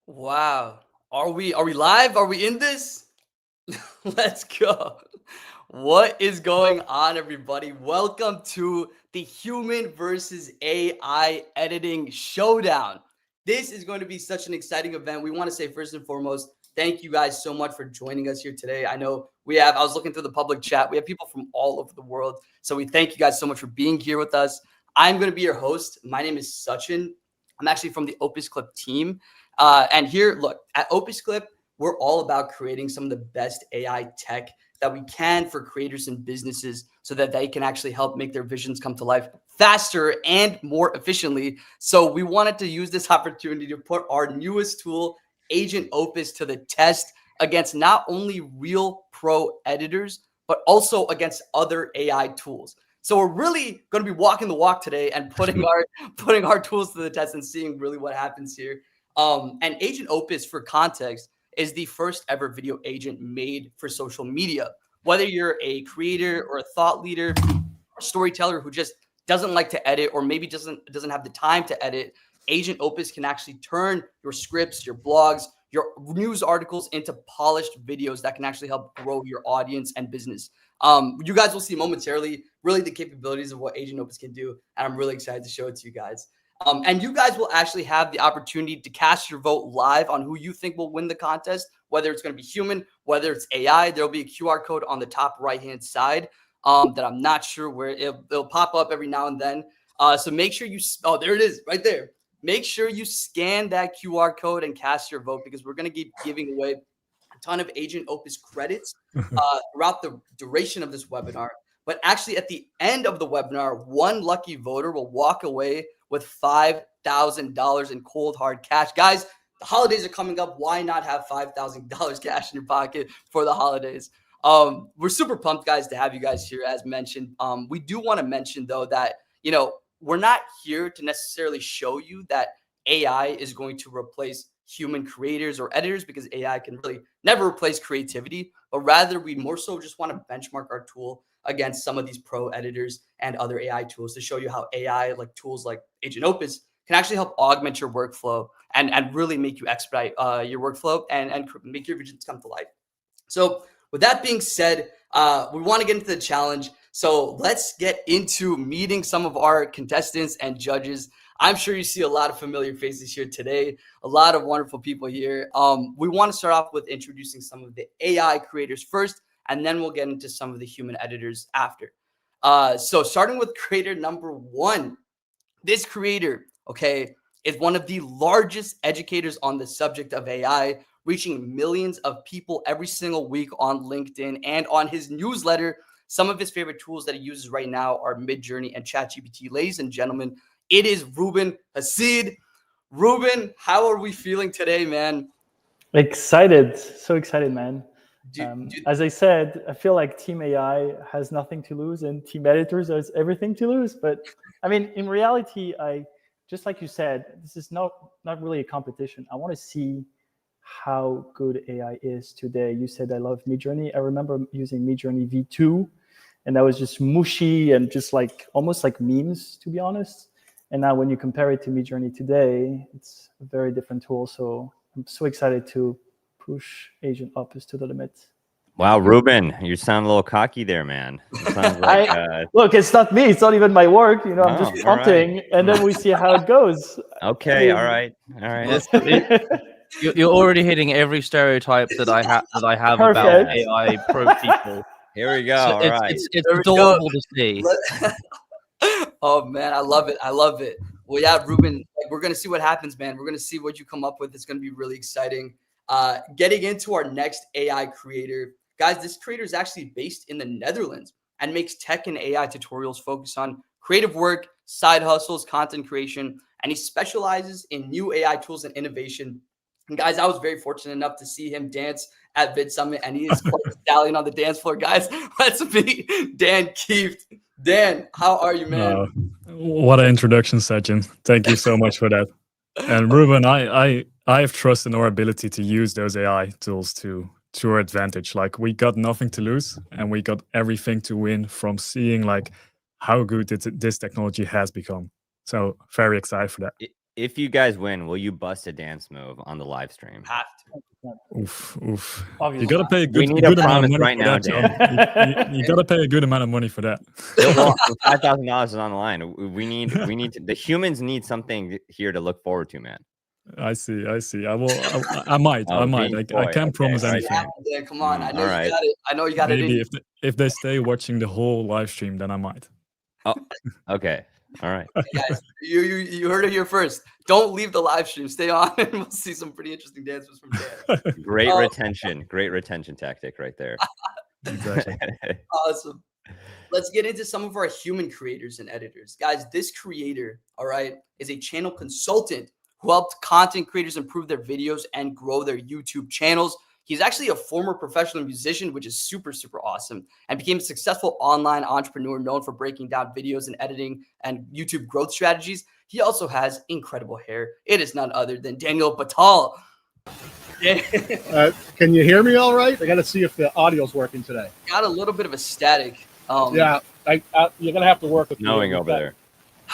Wow. Are we live? Are we in this? Let's go. What is going on, everybody? Welcome to the human versus AI editing showdown. This is going to be such an exciting event. We want to say first and foremost, thank you guys so much for joining us here today. I know I was looking through the public chat. We have people from all over the world. So we thank you guys so much for being here with us. I'm going to be your host. My name is Sachin. I'm actually from the OpusClip team. And here, look, at OpusClip, we're all about creating some of the best AI tech that we can for creators and businesses so that they can actually help make their visions come to life faster and more efficiently. So we wanted to use this opportunity to put our newest tool, Agent Opus, to the test against not only real pro editors, but also against other AI tools. So we're really going to be walking the walk today and putting our tools to the test and seeing really what happens here. And Agent Opus, for context, is the first ever video agent made for social media. Whether you're a creator or a thought leader, or storyteller who just doesn't like to edit, or maybe doesn't have the time to edit, Agent Opus can actually turn your scripts, your blogs, your news articles into polished videos that can actually help grow your audience and business. You guys will see momentarily really the capabilities of what Agent Opus can do, and I'm really excited to show it to you guys. And you guys will actually have the opportunity to cast your vote live on who you think will win the contest, whether it's going to be human, whether it's AI. There'll be a QR code on the top right-hand side that I'm not sure where it'll pop up every now and then. So make sure oh, there it is right there. Make sure you scan that QR code and cast your vote, because we're going to keep giving away a ton of Agent Opus credits throughout the duration of this webinar. But actually, at the end of the webinar, one lucky voter will walk away with $5,000 in cold hard cash. Guys, the holidays are coming up. Why not have $5,000 cash in your pocket for the holidays? We're super pumped, guys, to have you guys here, as mentioned. We do want to mention, though, that, we're not here to necessarily show you that AI is going to replace human creators or editors, because AI can really never replace creativity, but rather we more so just want to benchmark our tool against some of these pro editors and other AI tools to show you how AI, like tools like Agent Opus, can actually help augment your workflow and really make you expedite your workflow and make your visions come to life. So with that being said, we want to get into the challenge. So let's get into meeting some of our contestants and judges. I'm sure you see a lot of familiar faces here today, a lot of wonderful people here. We want to start off with introducing some of the AI creators first, and then we'll get into some of the human editors after. So starting with creator number one, this creator, okay, is one of the largest educators on the subject of AI, reaching millions of people every single week on LinkedIn and on his newsletter. Some of his favorite tools that he uses right now are Midjourney and ChatGPT. Ladies and gentlemen, it is Ruben Hassid. Ruben, how are we feeling today, man? Excited. So excited, man. As I said, I feel like Team AI has nothing to lose and Team Editors has everything to lose. But I mean, in reality, just like you said, this is not really a competition. I want to see how good AI is today. You said I love Midjourney. I remember using Midjourney V2, and that was just mushy and just like almost like memes, to be honest. And now when you compare it to Midjourney today, it's a very different tool. So I'm so excited to push Agent Opus to the limit. Wow, Ruben, you sound a little cocky there, man. It sounds like look, it's not me. It's not even my work. You know, I'm just prompting, and then we see how it goes. Okay, all right. You're already hitting every stereotype that I have about AI pro people. Here we go. So all right. It's adorable to see. Oh man, I love it. I love it. Well, yeah, Ruben, we're gonna see what happens, man. We're gonna see what you come up with. It's gonna be really exciting. Getting into our next AI creator, guys. This creator is actually based in the Netherlands and makes tech and AI tutorials focused on creative work, side hustles, content creation, and he specializes in new AI tools and innovation. And guys, I was very fortunate enough to see him dance at Vid Summit, and he is quite a stallion on the dance floor, guys. Let's meet Dan Kieft. Dan, how are you, man? What an introduction, Sajin. Thank you so much for that. And Ruben, I have trust in our ability to use those AI tools to our advantage. Like, we got nothing to lose, and we got everything to win from seeing like how good this technology has become. So very excited for that. If you guys win, will you bust a dance move on the live stream? Have to. Oof. You gotta pay a good amount of money right now, Dan. You gotta pay a good amount of money for that. Well, $5,000 is on the line. We need the humans need something here to look forward to, man. I see. I will. I might. I can't promise anything. Yeah, come on. I know you got it. I know you got it. Maybe if they stay watching the whole live stream, then I might. Oh, okay. All right. Guys, you heard it here first. Don't leave the live stream. Stay on, and we'll see some pretty interesting dances from Dan. Great retention tactic right there. Exactly. Awesome. Let's get into some of our human creators and editors. Guys, this creator, all right, is a channel consultant who helped content creators improve their videos and grow their YouTube channels. He's actually a former professional musician, which is super, super awesome, and became a successful online entrepreneur known for breaking down videos and editing and YouTube growth strategies. He also has incredible hair. It is none other than Daniel Batal. Can you hear me all right? I got to see if the audio's working today. Got a little bit of a static. Yeah, you're going to have to work with knowing over there.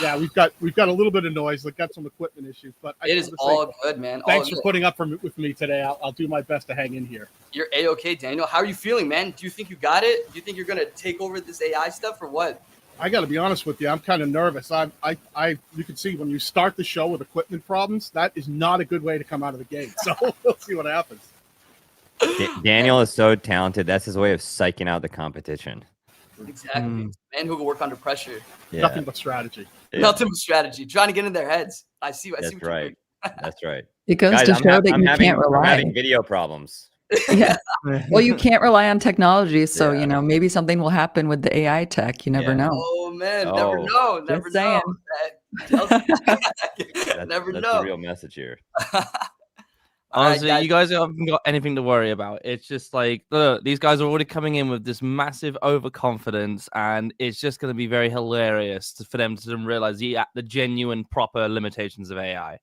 Yeah, we've got a little bit of noise. We've got some equipment issues, but it is all good, man. Thanks for putting up with me today. I'll do my best to hang in here. You're A-okay, Daniel. How are you feeling, man? Do you think you got it? Do you think you're gonna take over this AI stuff or what? I got to be honest with you. I'm kind of nervous. You can see when you start the show with equipment problems, that is not a good way to come out of the gate. So we'll see what happens. Daniel is so talented. That's his way of psyching out the competition. Exactly. Man who can work under pressure. Yeah. Nothing but strategy. Yeah. Nothing but strategy. Trying to get in their heads. I see what That's right. That's right. It goes to show that you can't rely. I'm having video problems. Yeah. Well, you can't rely on technology, so you know, maybe something will happen with the AI tech. You never know. Oh man, never know. Never know. Never know. That's the real message here. Honestly, you guys haven't got anything to worry about. It's just like, look, these guys are already coming in with this massive overconfidence, and it's just going to be very hilarious for them to realize the genuine, proper limitations of AI.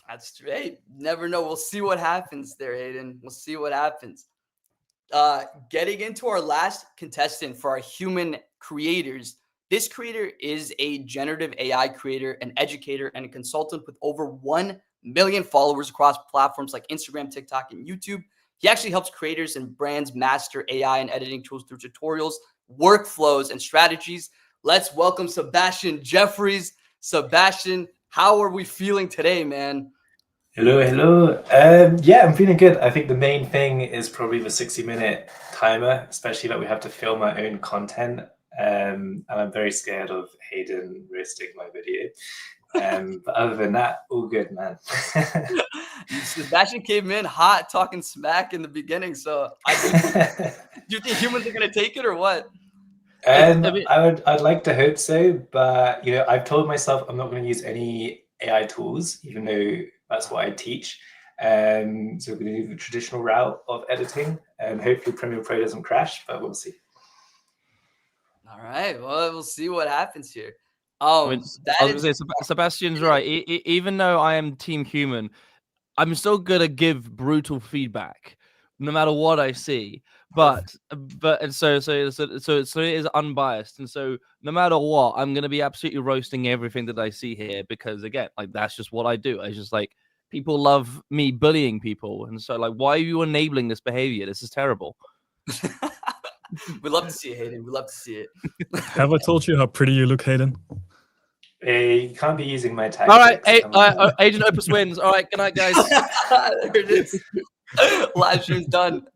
That's straight. Never know. We'll see what happens there, Hayden. We'll see what happens. Getting into our last contestant for our human creators. This creator is a generative AI creator, an educator, and a consultant with over 1 million followers across platforms like Instagram, TikTok, and YouTube. He actually helps creators and brands master AI and editing tools through tutorials, workflows, and strategies. Let's welcome Sebastian Jefferies. Sebastian, how are we feeling today, man? Hello. Yeah, I'm feeling good. I think the main thing is probably the 60-minute timer, especially that we have to film our own content. And I'm very scared of Hayden roasting my video. But other than that, all good, man. Sebastian came in hot, talking smack in the beginning. So, do you think humans are going to take it or what? I'd like to hope so, but you know, I've told myself I'm not going to use any AI tools, even though that's what I teach. So we're going to do the traditional route of editing. Hopefully Premiere Pro doesn't crash, but we'll see. All right. Well, we'll see what happens here. I mean, I was going to say, Sebastian's right. Even though I am team human, I'm still going to give brutal feedback no matter what I see. But so it is unbiased. And so no matter what, I'm going to be absolutely roasting everything that I see here, because again, like, that's just what I do. I just, like, people love me bullying people. And so, like, why are you enabling this behavior? This is terrible. We love to see it, Hayden. We love to see it. Have I told you how pretty you look, Hayden? You can't be using my tactics. All right, Agent Opus wins. All right, good night, guys. There it is. Live stream's done.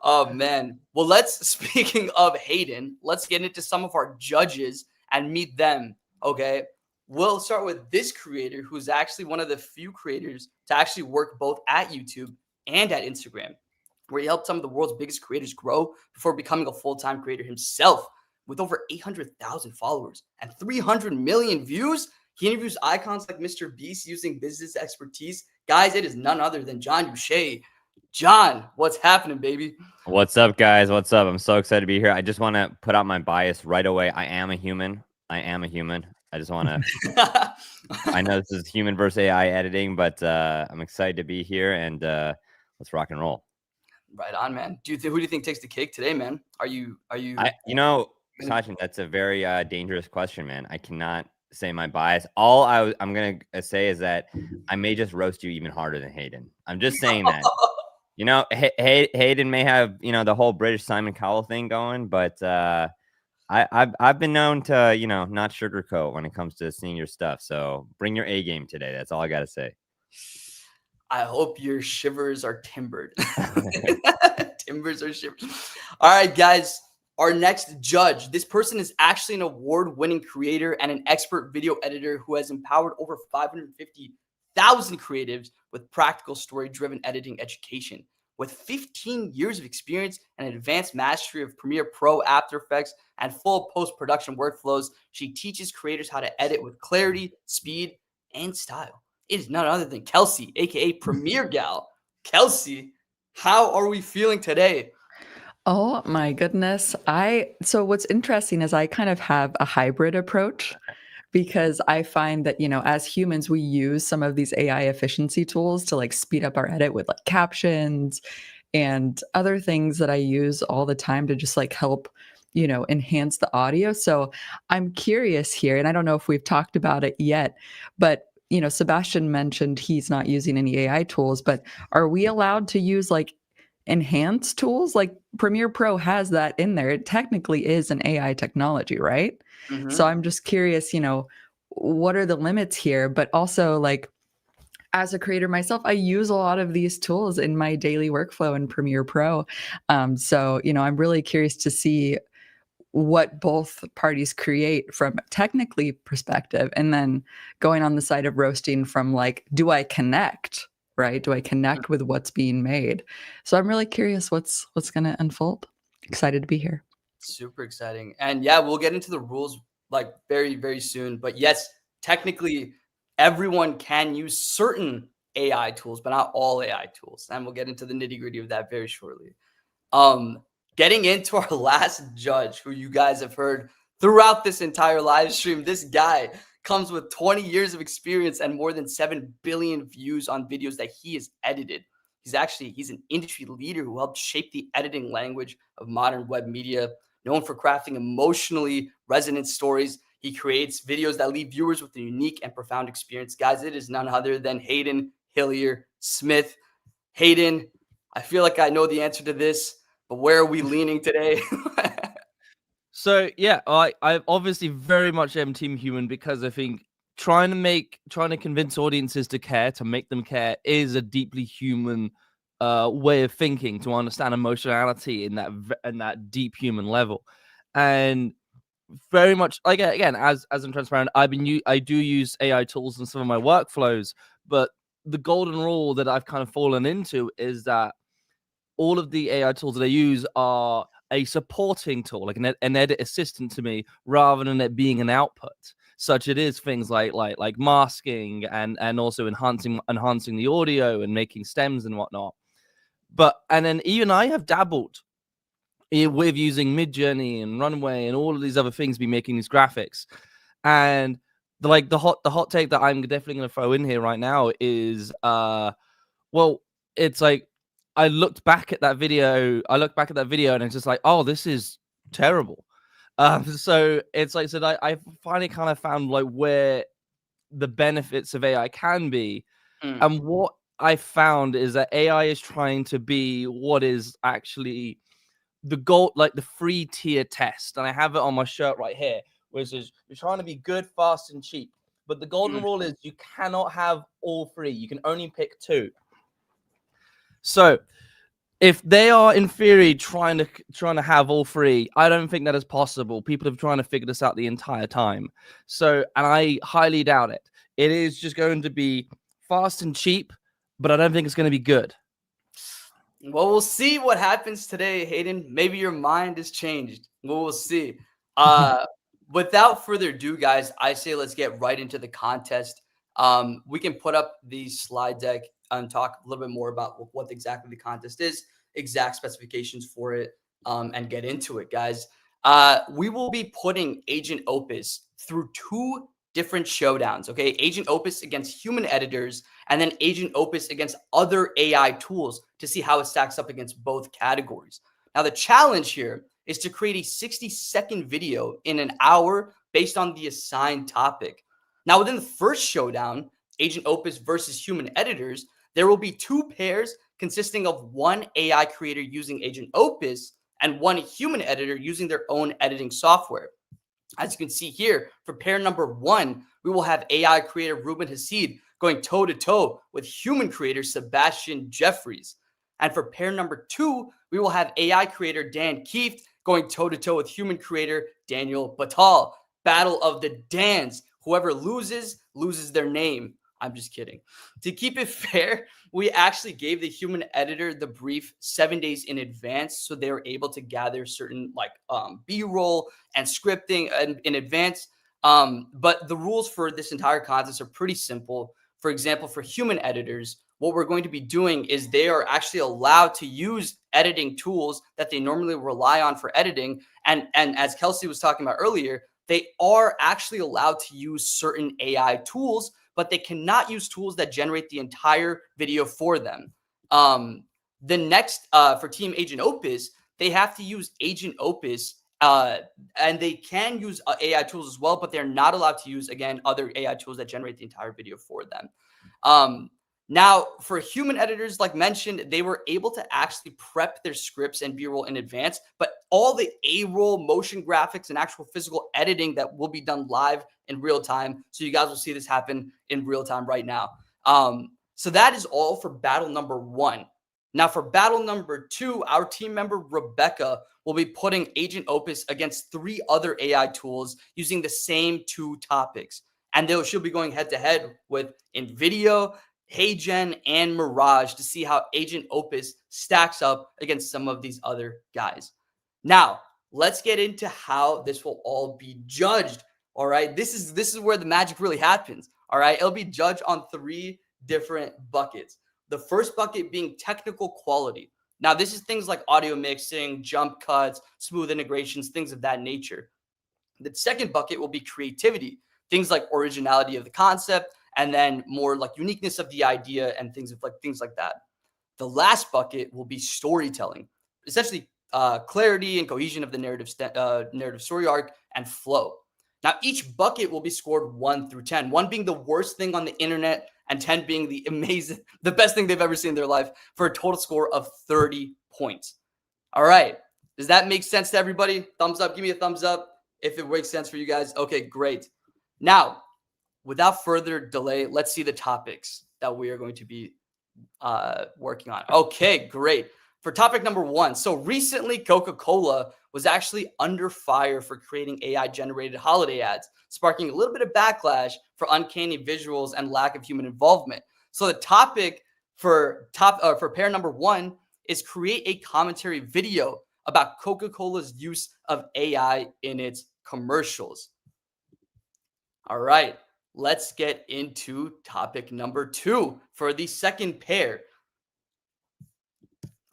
Oh man. Well, speaking of Hayden, let's get into some of our judges and meet them. Okay. We'll start with this creator, who's actually one of the few creators to actually work both at YouTube and at Instagram, where he helped some of the world's biggest creators grow before becoming a full-time creator himself. With over 800,000 followers and 300 million views, he interviews icons like Mr. Beast using business expertise. Guys, it is none other than Jon Youshaei. Jon, what's happening, baby? What's up, guys? What's up? I'm so excited to be here. I just want to put out my bias right away. I am a human. I just want to. I know this is human versus AI editing, but I'm excited to be here, and let's rock and roll. Right on, man. Who do you think takes the cake today, man? Are you? Sachin, that's a very dangerous question, man. I cannot say my bias. All I'm going to say is that I may just roast you even harder than Hayden. I'm just saying that. Hayden may have, the whole British Simon Cowell thing going, but I've been known to, not sugarcoat when it comes to seeing your stuff. So bring your A game today. That's all I got to say. I hope your shivers are timbered. Timbers are shivered. All right, guys. Our next judge, this person is actually an award-winning creator and an expert video editor who has empowered over 550,000 creatives with practical story-driven editing education. With 15 years of experience and an advanced mastery of Premiere Pro, After Effects, and full post-production workflows, she teaches creators how to edit with clarity, speed, and style. It is none other than Kelsey, aka PremiereGal. Kelsey, how are we feeling today? Oh my goodness. So what's interesting is I kind of have a hybrid approach, because I find that, as humans, we use some of these AI efficiency tools to like speed up our edit with like captions and other things that I use all the time to just like help, enhance the audio. So I'm curious here, and I don't know if we've talked about it yet, but Sebastian mentioned he's not using any AI tools, but are we allowed to use like enhanced tools? Like Premiere Pro has that in there. It technically is an AI technology, right? Mm-hmm. So I'm just curious, what are the limits here? But also, like, as a creator myself, I use a lot of these tools in my daily workflow in Premiere Pro. So, I'm really curious to see what both parties create from technically perspective, and then going on the side of roasting from like, do I connect? Right? Do I connect with what's being made? So I'm really curious what's going to unfold. Excited to be here. Super exciting. And yeah, we'll get into the rules like very, very soon. But yes, technically everyone can use certain AI tools, but not all AI tools. And we'll get into the nitty-gritty of that very shortly. Getting into our last judge, who you guys have heard throughout this entire live stream. This guy comes with 20 years of experience and more than 7 billion views on videos that he has edited. He's an industry leader who helped shape the editing language of modern web media. Known for crafting emotionally resonant stories, he creates videos that leave viewers with a unique and profound experience. Guys, it is none other than Hayden Hillier-Smith. Hayden, I feel like I know the answer to this, but where are we leaning today? So yeah, I obviously very much am team human, because I think trying to convince audiences to care, to make them care, is a deeply human way of thinking, to understand emotionality in that deep human level. And very much, like, again, as I'm transparent, I do use AI tools in some of my workflows, but the golden rule that I've kind of fallen into is that all of the AI tools that I use are a supporting tool, like an edit assistant to me, rather than it being an output. Such it is things like masking and also enhancing the audio and making stems and whatnot. And then even I have dabbled with using Midjourney and Runway and all of these other things, be making these graphics. And the hot take that I'm definitely going to throw in here right now is, well, it's like I looked back at that video and it's just like, oh, this is terrible. So it's like, so I finally kind of found like where the benefits of AI can be. And what I found is that AI is trying to be what is actually the goal, like the free tier test. And I have it on my shirt right here, which is you're trying to be good, fast, and cheap. But the golden rule is you cannot have all three. You can only pick two. So if they are in theory trying to have all three, I don't think that is possible. People have trying to figure this out the entire time. So, and I highly doubt it. It is just going to be fast and cheap, but I don't think it's going to be good. Well, we'll see what happens today, Hayden. Maybe your mind has changed. We'll see. Without further ado, guys, I say let's get right into the contest. We can put up the slide deck and talk a little bit more about what exactly the contest is, exact specifications for it, and get into it, guys. We will be putting Agent Opus through two different showdowns, okay? Agent Opus against human editors, and then Agent Opus against other AI tools to see how it stacks up against both categories. Now, the challenge here is to create a 60-second video in an hour based on the assigned topic. Now, within the first showdown, Agent Opus versus human editors, there will be two pairs consisting of one AI creator using Agent Opus and one human editor using their own editing software. As you can see here, for pair number one, we will have AI creator Ruben Hassid going toe-to-toe with human creator Sebastian Jefferies. And for pair number two, we will have AI creator Dan Kieft going toe-to-toe with human creator Daniel Batal. Battle of the Dans. Whoever loses their name. I'm just kidding. To keep it fair, we actually gave the human editor the brief 7 days in advance, so they were able to gather certain like B-roll and scripting in advance. But the rules for this entire contest are pretty simple. For example, for human editors, what we're going to be doing is they are actually allowed to use editing tools that they normally rely on for editing. And as Kelsey was talking about earlier, they are actually allowed to use certain AI tools, but they cannot use tools that generate the entire video for them. The next, for Team Agent Opus, they have to use Agent Opus, and they can use AI tools as well, but they're not allowed to use, again, other AI tools that generate the entire video for them. Now, for human editors, like mentioned, they were able to actually prep their scripts and B-roll in advance, but all the A-roll, motion graphics, and actual physical editing that will be done live in real time. So you guys will see this happen in real time right now. So that is all for battle number one. Now, for battle number two, our team member Rebecca will be putting Agent Opus against three other AI tools using the same two topics. And she'll be going head-to-head with InVideo, HeyGen, and Mirage to see how Agent Opus stacks up against some of these other guys. Now, let's get into how this will all be judged. All right, this is where the magic really happens. All right, it'll be judged on three different buckets. The first bucket being technical quality. Now, this is things like audio mixing, jump cuts, smooth integrations, things of that nature. The second bucket will be creativity, things like originality of the concept, and then more like uniqueness of the idea and things like that. The last bucket will be storytelling, essentially clarity and cohesion of the narrative story arc and flow. Now, each bucket will be scored 1 through 10, 1 being the worst thing on the internet and 10 being the best thing they've ever seen in their life, for a total score of 30 points. All right. Does that make sense to everybody? Thumbs up. Give me a thumbs up if it makes sense for you guys. Okay, great. Now, without further delay, let's see the topics that we are going to be working on. Okay, great. For topic number one, so recently Coca-Cola was actually under fire for creating AI-generated holiday ads, sparking a little bit of backlash for uncanny visuals and lack of human involvement. So the topic for pair number one is create a commentary video about Coca-Cola's use of AI in its commercials. All right, let's get into topic number two for the second pair.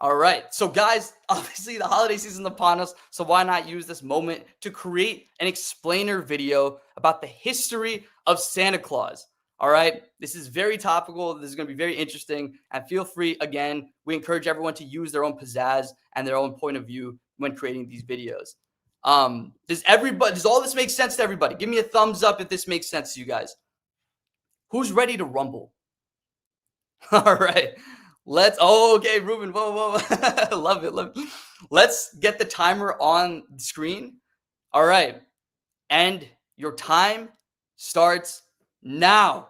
All right. So guys, obviously the holiday season is upon us. So why not use this moment to create an explainer video about the history of Santa Claus? All right. This is very topical. This is going to be very interesting. And feel free, again, we encourage everyone to use their own pizzazz and their own point of view when creating these videos. Does all this make sense to everybody? Give me a thumbs up if this makes sense to you guys. Who's ready to rumble? All right. Okay, Ruben. Whoa. Love it. Let's get the timer on the screen. All right. And your time starts now.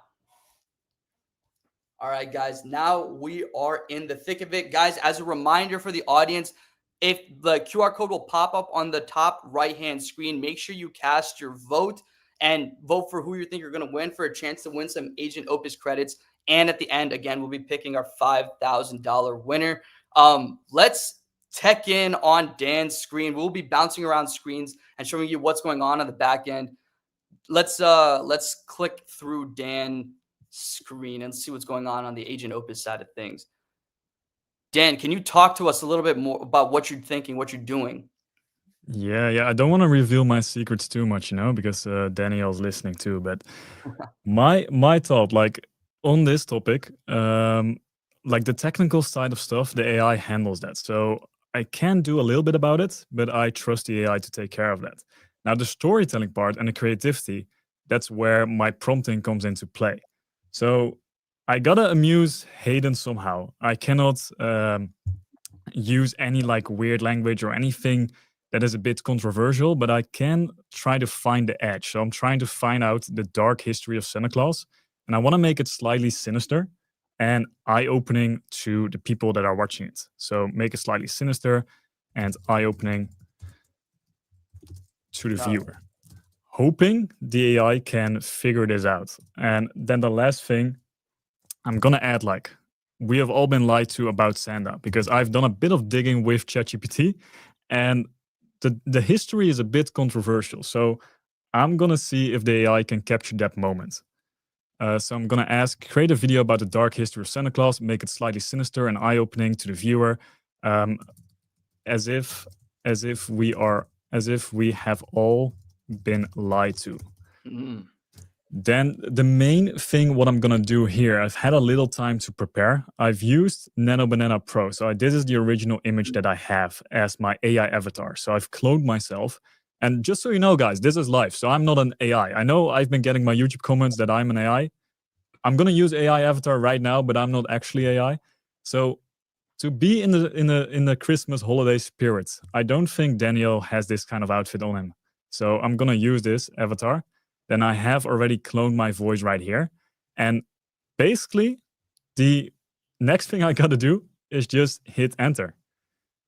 All right, guys. Now we are in the thick of it. Guys, as a reminder for the audience, if the QR code will pop up on the top right-hand screen, make sure you cast your vote and vote for who you think you're going to win for a chance to win some Agent Opus credits. And at the end, again, we'll be picking our $5,000 winner. Let's tech in on Dan's screen. We'll be bouncing around screens and showing you what's going on the back end. Let's click through Dan's screen and see what's going on the Agent Opus side of things. Dan, can you talk to us a little bit more about what you're thinking, what you're doing? Yeah. I don't want to reveal my secrets too much, because Daniel's listening too. But my thought, like on this topic, like the technical side of stuff, the AI handles that. So I can do a little bit about it, but I trust the AI to take care of that. Now the storytelling part and the creativity, that's where my prompting comes into play. So I gotta amuse Hayden somehow. I cannot use any like weird language or anything that is a bit controversial, but I can try to find the edge. So I'm trying to find out the dark history of Santa Claus, and I want to make it slightly sinister and eye-opening to the people that are watching it. So make it slightly sinister and eye-opening to the viewer. Hoping the AI can figure this out. And then the last thing, I'm gonna add, like, we have all been lied to about Santa, because I've done a bit of digging with ChatGPT, and the history is a bit controversial. So I'm gonna see if the AI can capture that moment. So I'm gonna ask, create a video about the dark history of Santa Claus, make it slightly sinister and eye-opening to the viewer, as if we have all been lied to. Then the main thing, what I'm gonna do here, I've had a little time to prepare. I've used Nano Banana Pro. So this is the original image that I have as my AI avatar. So I've cloned myself. And just so you know, guys, this is live. So I'm not an AI. I know I've been getting my YouTube comments that I'm an AI. I'm gonna use AI avatar right now, but I'm not actually AI. So to be in the Christmas holiday spirit, I don't think Daniel has this kind of outfit on him. So I'm gonna use this avatar. Then I have already cloned my voice right here. And basically, the next thing I gotta do is just hit enter.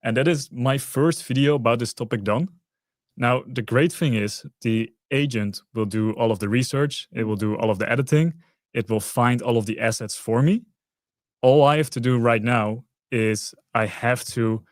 And that is my first video about this topic done. Now, the great thing is the agent will do all of the research. It will do all of the editing. It will find all of the assets for me. All I have to do right now is I have to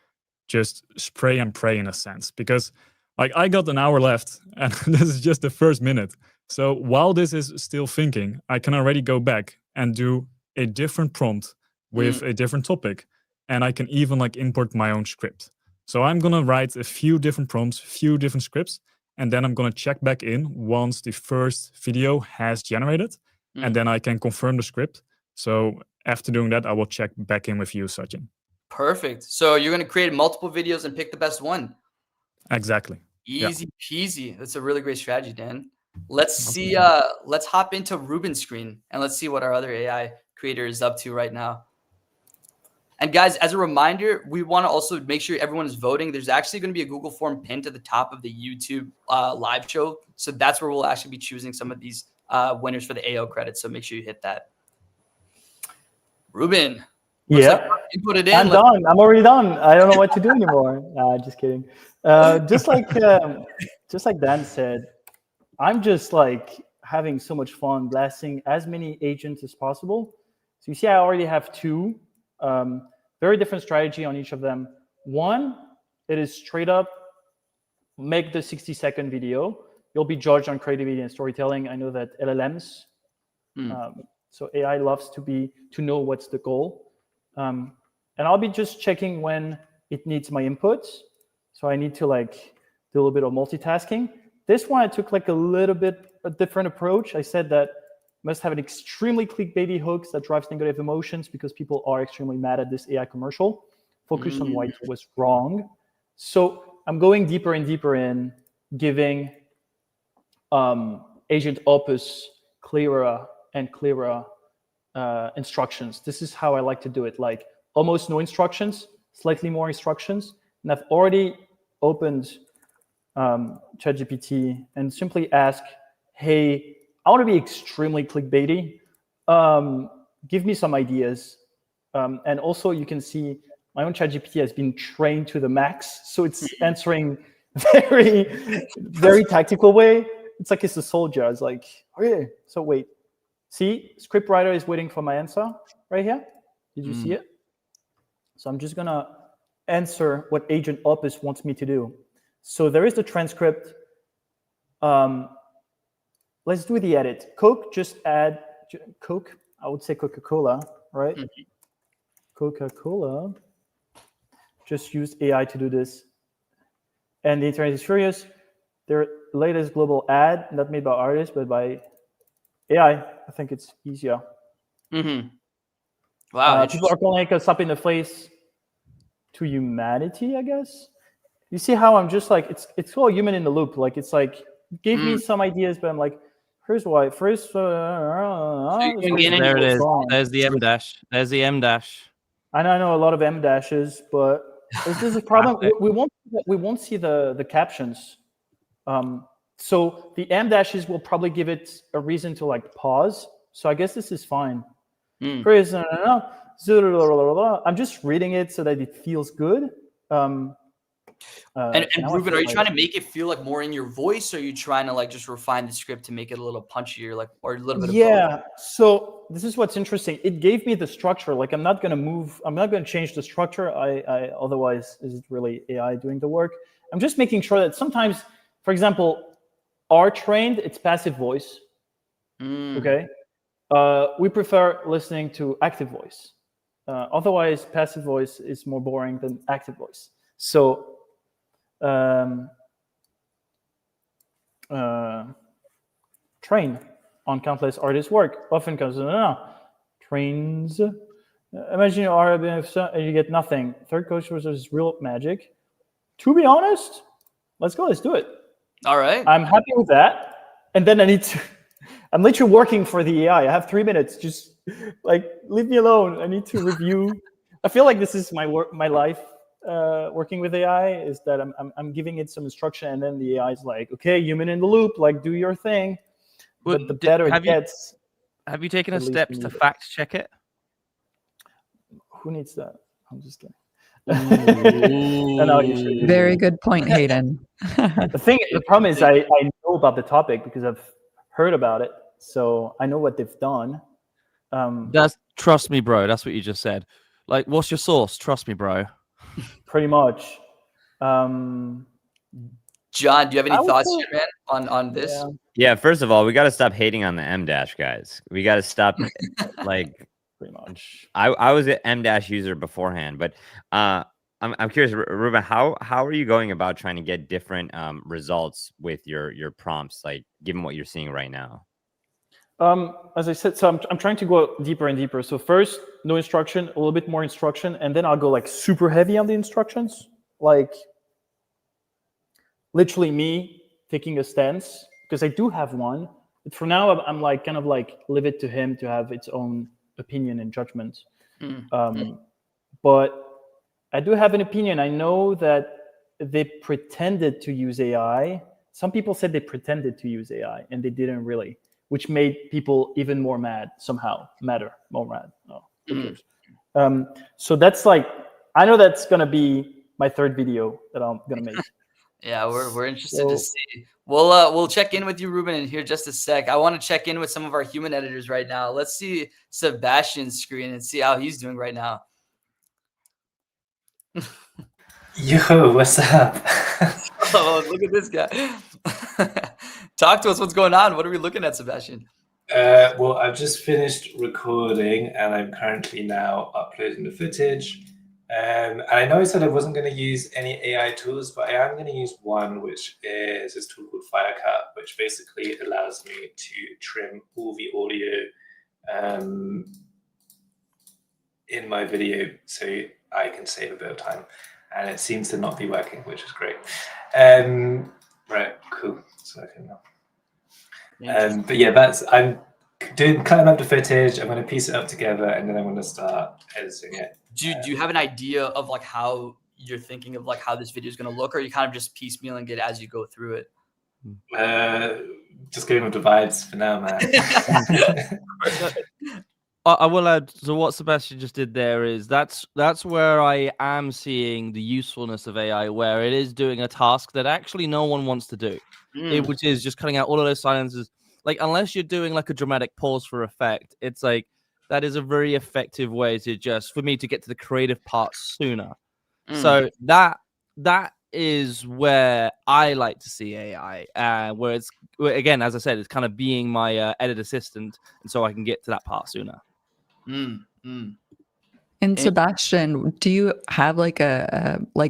just spray and pray in a sense, because like I got an hour left and this is just the first minute. So while this is still thinking, I can already go back and do a different prompt with a different topic. And I can even like import my own script. So I'm gonna write a few different prompts, few different scripts, and then I'm gonna check back in once the first video has generated, and then I can confirm the script. So after doing that, I will check back in with you, Sachin. Perfect. So you're gonna create multiple videos and pick the best one. Exactly. Easy peasy. That's a really great strategy, Dan. Let's see. Let's hop into Ruben's screen and let's see what our other AI creator is up to right now. And guys, as a reminder, we want to also make sure everyone is voting. There's actually going to be a Google form pinned to the top of the YouTube live show. So that's where we'll actually be choosing some of these winners for the AO credits. So make sure you hit that. Ruben. Yeah. Input it in. I'm done. I'm already done. I don't know what to do anymore. Just kidding. Just like Dan said, I'm just like having so much fun blasting as many agents as possible. So you see, I already have two. Very different strategy on each of them. One, it is straight up make the 60-second video. You'll be judged on creativity and storytelling. I know that LLMs, so AI loves to know what's the goal. and I'll be just checking when it needs my input. So I need to like do a little bit of multitasking. This one I took like a little bit a different approach. I said that must have an extremely clickbaity hooks that drives negative emotions because people are extremely mad at this AI commercial. Focus on why it was wrong. So I'm going deeper and deeper in giving Agent Opus clearer and clearer instructions. This is how I like to do it, like almost no instructions, slightly more instructions. And I've already opened ChatGPT and simply ask, hey, I want to be extremely clickbaity. Give me some ideas. And also you can see my own ChatGPT has been trained to the max. So it's answering very, very tactical way. It's like it's a soldier. It's like, okay, so wait. See, scriptwriter is waiting for my answer right here. Did you see it? So I'm just gonna answer what Agent Opus wants me to do. So there is the transcript. Let's do the edit. Coke, just add Coke. I would say Coca-Cola, right? Coca-Cola. Just use AI to do this. And the internet is furious. Their latest global ad, not made by artists, but by AI. I think it's easier. Wow. People are calling us up in the face to humanity, I guess. You see how I'm just like, it's all human in the loop. Like, it's like, give me some ideas, but I'm like, here's why. First, there it is. There's the M dash. There's the M dash. I know a lot of M dashes, but this is a problem. we won't see the captions. So the M dashes will probably give it a reason to like pause. So I guess this is fine. I'm just reading it so that it feels good. And Ruben, are you trying to make it feel like more in your voice, or are you trying to like just refine the script to make it a little punchier, like, or a little bit of both? So this is what's interesting. It gave me the structure. Like, I'm not going to change the structure. I otherwise is it really AI doing the work? I'm just making sure that sometimes, for example, R trained, it's passive voice. Okay. We prefer listening to active voice. Otherwise, passive voice is more boring than active voice. So train on countless artists' work often comes trains. Imagine you are and you get nothing. Third coach versus real magic. To be honest, let's go. Let's do it. All right. I'm happy with that. And then I'm literally working for the AI. I have 3 minutes. Just like leave me alone. I need to review. I feel like this is my life. Working with AI is that I'm giving it some instruction, and then the AI is like, okay, human in the loop, like do your thing. But the better it gets. Have you taken a step to fact check it? Who needs that? I'm just kidding. Very good point, Hayden. The problem is I know about the topic because I've heard about it, so I know what they've done. Trust me, bro. That's what you just said. Like, what's your source? Trust me, bro. Pretty much. John, do you have any thoughts here, man, on this? Yeah, first of all, we got to stop hating on the M dash guys. We got to stop like pretty much. I was an M dash user beforehand, but I'm curious, Ruben, how are you going about trying to get different results with your prompts, like given what you're seeing right now? As I said, so I'm trying to go deeper and deeper. So first, no instruction, a little bit more instruction, and then I'll go like super heavy on the instructions, like literally me taking a stance, because I do have one. But for now, I'm like kind of like leave it to him to have its own opinion and judgment. But I do have an opinion. I know that they pretended to use AI. Some people said they pretended to use AI, and they didn't really, which made people even more mad somehow. More mad. Oh, who cares? So that's like, I know that's gonna be my third video that I'm gonna make. Yeah, we're interested to see. We'll check in with you, Ruben, in here just a sec. I want to check in with some of our human editors right now. Let's see Sebastian's screen and see how he's doing right now. Yo, what's up? Oh, look at this guy. Talk to us. What's going on? What are we looking at, Sebastian? Well, I've just finished recording and I'm currently now uploading the footage. And I know I said I wasn't going to use any AI tools, but I am going to use one, which is this tool called Firecut, which basically allows me to trim all the audio in my video so I can save a bit of time. And it seems to not be working, which is great. Right, cool. So I can now. But yeah, I'm cutting up the footage. I'm going to piece it up together, and then I'm going to start editing it. Do you have an idea of like how you're thinking of like how this video is going to look, or are you kind of just piecemealing it as you go through it? Just going with the vibes for now, man. I will add, so what Sebastian just did there is that's where I am seeing the usefulness of AI, where it is doing a task that actually no one wants to do, which is just cutting out all of those silences. Like, unless you're doing like a dramatic pause for effect, it's like that is a very effective way to just, for me to get to the creative part sooner. So that is where I like to see AI, where it's, again, as I said, it's kind of being my edit assistant, and so I can get to that part sooner. And Sebastian, do you have like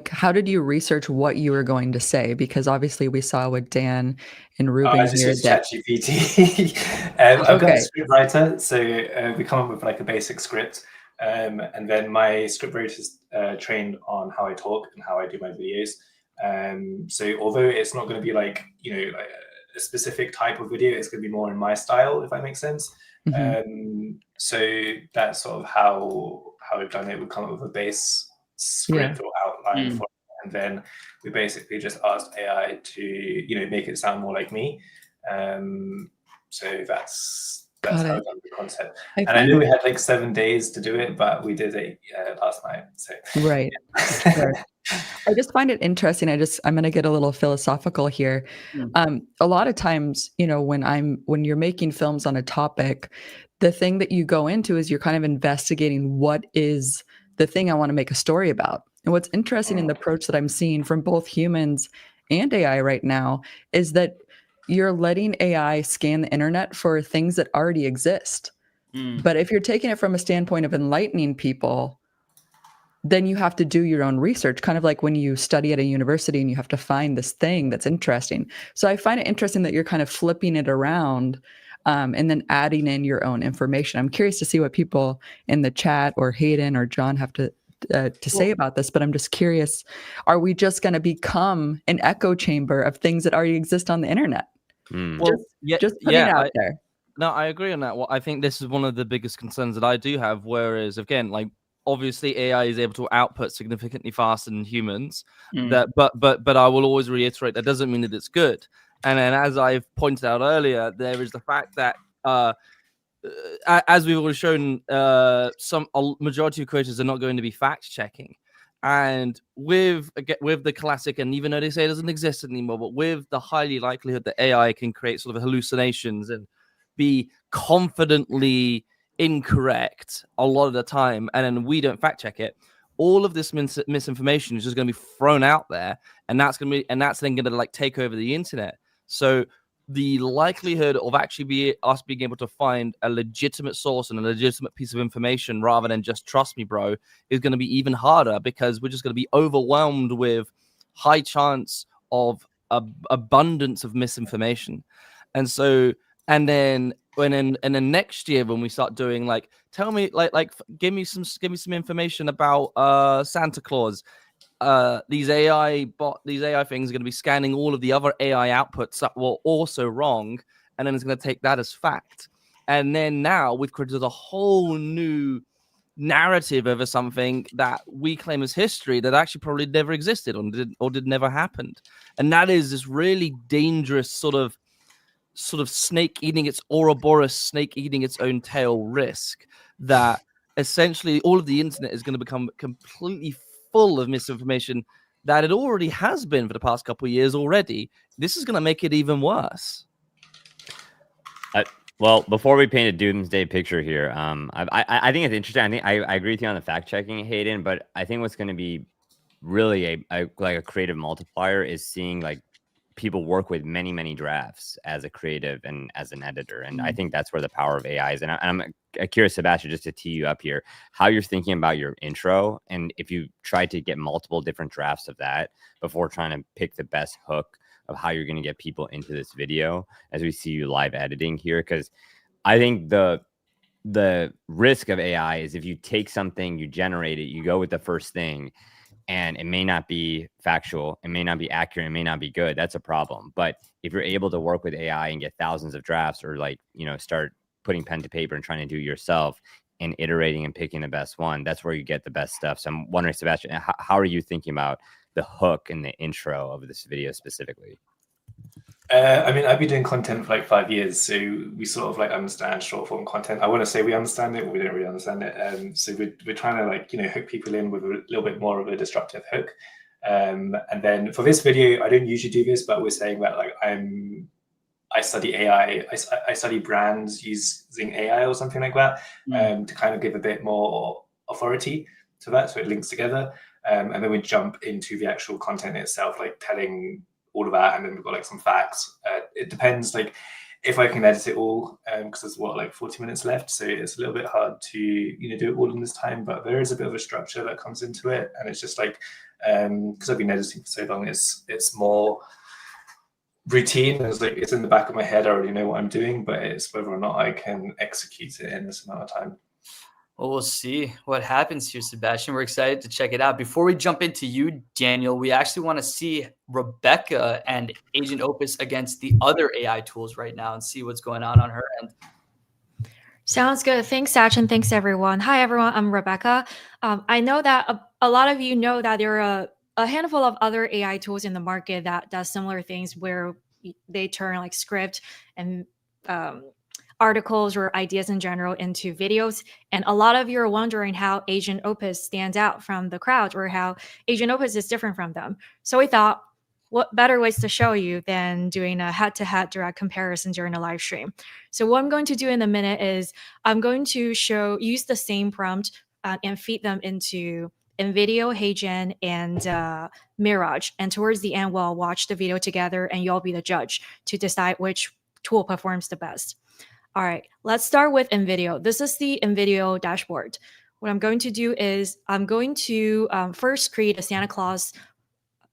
how did you research what you were going to say? Because obviously we saw with Dan and Ruben I just use ChatGPT. I've got a script writer, so we come up with like a basic script, and then my script writer is trained on how I talk and how I do my videos. So although it's not going to be like, you know, like a specific type of video, it's going to be more in my style, if that makes sense. So that's sort of how we've done it. We come up with a base script or outline for it, and then we basically just asked AI to, you know, make it sound more like me. So that's how I've done the concept. And I know we had like 7 days to do it, but we did it last night. So right. I just find it interesting. I'm going to get a little philosophical here. A lot of times, you know, when you're making films on a topic, the thing that you go into is you're kind of investigating what is the thing I want to make a story about. And what's interesting in the approach that I'm seeing from both humans and AI right now is that you're letting AI scan the internet for things that already exist. But if you're taking it from a standpoint of enlightening people, then you have to do your own research, kind of like when you study at a university and you have to find this thing that's interesting. So I find it interesting that you're kind of flipping it around and then adding in your own information. I'm curious to see what people in the chat or Hayden or Jon have to say about this, but I'm just curious, are we just going to become an echo chamber of things that already exist on the internet? Just putting it out there. No, I agree on that. Well, I think this is one of the biggest concerns that I do have, whereas, again, like, obviously AI is able to output significantly faster than humans, but I will always reiterate that doesn't mean that it's good. And then, as I've pointed out earlier, there is the fact that as we've already shown, a majority of creators are not going to be fact checking. And with the classic, and even though they say it doesn't exist anymore, but with the highly likelihood that AI can create sort of hallucinations and be confidently incorrect a lot of the time, and then we don't fact check it, all of this misinformation is just going to be thrown out there, and that's then going to like take over the internet. So the likelihood of actually us being able to find a legitimate source and a legitimate piece of information rather than just trust me, bro, is going to be even harder, because we're just going to be overwhelmed with high chance of abundance of misinformation. And so, and then next year when we start doing like, tell me give me some information about Santa Claus. These AI things are going to be scanning all of the other AI outputs that were also wrong, and then it's going to take that as fact. And then now we've created a whole new narrative over something that we claim as history that actually probably never existed or did never happened. And that is this really dangerous sort of snake eating its Ouroboros, snake eating its own tail risk, that essentially all of the internet is going to become completely full of misinformation that it already has been for the past couple of years already. This is going to make it even worse. Well, before we paint a doomsday picture here, I think it's interesting. I think I agree with you on the fact checking, Hayden, but I think what's going to be really a creative multiplier is seeing like people work with many drafts as a creative and as an editor. And I think that's where the power of AI is. And I'm curious, Sebastian, just to tee you up here, how you're thinking about your intro, and if you try to get multiple different drafts of that before trying to pick the best hook of how you're going to get people into this video as we see you live editing here. Because I think the risk of AI is if you take something, you generate it, you go with the first thing, and it may not be factual, it may not be accurate, it may not be good. That's a problem. But if you're able to work with AI and get thousands of drafts, or like, start putting pen to paper and trying to do it yourself and iterating and picking the best one, that's where you get the best stuff. So I'm wondering, Sebastian, how are you thinking about the hook and the intro of this video specifically? I mean, I've been doing content for like 5 years, so we sort of like understand short form content. I want to say we understand it, but we don't really understand it. So we're trying to like, hook people in with a little bit more of a disruptive hook. And then for this video, I don't usually do this, but we're saying that like I study AI, I study brands using AI or something like that, to kind of give a bit more authority to that, so it links together. And then we jump into the actual content itself, like telling all of that, and then we've got like some facts. It depends, like if I can edit it all, because there's like 40 minutes left, so it's a little bit hard to do it all in this time. But there is a bit of a structure that comes into it, and it's just like because I've been editing for so long, it's more routine. It's in the back of my head. I already know what I'm doing, but it's whether or not I can execute it in this amount of time. Well, we'll see what happens here, Sebastian. We're excited to check it out. Before we jump into you, Daniel, we actually want to see Rebecca and Agent Opus against the other AI tools right now and see what's going on her end. Sounds good. Thanks, Sachin. Thanks, everyone. Hi, everyone. I'm Rebecca. I know that a lot of you know that there are a handful of other AI tools in the market that does similar things where they turn like script and articles or ideas in general into videos. And a lot of you are wondering how Agent Opus stands out from the crowd, or how Agent Opus is different from them. So we thought, what better ways to show you than doing a head-to-head direct comparison during a live stream. So what I'm going to do in a minute is I'm going to use the same prompt and feed them into InVideo, HeyGen, and Mirage. And towards the end, we'll watch the video together and you'll be the judge to decide which tool performs the best. All right, let's start with InVideo. This is the InVideo dashboard. What I'm going to do is I'm going to first create a Santa Claus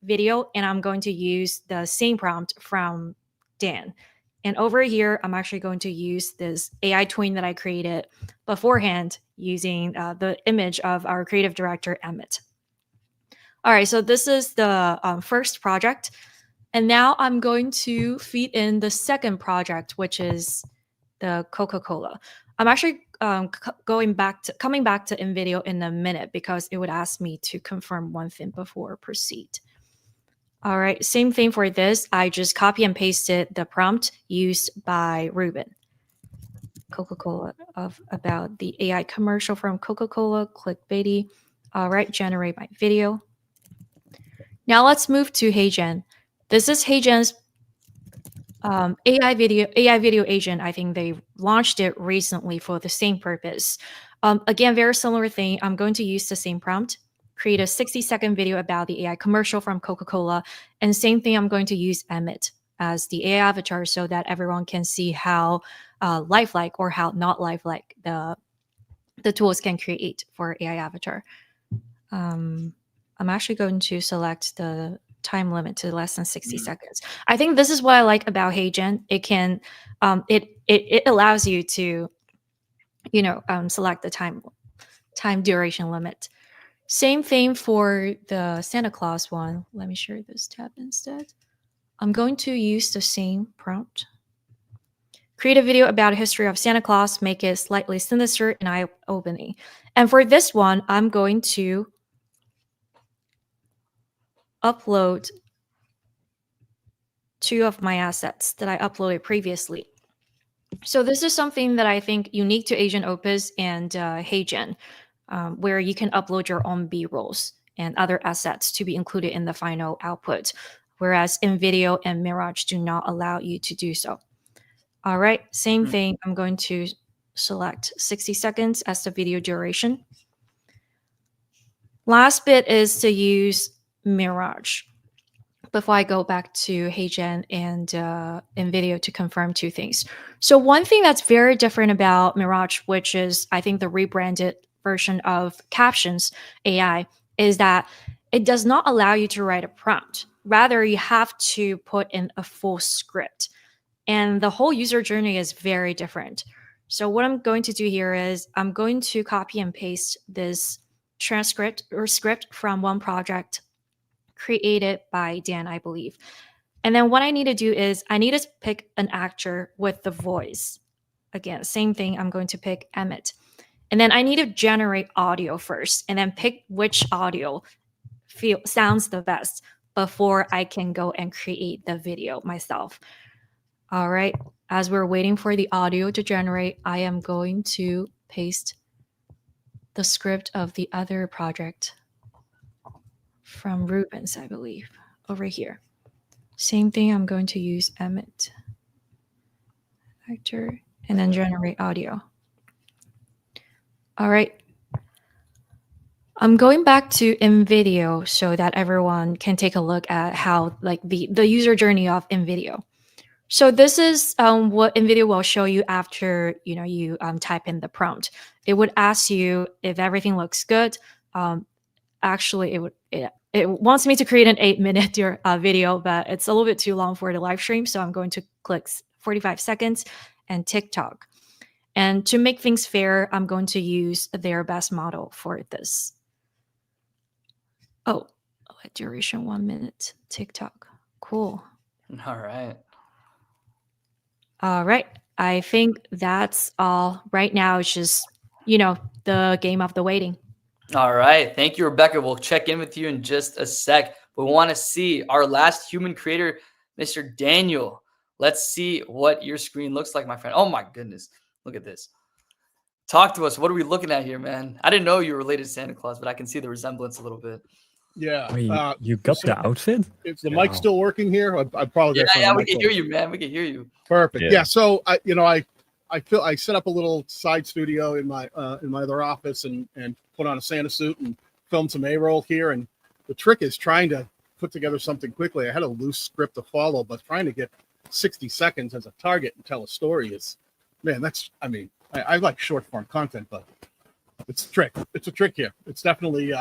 video, and I'm going to use the same prompt from Dan. And over here, I'm actually going to use this AI twin that I created beforehand using the image of our creative director, Emmett. All right, so this is the first project. And now I'm going to feed in the second project, which is the Coca-Cola. I'm actually coming back to InVideo in a minute because it would ask me to confirm one thing before proceed. All right, same thing for this. I just copy and pasted the prompt used by Ruben. Coca-Cola, about the AI commercial from Coca-Cola, clickbaity. All right, generate my video. Now let's move to HeyGen. This is HeyGen's AI video agent. I think they launched it recently for the same purpose. Again, very similar thing. I'm going to use the same prompt, create a 60-second video about the AI commercial from Coca-Cola. And same thing, I'm going to use Emmett as the AI avatar so that everyone can see how lifelike or how not lifelike the tools can create for AI avatar. I'm actually going to select the time limit to less than 60 seconds. I think this is what I like about HeyGen. It can, it allows you to, select the time duration limit. Same thing for the Santa Claus one. Let me share this tab instead. I'm going to use the same prompt. Create a video about a history of Santa Claus, make it slightly sinister and eye-opening. And for this one, I'm going to upload 2 of my assets that I uploaded previously. So this is something that I think unique to Agent Opus and HeyGen, where you can upload your own B-rolls and other assets to be included in the final output, whereas InVideo and Mirage do not allow you to do so. All right, same thing. I'm going to select 60 seconds as the video duration. Last bit is to use Mirage. before I go back to HeyGen and InVideo to confirm two things. So one thing that's very different about Mirage, which is I think the rebranded version of Captions AI, is that it does not allow you to write a prompt. Rather, you have to put in a full script. And the whole user journey is very different. So what I'm going to do here is I'm going to copy and paste this transcript or script from one project created by Dan, I believe. And then what I need to do is I need to pick an actor with the voice. Again, same thing. I'm going to pick Emmett. And then I need to generate audio first and then pick which audio sounds the best before I can go and create the video myself. All right. As we're waiting for the audio to generate, I am going to paste the script of the other project from Ruben's, I believe, over here. Same thing, I'm going to use Emmett actor and then generate audio. All right. I'm going back to InVideo so that everyone can take a look at how like the user journey of InVideo. So this is what InVideo will show you after you type in the prompt. It would ask you if everything looks good. Actually, it wants me to create an 8-minute video, but it's a little bit too long for the live stream. So I'm going to click 45 seconds and TikTok. And to make things fair, I'm going to use their best model for this. Oh, duration 1 minute, TikTok. Cool. All right. All right. I think that's all right now. It's just, the game of the waiting. All right. Thank you, Rebecca. We'll check in with you in just a sec. We want to see our last human creator, Mr. Daniel. Let's see what your screen looks like, my friend. Oh, my goodness. Look at this. Talk to us. What are we looking at here, man? I didn't know you were related to Santa Claus, but I can see the resemblance a little bit. Yeah. Wait, you got the outfit? Is the mic still working here? I apologize. Yeah, we can hear you, man. We can hear you. Perfect. Yeah. So I set up a little side studio in my other office and put on a Santa suit and filmed some A-roll here. And the trick is trying to put together something quickly. I had a loose script to follow, but trying to get 60 seconds as a target and tell a story is, man, I like short form content, but it's a trick. It's a trick here. It's definitely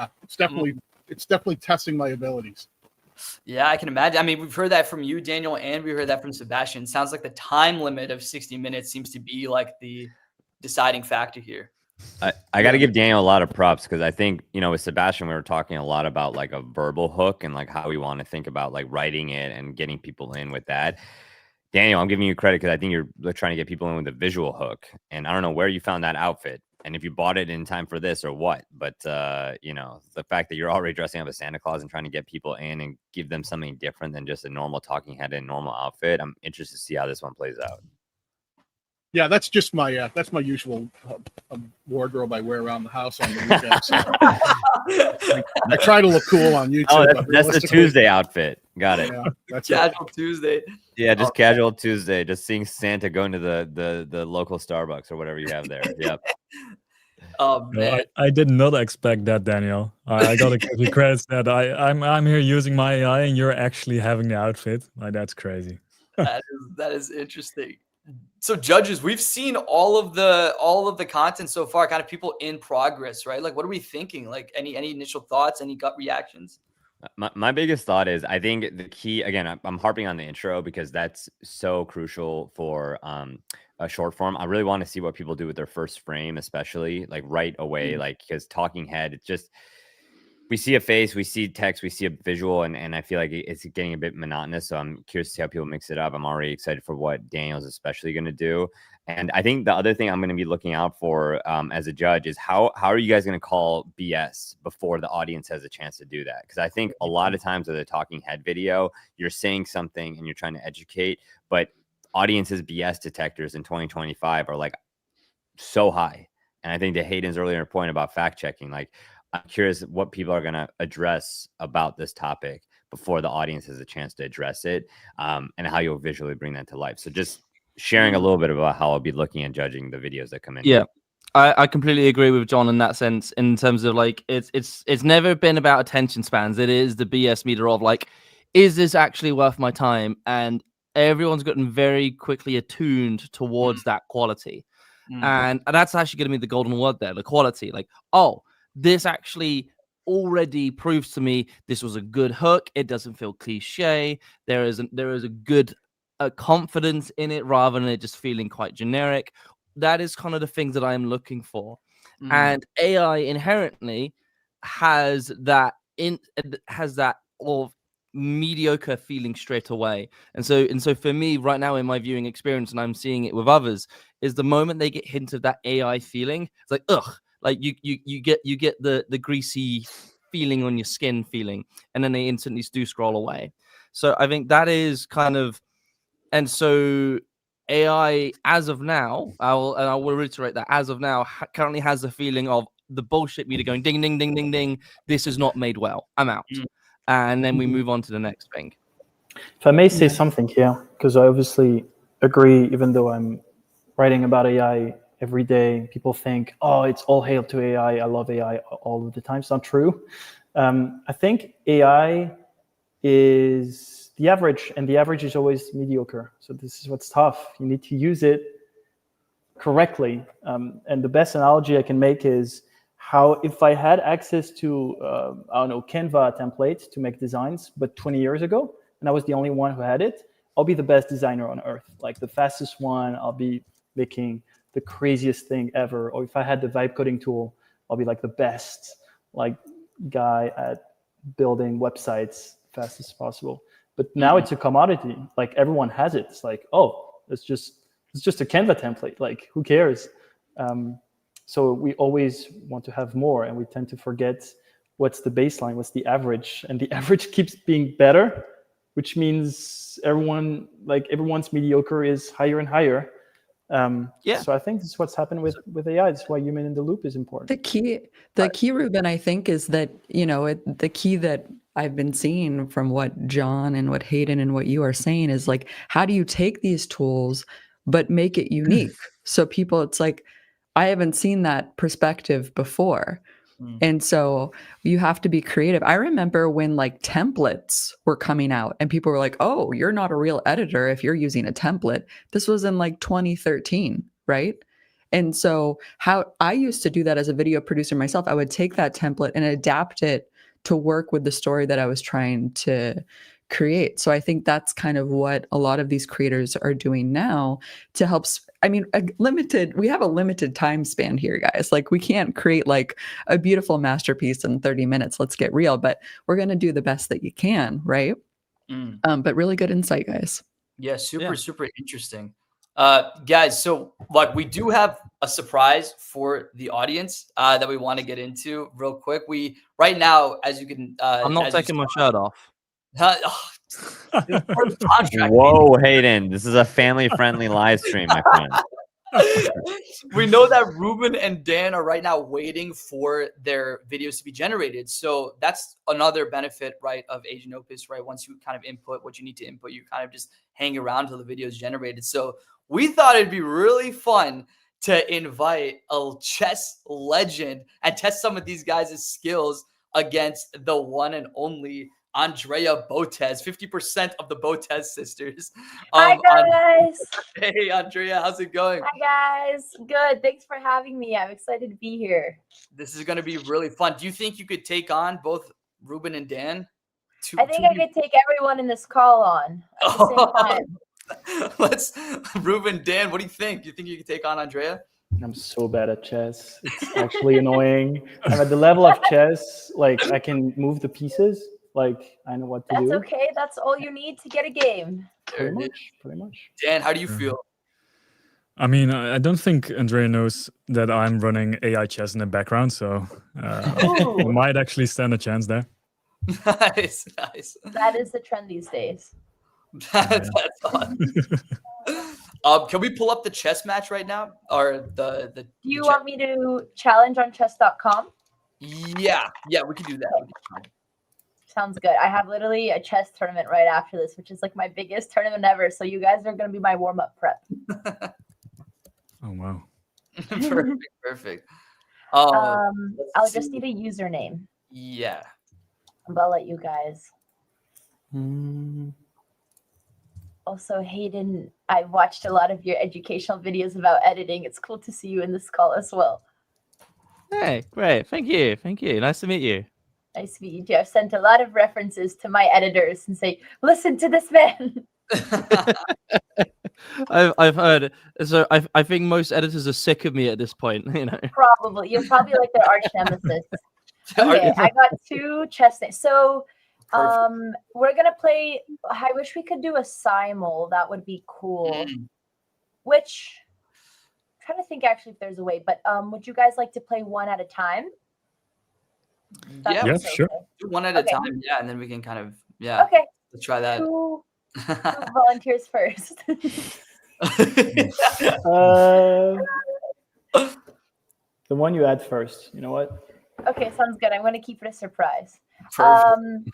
testing my abilities. Yeah, I can imagine. I mean, we've heard that from you, Daniel, and we heard that from Sebastian. It sounds like the time limit of 60 minutes seems to be like the deciding factor here. I got to give Daniel a lot of props because I think, with Sebastian, we were talking a lot about like a verbal hook and like how we want to think about like writing it and getting people in with that. Daniel, I'm giving you credit because I think you're trying to get people in with a visual hook. And I don't know where you found that outfit and if you bought it in time for this or what. But, the fact that you're already dressing up as Santa Claus and trying to get people in and give them something different than just a normal talking head and normal outfit, I'm interested to see how this one plays out. Yeah, that's just my usual wardrobe I wear around the house on the weekend. So I try to look cool on YouTube. Oh, that's the Tuesday outfit. Got it. Yeah, that's Casual Tuesday. Yeah, just casual Tuesday. Just seeing Santa go into the local Starbucks or whatever you have there. Yep. Oh man, I did not expect that, Daniel. I gotta give you credit that I'm here using my AI and you're actually having the outfit. Like, that's crazy. that is interesting. So judges, we've seen all of the content so far, kind of people in progress, right? Like, what are we thinking? Like, any initial thoughts, any gut reactions? My biggest thought is I think the key, again, I'm harping on the intro because that's so crucial for a short form. I really want to see what people do with their first frame, especially like right away, like because talking head, it's just, we see a face, we see text, we see a visual, and I feel like it's getting a bit monotonous. So I'm curious to see how people mix it up. I'm already excited for what Daniel's especially going to do. And I think the other thing I'm going to be looking out for as a judge is how are you guys going to call BS before the audience has a chance to do that? Because I think a lot of times with a talking head video, you're saying something and you're trying to educate, but audiences BS detectors in 2025 are like so high. And I think to Hayden's earlier point about fact checking, like, I'm curious what people are going to address about this topic before the audience has a chance to address it, and how you'll visually bring that to life. So just sharing a little bit about how I'll be looking and judging the videos that come in. Yeah, I completely agree with Jon in that sense, in terms of like, it's never been about attention spans. It is the BS meter of like, is this actually worth my time? And everyone's gotten very quickly attuned towards that quality. And that's actually going to be the golden word there, the quality. Like, oh, this actually already proves to me this was a good hook. It doesn't feel cliche. There is a good confidence in it rather than it just feeling quite generic. That is kind of the things that I'm looking for. And AI inherently has that of mediocre feeling straight away. And so for me right now in my viewing experience, and I'm seeing it with others, is the moment they get hint of that AI feeling, it's like, ugh, like you get the greasy feeling on your skin feeling, and then they instantly do scroll away. So I think that is kind of, and so AI as of now, I will reiterate that as of now currently has the feeling of the bullshit meter going ding ding ding ding ding. This is not made well. I'm out. And then we move on to the next thing. If I may say something here, because I obviously agree, even though I'm writing about AI every day, people think, oh, it's all hail to AI. I love AI all of the time. It's not true. I think AI is the average, and the average is always mediocre. So this is what's tough. You need to use it correctly. And the best analogy I can make is how if I had access to, I don't know, Canva templates to make designs, but 20 years ago, and I was the only one who had it, I'll be the best designer on earth, like the fastest one. I'll be making the craziest thing ever. Or if I had the vibe coding tool, I'll be like the best like guy at building websites fast as possible. But now it's a commodity. Like everyone has it. It's like, oh, it's just a Canva template. Like who cares? So we always want to have more, and we tend to forget what's the baseline, what's the average, and the average keeps being better, which means everyone's mediocre is higher and higher. So I think this is what's happened with AI. That's why human in the loop is important. The key, Ruben, I think, is that, the key that I've been seeing from what Jon and what Hayden and what you are saying is like, how do you take these tools but make it unique? So people, it's like, I haven't seen that perspective before. And so you have to be creative. I remember when like templates were coming out and people were like, oh, you're not a real editor if you're using a template. This was in like 2013, right? And so how I used to do that as a video producer myself, I would take that template and adapt it to work with the story that I was trying to create. So I think that's kind of what a lot of these creators are doing now to help. I mean, we have a limited time span here, guys. Like we can't create like a beautiful masterpiece in 30 minutes. Let's get real, but we're going to do the best that you can. Right. But really good insight, guys. Yeah. Super interesting. Guys, so like we do have a surprise for the audience that we want to get into real quick. Right now, as you can, I'm not taking my shirt off. Whoa, Hayden! This is a family-friendly live stream, my friend. We know that Ruben and Dan are right now waiting for their videos to be generated. So that's another benefit, right, of Agent Opus, right? Once you kind of input what you need to input, you kind of just hang around till the video is generated. So we thought it'd be really fun to invite a chess legend and test some of these guys' skills against the one and only Andrea Botez, 50% of the Botez sisters. Hi, guys. Hey, Andrea, how's it going? Hi, guys. Good. Thanks for having me. I'm excited to be here. This is going to be really fun. Do you think you could take on both Ruben and Dan? I think I could take everyone in this call on at the same time. Ruben, Dan, what do you think? Do you think you could take on Andrea? I'm so bad at chess. It's actually annoying. I'm at the level of chess, like I can move the pieces. Like I know what to do. That's okay. That's all you need to get a game. Pretty much. Dan, how do you feel? I mean, I don't think Andrea knows that I'm running AI chess in the background, so we might actually stand a chance there. Nice. That is the trend these days. That's awesome. Can we pull up the chess match right now, or the? Do you want me to challenge on chess.com? Yeah, we can do that. Sounds good. I have literally a chess tournament right after this, which is like my biggest tournament ever. So you guys are going to be my warm-up prep. Oh, wow. Perfect. I'll just need a username. Yeah. I'll let you guys. Also, Hayden, I watched a lot of your educational videos about editing. It's cool to see you in this call as well. Hey, great. Thank you. Thank you. Nice to meet you. Nice to meet you too. I've sent a lot of references to my editors and say, listen to this man. I've heard. So I think most editors are sick of me at this point. You know. Probably. You're probably like their arch nemesis. Okay, I got 2 chess names. So we're gonna play. I wish we could do a simul. That would be cool. Which I'm trying to think actually if there's a way, but would you guys like to play one at a time? Yeah, sure. Do one at a time. Yeah, and then we can kind of Okay. let's try that. Who volunteers first? The one you add first. You know what? Okay, sounds good. I'm going to keep it a surprise. Perfect.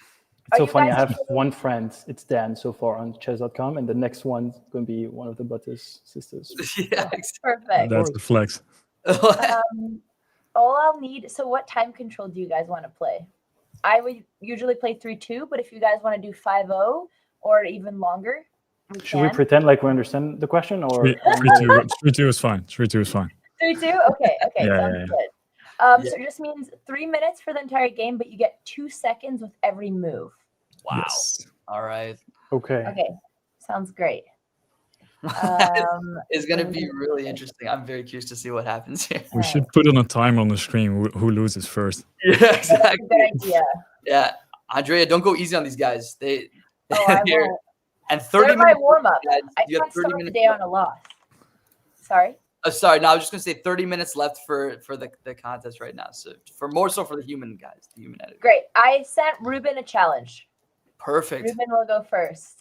It's so you funny. I guys have feeling- one friend. It's Dan so far on chess.com, and the next one's going to be one of the Botez sisters. Yeah, Perfect. That's the flex. All I'll need. So, what time control do you guys want to play? I would usually play 3-2, but if you guys want to do 5-0 or even longer, Should we pretend like we understand the question, or 3-2 is fine. 3-2 is fine. 3-2? Okay, Yeah, sounds yeah. good. So it just means 3 minutes for the entire game, but you get 2 seconds with every move. Wow. Yes. All right. Okay. Okay, sounds great. It's gonna be really interesting. I'm very curious to see what happens here. We should put on a timer on the screen who loses first. Yeah, That's a exactly. good idea. Yeah, Andrea, don't go easy on these guys. Oh, I won't. And 30 They're my minutes. warm-up. guys. I You have can't 30 start the minutes day left. on a loss. Sorry? Sorry, no, I was just gonna say 30 minutes left for the contest right now. So more so for the human guys, the human editor. Great. I sent Ruben a challenge. Perfect. Ruben will go first.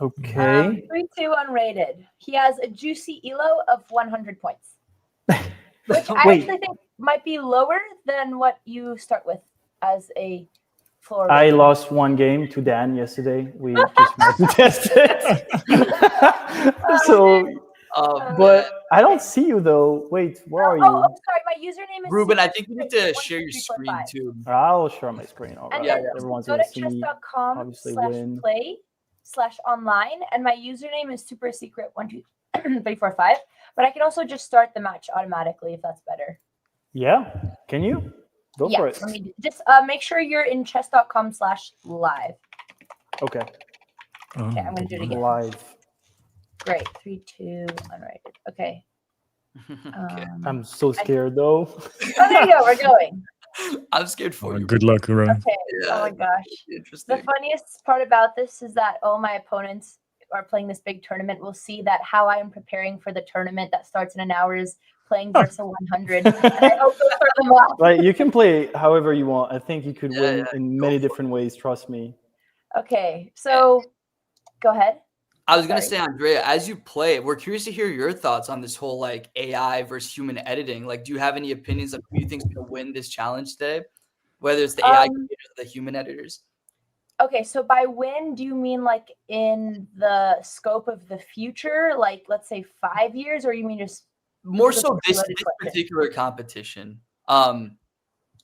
Okay. 3-2 unrated. He has a juicy elo of 100 points, which I Wait. actually think might be lower than what you start with as a floor. I rating. lost one game to Dan yesterday. We just met to test it. So, but I don't see you though. Wait, where are you? Oh, sorry. My username is Ruben, I Super think you need Secret to share your 123.5. screen too. I'll share my screen. All right. And Yeah, then Everyone's go gonna to see me. obviously win. chess.com/play/online, and my username is super secret 12345. But I can also just start the match automatically if that's better. Yeah. Can you? Go for it. Let me just make sure you're in chess.com/live. Okay. Okay, I'm gonna do it again. Live. Great. 3-2 unrated. Okay. Okay. I'm so scared though. Oh, there you go. We're going. I'm scared for you. Good luck, Ruben. Okay. Yeah, Oh my gosh. interesting. The funniest part about this is that all my opponents are playing this big tournament will see that how I am preparing for the tournament that starts in an hour is playing Versa 100. And I also start them off. Like you can play however you want. I think you could Yeah, win yeah, in many different ways. Trust me. Okay, so go ahead. I was gonna Sorry. say, Andrea, as you play, we're curious to hear your thoughts on this whole like AI versus human editing. Like, do you have any opinions of who you think's gonna win this challenge today? Whether it's the AI creators or the human editors? Okay, so by win, do you mean like in the scope of the future, like let's say 5 years, or you mean just More This is so a this loaded question. particular competition.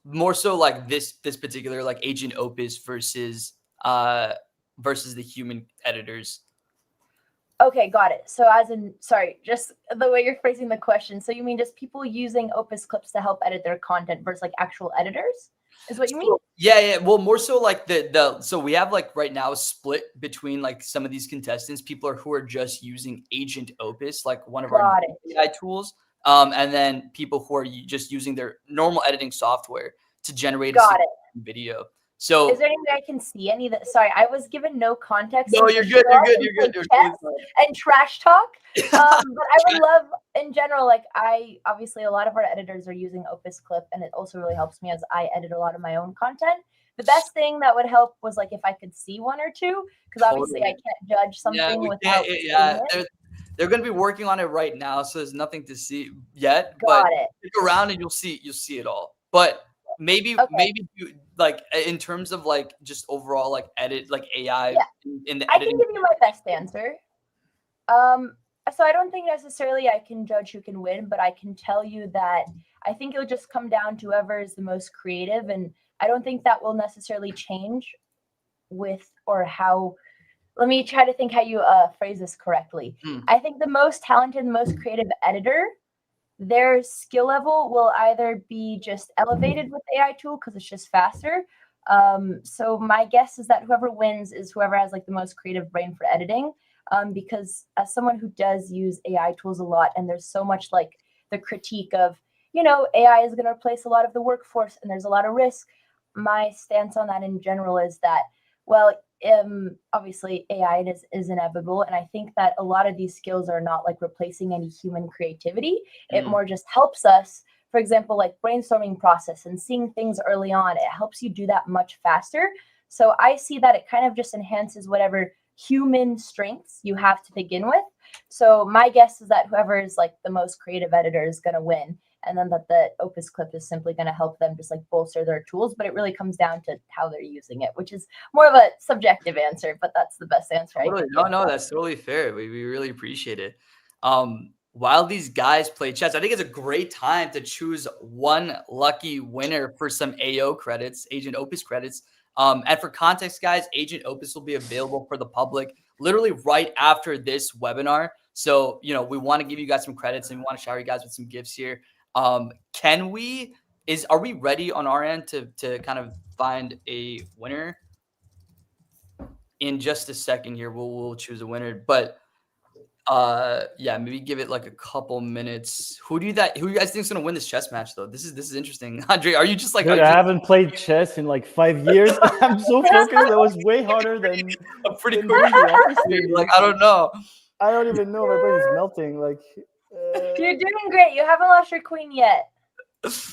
More so like this particular like Agent Opus versus the human editors. Okay, got it. So as in, sorry, just the way you're phrasing the question. So you mean just people using OpusClips to help edit their content versus like actual editors? Is what you mean? Yeah. Well, more so like so we have like right now a split between like some of these contestants, people who are just using Agent Opus, like one of our Got it. AI tools, and then people who are just using their normal editing software to generate Got a it. video. So Is there any way I can see any of that? Sorry, I was given no context. no, into you're good. Shell You're and good. You're chess good. and trash talk. But I would love, in general, like obviously a lot of our editors are using OpusClip, and it also really helps me as I edit a lot of my own content. The best thing that would help was like if I could see one or two, because obviously I can't judge something without seeing it. They're going to be working on it right now, so there's nothing to see yet. Got but it. Stick around and you'll see it all. But maybe you, like in terms of like just overall like edit like AI in the I editing. can give you my best answer. So I don't think necessarily I can judge who can win, but I can tell you that I think it'll just come down to whoever is the most creative, and I don't think that will necessarily change with, or how, let me try to think how you phrase this correctly. I think the most talented, most creative editor, their skill level will either be just elevated with AI tool because it's just faster. So my guess is that whoever wins is whoever has like the most creative brain for editing. Because as someone who does use AI tools a lot, and there's so much like the critique of, you know, AI is going to replace a lot of the workforce and there's a lot of risk. My stance on that in general is that, well, obviously AI is inevitable. And I think that a lot of these skills are not like replacing any human creativity. It more just helps us, for example, like brainstorming process and seeing things early on. It helps you do that much faster. So I see that it kind of just enhances whatever human strengths you have to begin with. So my guess is that whoever is like the most creative editor is going to win. And then that the OpusClip is simply going to help them just like bolster their tools. But it really comes down to how they're using it, which is more of a subjective answer, but that's the best answer. Totally. No, that's totally fair. We really appreciate it. While these guys play chess, I think it's a great time to choose one lucky winner for some AO credits, Agent Opus credits. And for context, guys, Agent Opus will be available for the public literally right after this webinar. So, you know, we want to give you guys some credits and we want to shower you guys with some gifts here. Are we ready on our end to kind of find a winner? In just a second here, we'll choose a winner, but yeah, maybe give it like a couple minutes. Who you guys think is gonna win this chess match though? This is interesting. Andre, are you just like? Dude, I haven't played chess in like 5 years. I'm so focused. That was way harder than I'm pretty than cool. doing the opposite. Like I don't know. I don't even know. My brain is melting. Like you're doing great. You haven't lost your queen yet.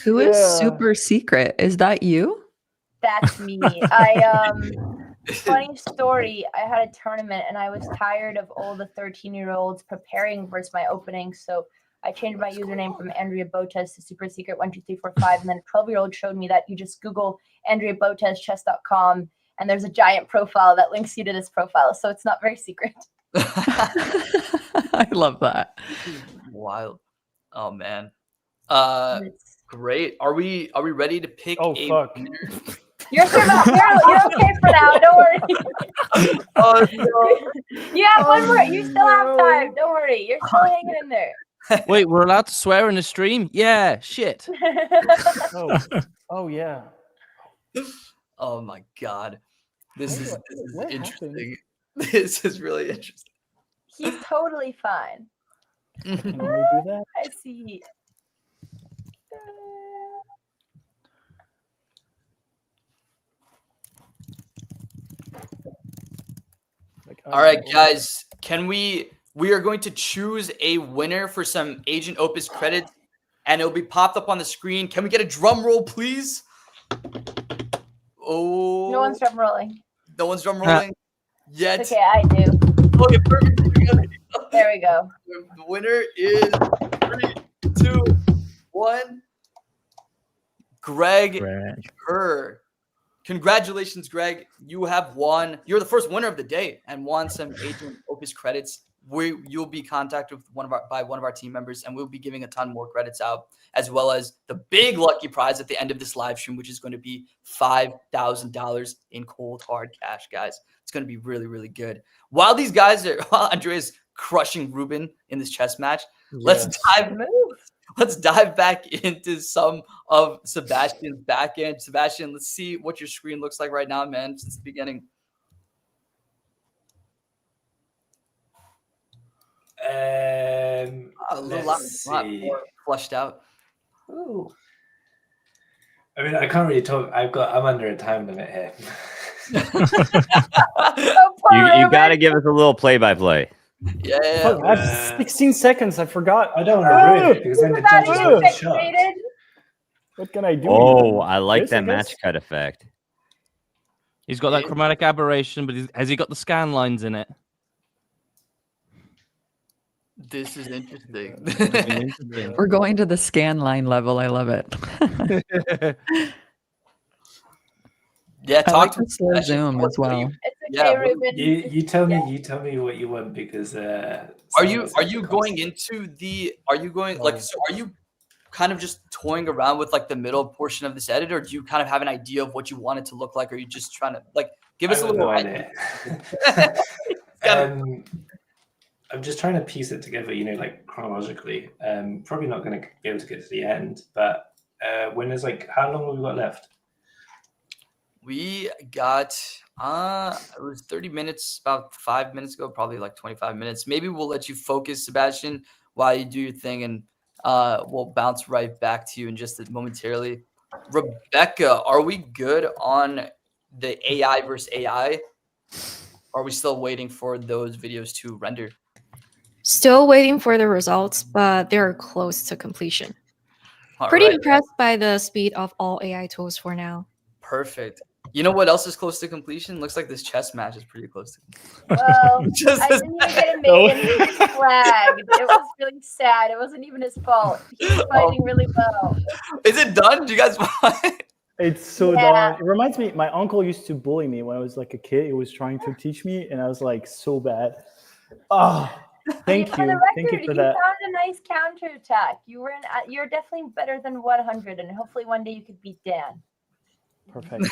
Who is super secret? Is that you? That's me. Funny story. I had a tournament and I was tired of all the 13-year-olds preparing versus my opening, so I changed my username from Andrea Botez to Super Secret 12345, and then a 12-year-old showed me that you just Google Andrea Botez chess.com and there's a giant profile that links you to this profile, so it's not very secret. I love that. Wild. Oh man. Great. Are we ready to pick a winner? You're okay for now. Don't worry. Oh, no. You have one more. You still have time. Don't worry. You're still hanging in there. Wait, we're allowed to swear in the stream? Yeah, shit. Oh yeah. Oh my god. This is interesting. This is really interesting. He's totally fine. Can we do that? I see. All right, guys, we are going to choose a winner for some Agent Opus credits, and it'll be popped up on the screen. Can we get a drum roll, please? Oh, no one's drum rolling. No one's drum rolling yet. It's okay, I do. Okay, perfect. There we go. The winner is 3, 2, 1. Greg Kerr. Congratulations, Greg. You have won. You're the first winner of the day and won some Agent Opus credits. You'll be contacted with by one of our team members, and we'll be giving a ton more credits out, as well as the big lucky prize at the end of this live stream, which is going to be $5,000 in cold hard cash, guys. It's going to be really, really good. While Andrea's crushing Ruben in this chess match, let's dive back into some of Sebastian's back end. Sebastian, let's see what your screen looks like right now, man, since the beginning. A lot more flushed out. Ooh. I mean, I can't really talk. I'm under a time limit here. You got to give us a little play-by-play. Yeah. I have 16 seconds. I forgot. I don't want to ruin it because then the judges will be shocked. What can I do? Oh, I like that match cut effect. He's got that chromatic aberration, but has he got the scan lines in it? This is interesting. We're going to the scan line level. I love it. Yeah, talk to slow zoom as well. It's okay, Ruben. You tell me what you want, because are you going into the are you kind of just toying around with like the middle portion of this edit, or do you kind of have an idea of what you want it to look like, or are you just trying to like Give us a little. No idea. I'm just trying to piece it together, like chronologically. Probably not going to be able to get to the end, but when there's how long have we got left? We got it was 30 minutes, about 5 minutes ago, probably like 25 minutes. Maybe we'll let you focus, Sebastian, while you do your thing, and we'll bounce right back to you in just momentarily. Rebecca, are we good on the AI versus AI? Or are we still waiting for those videos to render? Still waiting for the results, but they're close to completion. Pretty impressed by the speed of all AI tools for now. Perfect. You know what else is close to completion? Looks like this chess match is pretty close to completion. Well, I didn't even get a mate, and he was flagged. It was really sad. It wasn't even his fault. He was fighting really well. Is it done? Do you guys want? It's so done. It reminds me, my uncle used to bully me when I was like a kid. He was trying to teach me, and I was like so bad. Oh, thank you. For the record, thank you for that. You found a nice counterattack. You're definitely better than 100, and hopefully one day you could beat Dan. Perfect.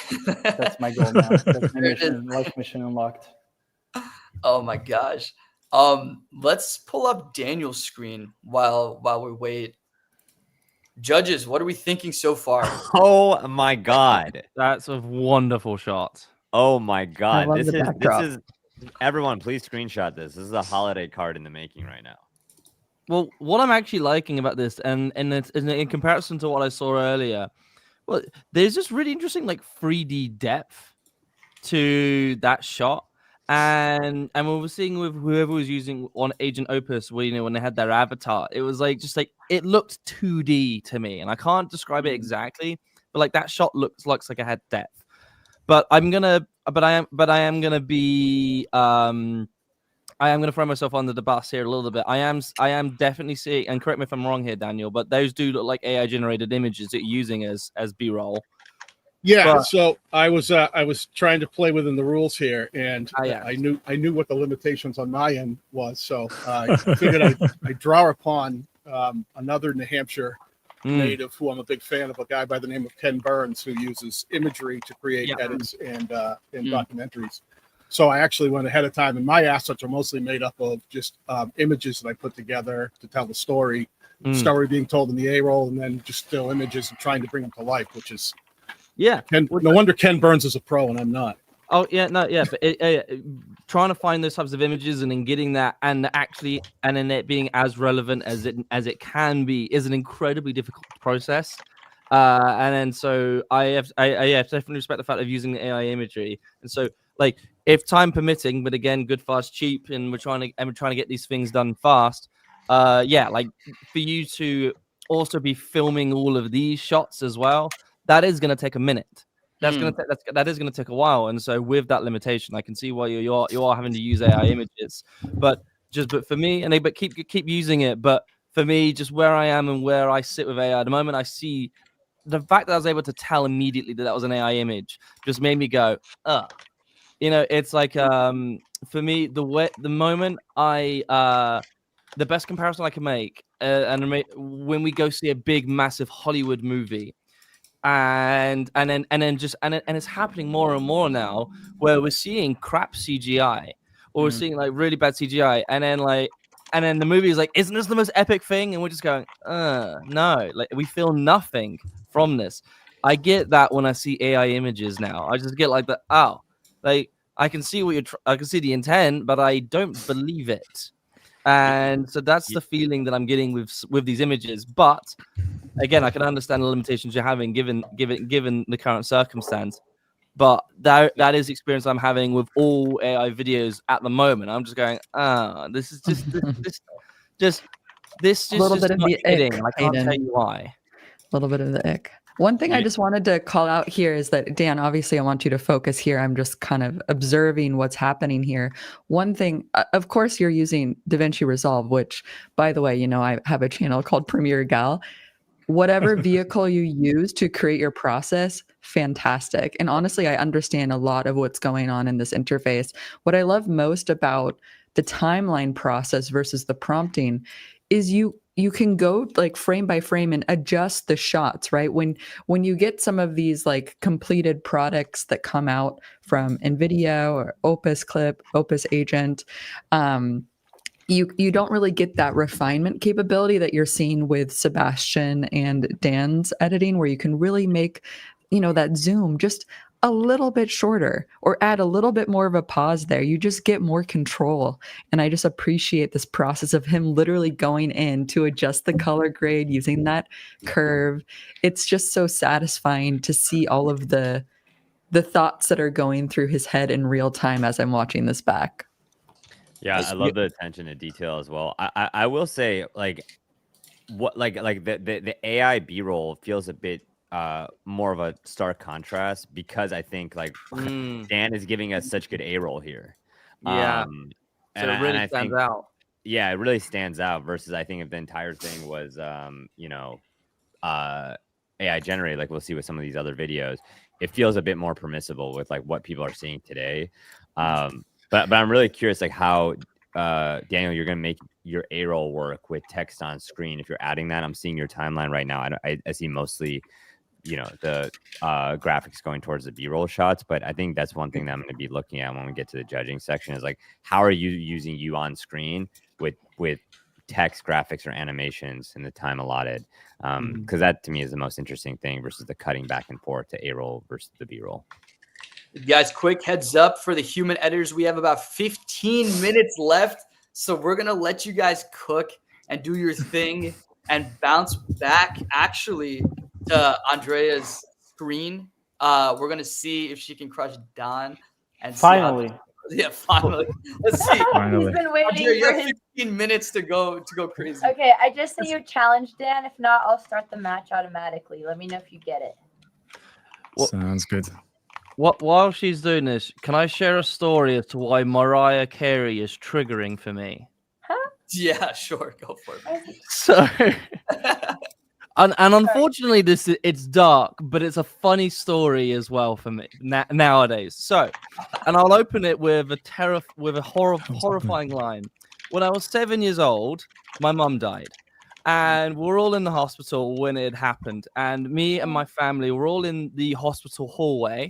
That's my goal now. That's my mission, life mission unlocked. Oh my gosh. Let's pull up Daniel's screen while we wait. Judges, what are we thinking so far? Oh my God. That's a wonderful shot. Oh my God. This is everyone, please screenshot this. This is a holiday card in the making right now. Well, what I'm actually liking about this, and it's in comparison to what I saw earlier, well, there's just really interesting 3D depth to that shot. And we were seeing with whoever was using on Agent Opus, when they had their avatar, it was it looked 2D to me, and I can't describe it exactly, but that shot looks like it had depth. But I am gonna throw myself under the bus here a little bit. I am definitely seeing, and correct me if I'm wrong here, Daniel, but those do look like AI generated images that you're using as B-roll. Yeah, so I was trying to play within the rules here, and I knew what the limitations on my end was, so I figured I'd draw upon another New Hampshire native who I'm a big fan of, a guy by the name of Ken Burns, who uses imagery to create edits and documentaries. So I actually went ahead of time, and my assets are mostly made up of just images that I put together to tell the story, story being told in the A-roll, and then just still images and trying to bring them to life, which is no wonder Ken Burns is a pro and I'm not. Oh yeah, no, yeah, but trying to find those types of images and then getting that, and then it being as relevant as it can be is an incredibly difficult process. And then so I definitely respect the fact of using the AI imagery, and so if time permitting, but again, good, fast, cheap, and we're trying to get these things done fast. For you to also be filming all of these shots as well, that is going to take a minute. That is going to take a while, and so with that limitation, I can see why you are having to use AI images. But for me, but keep using it. But for me, just where I am and where I sit with AI at the moment, I see the fact that I was able to tell immediately that was an AI image just made me go, ugh. It's for me, the moment the best comparison I can make, when we go see a big, massive Hollywood movie, and it's happening more and more now, where we're seeing crap CGI, or we're seeing really bad CGI, and then the movie is isn't this the most epic thing? And we're just going, no, we feel nothing from this. I get that when I see AI images now. I just get I can see I can see the intent, but I don't believe it. And so that's the feeling that I'm getting with these images. But again, I can understand the limitations you're having given the current circumstance. But that is the experience I'm having with all AI videos at the moment. I'm just going, this is just a little bit of the hitting. ick, I can't Hayden. tell you why. A little bit of the ick. One thing I just wanted to call out here is that, Dan, obviously I want you to focus here. I'm just kind of observing what's happening here. One thing, of course, you're using DaVinci Resolve, which, by the way, I have a channel called PremiereGal. Whatever vehicle you use to create your process, fantastic. And honestly, I understand a lot of what's going on in this interface. What I love most about the timeline process versus the prompting is you you can go like frame by frame and adjust the shots, right? When you get some of these like completed products that come out from InVideo or OpusClip, Opus Agent, you don't really get that refinement capability that you're seeing with Sebastian and Dan's editing, where you can really make, that zoom just a little bit shorter or add a little bit more of a pause there. You just get more control. And I just appreciate this process of him literally going in to adjust the color grade using that curve. It's just so satisfying to see all of the thoughts that are going through his head in real time as I'm watching this back. Yeah, I love the attention to detail as well. I will say, like, what the AI B-roll feels a bit more of a stark contrast, because I think like Dan is giving us such good A-roll here. Yeah. And So it really I stands think, out. Yeah, it really stands out versus I think if the entire thing was AI generated, like we'll see with some of these other videos, it feels a bit more permissible with like what people are seeing today. But I'm really curious, like how Daniel, you're gonna make your A-roll work with text on screen. If you're adding that, I'm seeing your timeline right now. I see mostly, the graphics going towards the B-roll shots, but I think that's one thing that I'm going to be looking at when we get to the judging section is like, how are you using you on screen with text, graphics, or animations in the time allotted? Because that to me is the most interesting thing versus the cutting back and forth to A-roll versus the B-roll. Guys, quick heads up for the human editors. We have about 15 minutes left, so we're going to let you guys cook and do your thing and bounce back actually to Andrea's screen. We're going to see if she can crush Don. And finally. Finally. Let's see. He's been waiting Andrea, you for have his 15 minutes to go crazy. Okay, I just say you challenge Dan. If not, I'll start the match automatically. Let me know if you get it. Sounds good. While she's doing this, can I share a story as to why Mariah Carey is triggering for me? Huh? Yeah, sure. Go for it. So, and unfortunately, it's dark, but it's a funny story as well for me nowadays. So, and I'll open it with a horrifying line. When I was 7 years old, my mum died, and we're all in the hospital when it happened. And me and my family were all in the hospital hallway,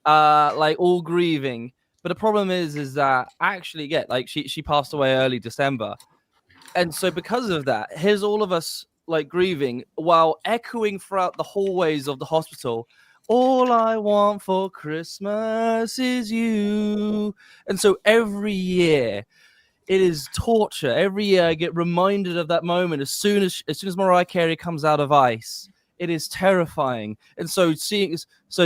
like all grieving. But the problem is that actually, she passed away early December. And so because of that, here's all of us like grieving while echoing throughout the hallways of the hospital. All I want for Christmas is you. And so every year it is torture. Every year I get reminded of that moment as soon as Mariah Carey comes out of ice. It is terrifying. And so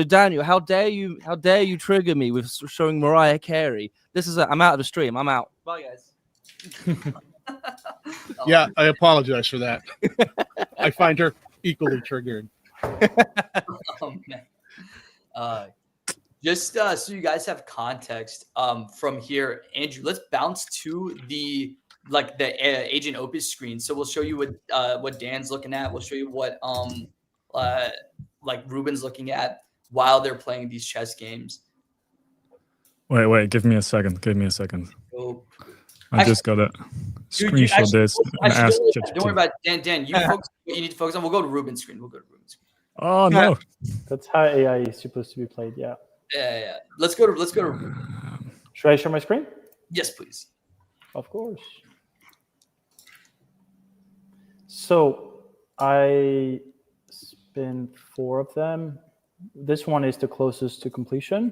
Daniel, how dare you trigger me with showing Mariah Carey? I'm out of the stream. I'm out. Bye guys. Yeah, I apologize for that. I find her equally triggered. Oh, man. Just so you guys have context from here, Andrew, let's bounce to the Agent Opus screen. So we'll show you what Dan's looking at. We'll show you what Ruben's looking at while they're playing these chess games. Wait, give me a second. Oh. I just gotta screenshot this and ask ChatGPT. Don't worry about it. Dan, you focus what you need to focus on. We'll go to Ruben's screen. Oh no. That's how AI is supposed to be played, yeah. Yeah. Let's go to Ruben. Should I share my screen? Yes, please. Of course. So I spin 4 of them. This one is the closest to completion.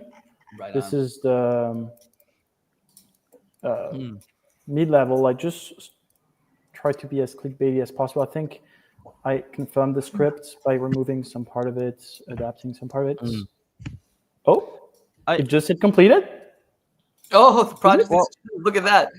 Right. This is the mid-level. I just try to be as clickbaity as possible. I think I confirmed the script by removing some part of it, adapting some part of it. It just hit completed. Oh, the project is, look at that.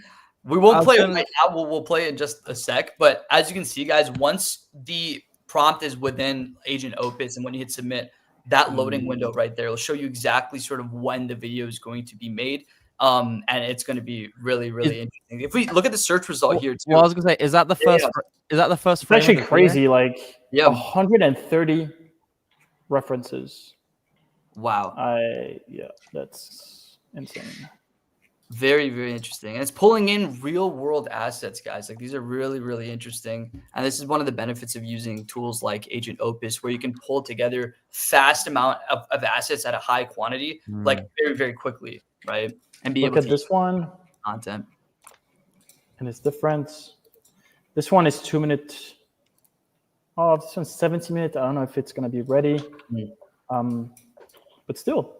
We won't play it right now. We'll play it in just a sec. But as you can see, guys, once the prompt is within Agent Opus and when you hit submit, that loading window right there will show you exactly sort of when the video is going to be made. And it's going to be really, really interesting. If we look at the search result here, too. Well, I was going to say, is that the first? Is that the first? It's actually crazy. Like 130 references. Wow. That's insane. Very, very interesting. And it's pulling in real world assets, guys. Like these are really, really interesting. And this is one of the benefits of using tools like Agent Opus, where you can pull together fast amount of assets at a high quantity, like very, very quickly, right? And be Look able at to this one, content. and it's different. This one is 2 minutes. Oh, this one's 17 minutes. I don't know if it's going to be ready. But still.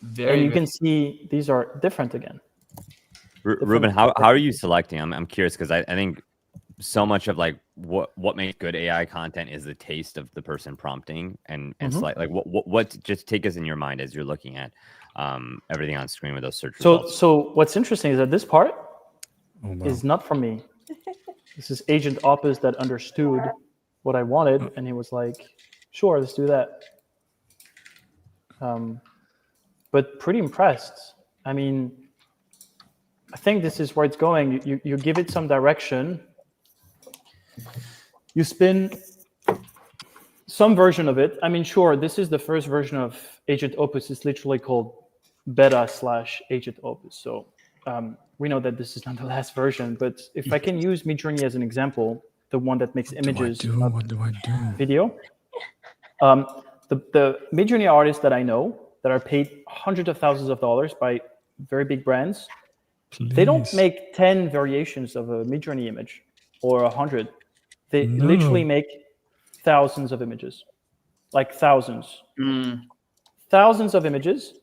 Very, and you can see these are different again. Ruben, how are you selecting? I'm curious because I think so much of like what makes good AI content is the taste of the person prompting, and it's like what just take us in your mind as you're looking at everything on screen with those search results. So what's interesting is that this part is not from me. This is Agent Opus that understood what I wanted, and he was like, "Sure, let's do that." But pretty impressed. I mean, I think this is where it's going. You give it some direction. You spin some version of it. I mean, sure, this is the first version of Agent Opus. It's literally called beta/Agent Opus. So we know that this is not the last version. But if I can use Midjourney as an example, the one that makes images, what do I do? Video. The Midjourney artists that I know that are paid hundreds of thousands of dollars by very big brands, they don't make 10 variations of a Midjourney image or 100. They literally make thousands of images, like thousands. Thousands of images.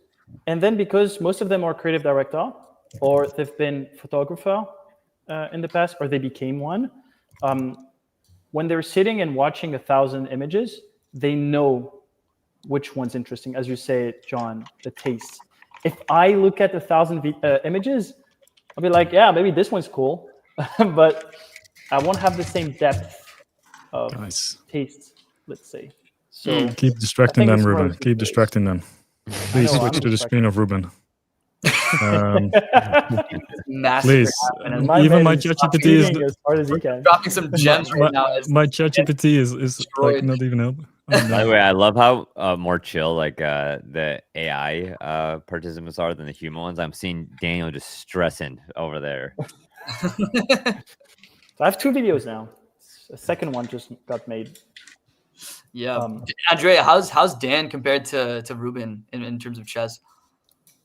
And then because most of them are creative director or they've been photographer in the past, or they became one, when they're sitting and watching 1,000 images, they know which one's interesting. As you say, John, the taste. If I look at 1,000 images, I'll be like, yeah, maybe this one's cool, but I won't have the same depth of taste, let's say. So keep distracting them, Ruben. Keep distracting them. Please switch to the screen of Ruben. Please, even my ChatGPT is as hard as he can. Dropping some gems right now. My ChatGPT is like not even helping. By the way, I love how more chill like the AI participants are than the human ones. I'm seeing Daniel just stressing over there. So I have 2 videos now. A second one just got made. Yeah, Andrea, how's Dan compared to Ruben in terms of chess?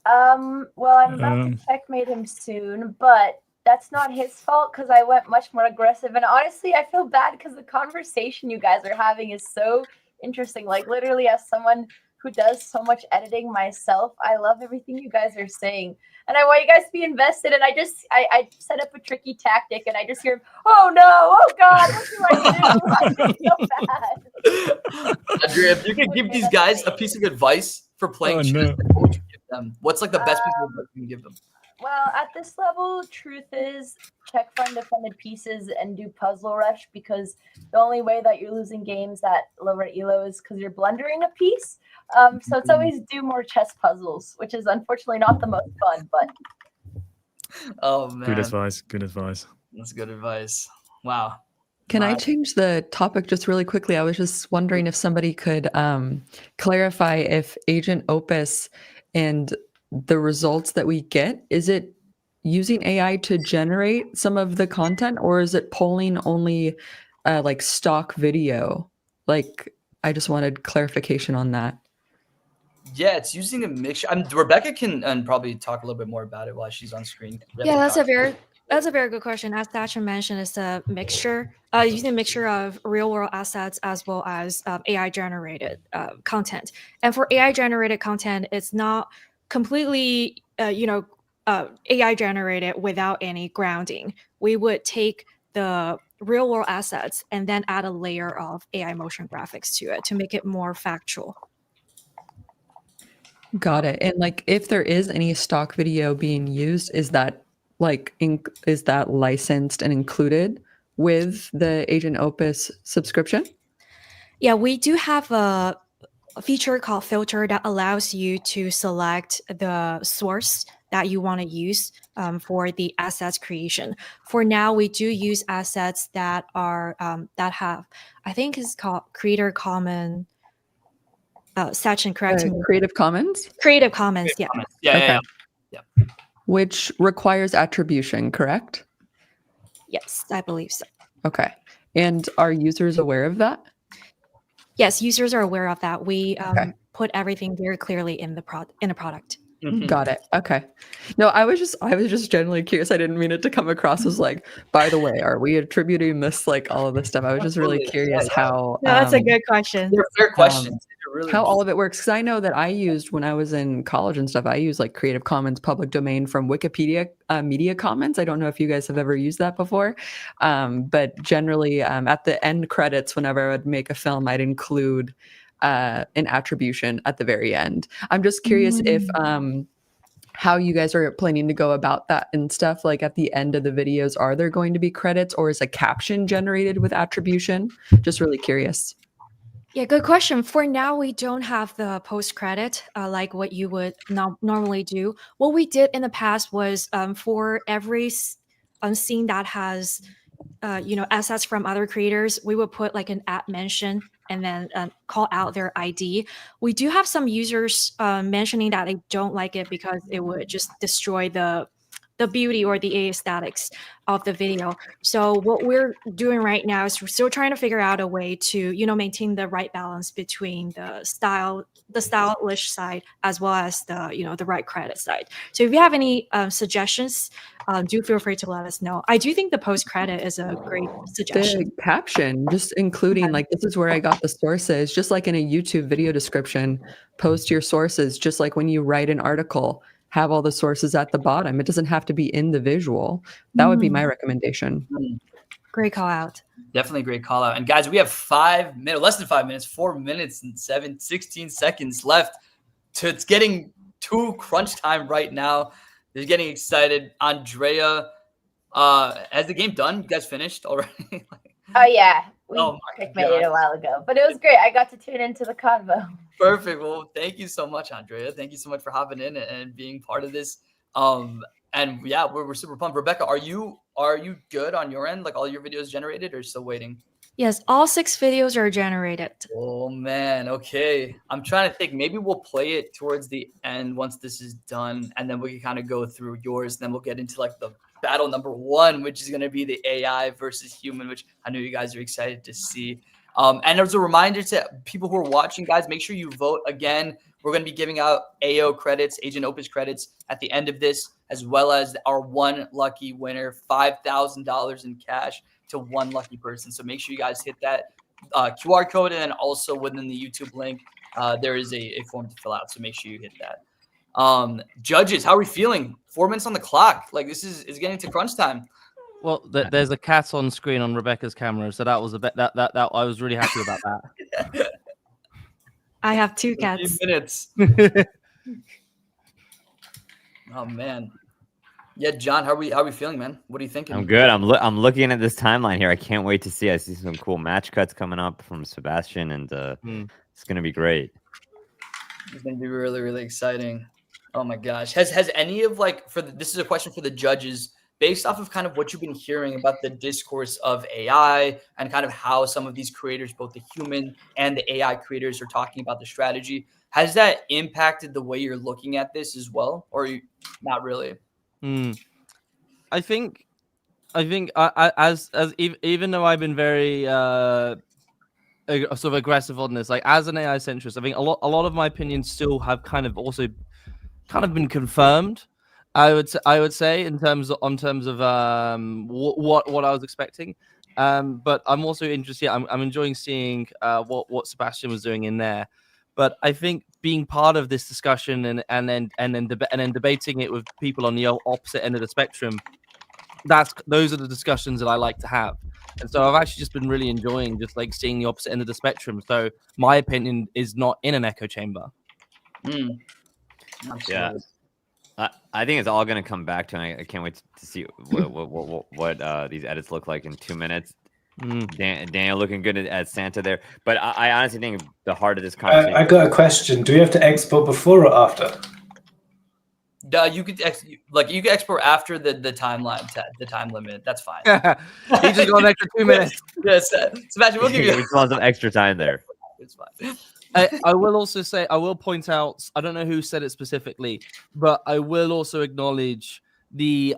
Well, I'm about to checkmate him soon, but that's not his fault because I went much more aggressive. And honestly, I feel bad because the conversation you guys are having is so interesting. Like literally, as someone who does so much editing myself, I love everything you guys are saying. And I want you guys to be invested. And I set up a tricky tactic and I just hear, oh no, oh God, what do I do? I feel so bad. Andrea, if you could give these guys a piece of advice for playing chess, what would you give them? What's like the best piece of advice you can give them? Well, at this level, truth is check for undefended pieces and do puzzle rush, because the only way that you're losing games at lower elo is because you're blundering a piece. So it's always do more chess puzzles, which is unfortunately not the most fun, but. Oh man. Good advice. Good advice. That's good advice. Wow. Can I change the topic just really quickly? I was just wondering if somebody could clarify if Agent Opus and the results that we get, is it using AI to generate some of the content, or is it pulling only like stock video? Like, I just wanted clarification on that. Yeah, it's using a mixture. Rebecca can probably talk a little bit more about it while she's on screen. Yeah, that's a very good question. As Thatcher mentioned, it's a mixture, using a mixture of real world assets as well as AI generated content. And for AI generated content, it's not completely, AI generated without any grounding. We would take the real world assets and then add a layer of AI motion graphics to it to make it more factual. Got it. And like, if there is any stock video being used, is that like, is that licensed and included with the Agent Opus subscription? Yeah, we do have a feature called filter that allows you to select the source that you want to use for the assets creation. For now, we do use assets that are that have, I think it's called Creator Commons. Sachin, correct me. Creative Commons? Creative Commons, yeah. Yeah. which requires attribution, correct? Yes, I believe so. Okay. And are users aware of that? Yes, users are aware of that. We Okay. put everything very clearly in the product. Got it. Okay. No, I was just generally curious. I didn't mean it to come across as like, by the way, are we attributing this, like all of this stuff? I was just really curious how. No, that's a good question. They're fair questions. How all of it works, because I know that I used, when I was in college and stuff, I used like Creative Commons public domain from Wikipedia Media Commons. I don't know if you guys have ever used that before, but generally at the end credits, whenever I would make a film, I'd include an attribution at the very end. I'm just curious if how you guys are planning to go about that and stuff. Like at the end of the videos, are there going to be credits, or is a caption generated with attribution? Just really curious. Yeah, good question. For now, we don't have the post credit like what you would normally do. What we did in the past was for every scene that has assets from other creators, we would put like an at mention and then call out their ID. We do have some users mentioning that they don't like it because it would just destroy the beauty or the aesthetics of the video. So what we're doing right now is we're still trying to figure out a way to, maintain the right balance between the stylish side as well as the right credit side. So if you have any suggestions, do feel free to let us know. I do think the post credit is a great suggestion. The caption, just including like, this is where I got the sources, just like in a YouTube video description, post your sources, just like when you write an article, have all the sources at the bottom. It doesn't have to be in the visual. That would be my recommendation. Great call out. Definitely a great call out. And guys, we have less than 5 minutes, 4 minutes and 16 seconds left. It's getting to crunch time right now. They're getting excited. Andrea, has the game done? You guys finished already? Oh yeah, we made it a while ago, but it was great. I got to tune into the convo. Perfect. Well, thank you so much, Andrea. Thank you so much for hopping in and being part of this. And yeah, we're super pumped. Rebecca, are you good on your end? Like all your videos generated, or still waiting? Yes, all 6 videos are generated. Oh man, okay. I'm trying to think. Maybe we'll play it towards the end once this is done, and then we can kind of go through yours. Then we'll get into like the battle number 1, which is going to be the AI versus human, which I know you guys are excited to see. And as a reminder to people who are watching, guys, make sure you vote again. We're going to be giving out AO credits, Agent Opus credits at the end of this, as well as our one lucky winner, $5,000 in cash to one lucky person. So make sure you guys hit that QR code, and then also within the YouTube link, there is a form to fill out. So make sure you hit that. Judges, how are we feeling? 4 minutes on the clock. Like this is getting to crunch time. Well, there's a cat on screen on Rebecca's camera, so that was a bit that I was really happy about that. I have 2 cats. 15 minutes. Oh man. Yeah, John, how are we feeling, man? What are you thinking? I'm good. I'm looking at this timeline here. I can't wait to see. I see some cool match cuts coming up from Sebastian, and it's gonna be great. It's gonna be really, really exciting. Oh my gosh. Has any of this is a question for the judges, based off of kind of what you've been hearing about the discourse of AI and kind of how some of these creators, both the human and the AI creators, are talking about the strategy. Has that impacted the way you're looking at this as well, or not really? I think as even though I've been very sort of aggressive on this, like as an AI centrist, I think a lot of my opinions still have kind of been confirmed. I would say in terms of what I was expecting, but I'm also interested. I'm enjoying seeing what Sebastian was doing in there. But I think being part of this discussion and then debating it with people on the opposite end of the spectrum, those are the discussions that I like to have. And so I've actually just been really enjoying just like seeing the opposite end of the spectrum. So my opinion is not in an echo chamber. Yeah. I think it's all going to come back to, and I can't wait to see what these edits look like in 2 minutes. Daniel looking good at Santa there, but I honestly think the heart of this conversation. I got a question. Do we have to export before or after? You could export after the timeline, the time limit. That's fine. He just got an extra 2 minutes. Yes, Sebastian, we'll give you some extra time there. It's fine. I will also say, I will point out, I don't know who said it specifically, but I will also acknowledge the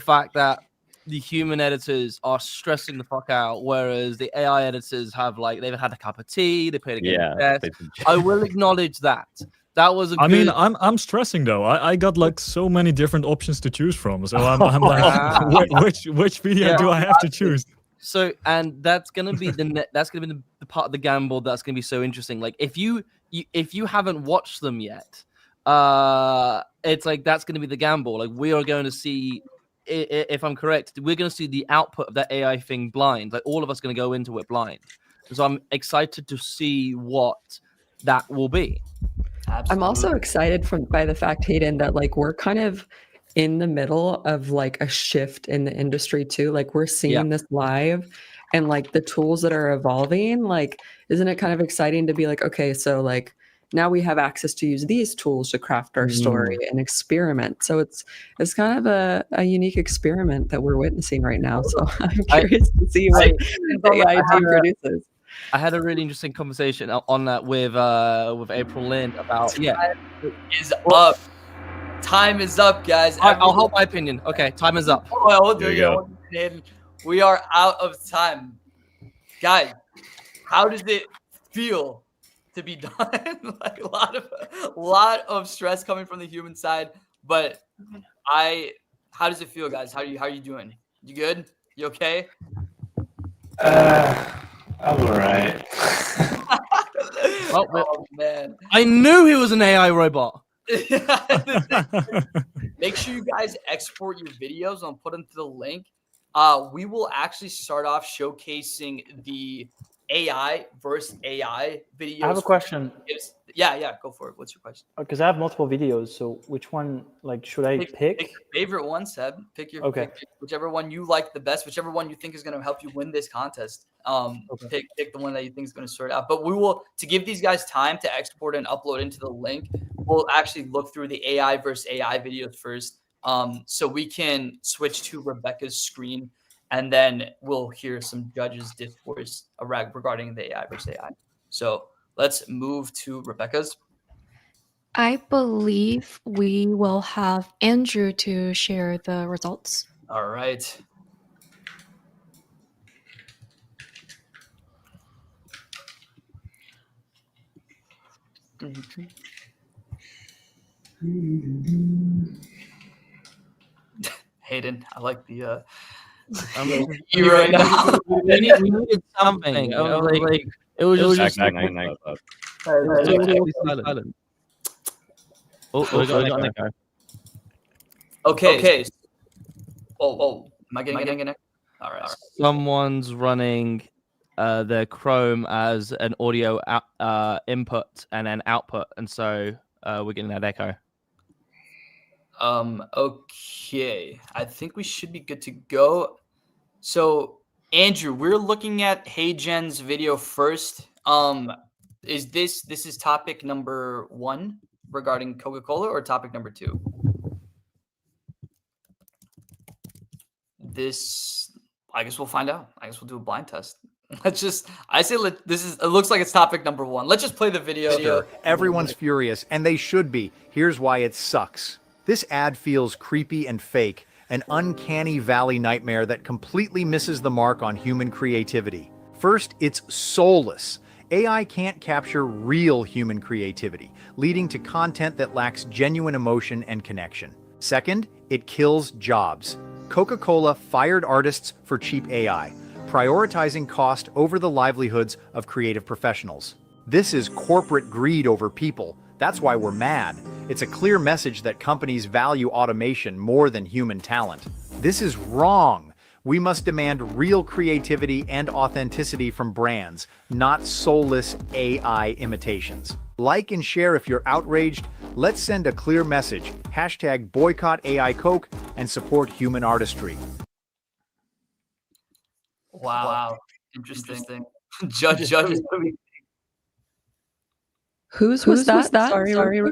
fact that the human editors are stressing the fuck out, whereas the AI editors have they've had a cup of tea, they played a game of chess. I will acknowledge that. That was a I good... mean, I'm stressing though. I got like so many different options to choose from. So I'm like, which video do I have to choose? So, and that's gonna be that's gonna be the part of the gamble that's gonna be so interesting. Like, if you haven't watched them yet, it's like that's gonna be the gamble. Like, we are going to see, if I'm correct, we're going to see the output of that AI thing blind. Like, all of us going to go into it blind. So I'm excited to see what that will be. Absolutely. I'm also excited by the fact, Hayden, that like we're kind of in the middle of like a shift in the industry too. Like we're seeing this live, and like the tools that are evolving. Like, isn't it kind of exciting to be like, okay, so like now we have access to use these tools to craft our story and experiment. So it's kind of a unique experiment that we're witnessing right now. So I'm curious to see what AI team produces. I had a really interesting conversation on that with April Lind about up. Time is up, guys. I'll hold my opinion. Okay, time is up. We are out of time, guys. How does it feel to be done? Like a lot of stress coming from the human side, but how does it feel, guys? How are you doing? You good? You okay? I'm all right. Oh man, I knew he was an AI robot. Make sure you guys export your videos and put them to the link. We will actually start off showcasing the AI versus AI videos. I have a question. Yeah, go for it. What's your question? Because I have multiple videos, so which one should I pick? Pick your favorite one, Seb. Pick whichever one you like the best, whichever one you think is going to help you win this contest. Pick the one that you think is going to sort out. But we will, to give these guys time to export and upload into the link, we'll actually look through the AI versus AI videos first, so we can switch to Rebecca's screen, and then we'll hear some judges' discourse regarding the AI versus AI. So let's move to Rebecca's. I believe we will have Andrew to share the results. All right. Hayden, I like the you right now. we needed something. It was just silent. Okay. Oh, am I getting it? All right. Someone's running their Chrome as an audio input and an output, and so we're getting that echo. Okay. I think we should be good to go. So, Andrew, we're looking at HeyGen's video first. This is topic number 1 regarding Coca-Cola, or topic number 2? I guess we'll find out. I guess we'll do a blind test. It looks like it's topic number 1. Let's just play the video. Everyone's furious, and they should be. Here's why it sucks. This ad feels creepy and fake, an uncanny valley nightmare that completely misses the mark on human creativity. First, it's soulless. AI can't capture real human creativity, leading to content that lacks genuine emotion and connection. Second, it kills jobs. Coca-Cola fired artists for cheap AI, prioritizing cost over the livelihoods of creative professionals. This is corporate greed over people. That's why we're mad. It's a clear message that companies value automation more than human talent. This is wrong. We must demand real creativity and authenticity from brands, not soulless AI imitations. Like and share if you're outraged. Let's send a clear message. #boycott AI Coke and support human artistry. Wow. Interesting. Judges. Whose was that? Sorry.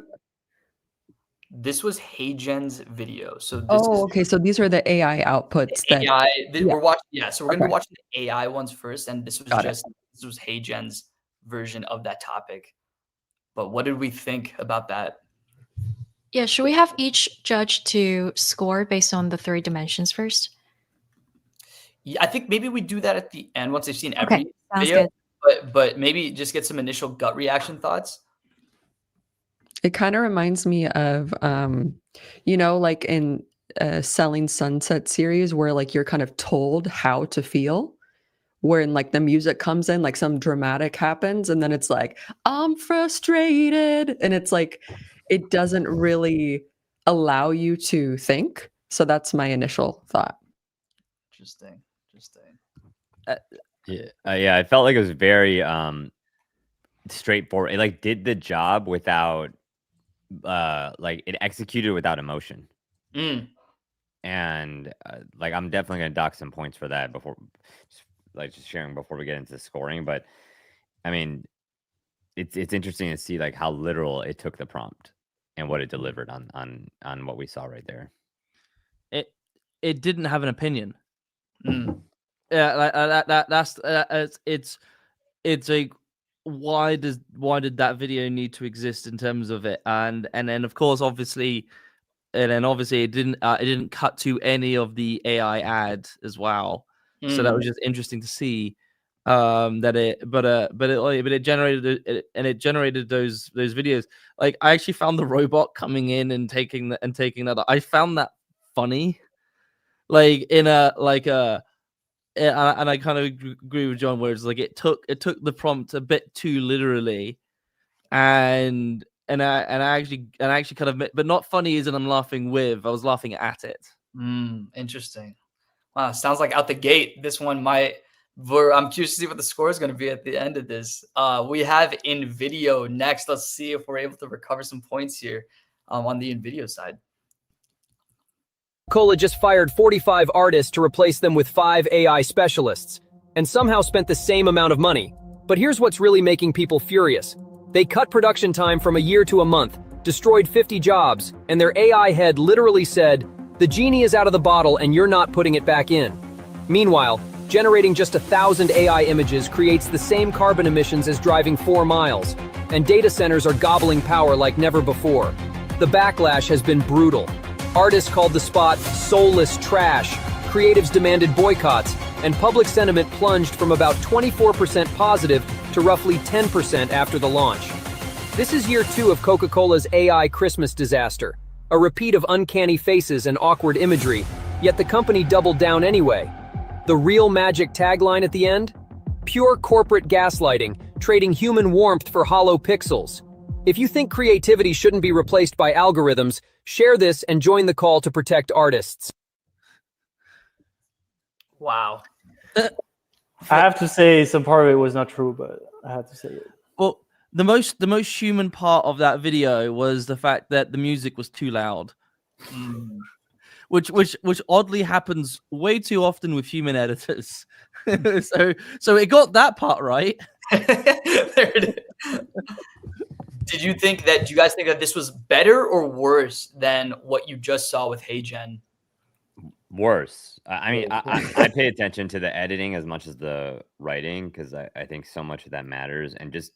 This was HeyGen's video. So okay. So these are the AI outputs. We're watching. Yeah, so we're gonna be watching the AI ones first, and this was HeyGen's version of that topic. But what did we think about that? Yeah, should we have each judge to score based on the 3 dimensions first? Yeah, I think maybe we do that at the end once they've seen Okay, every sounds video. good. But maybe just get some initial gut reaction thoughts. It kind of reminds me of, like in Selling Sunset series where like you're kind of told how to feel, wherein like the music comes in, like some dramatic happens, and then it's like, I'm frustrated. And it's like, it doesn't really allow you to think. So that's my initial thought. Interesting. Yeah, I felt like it was very straightforward. It like did the job without like it executed without emotion. And like I'm definitely gonna dock some points for that before, just sharing before we get into scoring. But I mean, it's interesting to see like how literal it took the prompt and what it delivered on what we saw right there. It didn't have an opinion. Yeah, that's it's like why did that video need to exist in terms of it, and then of course obviously it didn't cut to any of the AI ad as well, so that was just interesting to see that it generated those videos. Like I actually found the robot coming in and taking that. I found that funny, like in a like a. And I kind of agree with John, where it's like it took the prompt a bit too literally, and I actually kind of, but not funny as in I'm laughing with. I was laughing at it. Interesting. Wow, sounds like out the gate, this one might. I'm curious to see what the score is going to be at the end of this. We have InVideo next. Let's see if we're able to recover some points here on the InVideo side. Coca-Cola just fired 45 artists to replace them with 5 AI specialists, and somehow spent the same amount of money. But here's what's really making people furious. They cut production time from a year to a month, destroyed 50 jobs, and their AI head literally said, "The genie is out of the bottle and you're not putting it back in." Meanwhile, generating just 1,000 AI images creates the same carbon emissions as driving 4 miles, and data centers are gobbling power like never before. The backlash has been brutal. Artists called the spot soulless trash, creatives demanded boycotts, and public sentiment plunged from about 24% positive to roughly 10% after the launch. This is year 2 of Coca-Cola's AI Christmas disaster, a repeat of uncanny faces and awkward imagery, yet the company doubled down anyway. The real magic tagline at the end? Pure corporate gaslighting, trading human warmth for hollow pixels. If you think creativity shouldn't be replaced by algorithms, share this and join the call to protect artists. Wow. I have to say some part of it was not true, but I have to say it. Well, the most human part of that video was the fact that the music was too loud. Which oddly happens way too often with human editors. so it got that part right. There it is. Do you guys think that this was better or worse than what you just saw with HeyGen? Worse. I mean, I pay attention to the editing as much as the writing because I think so much of that matters. And just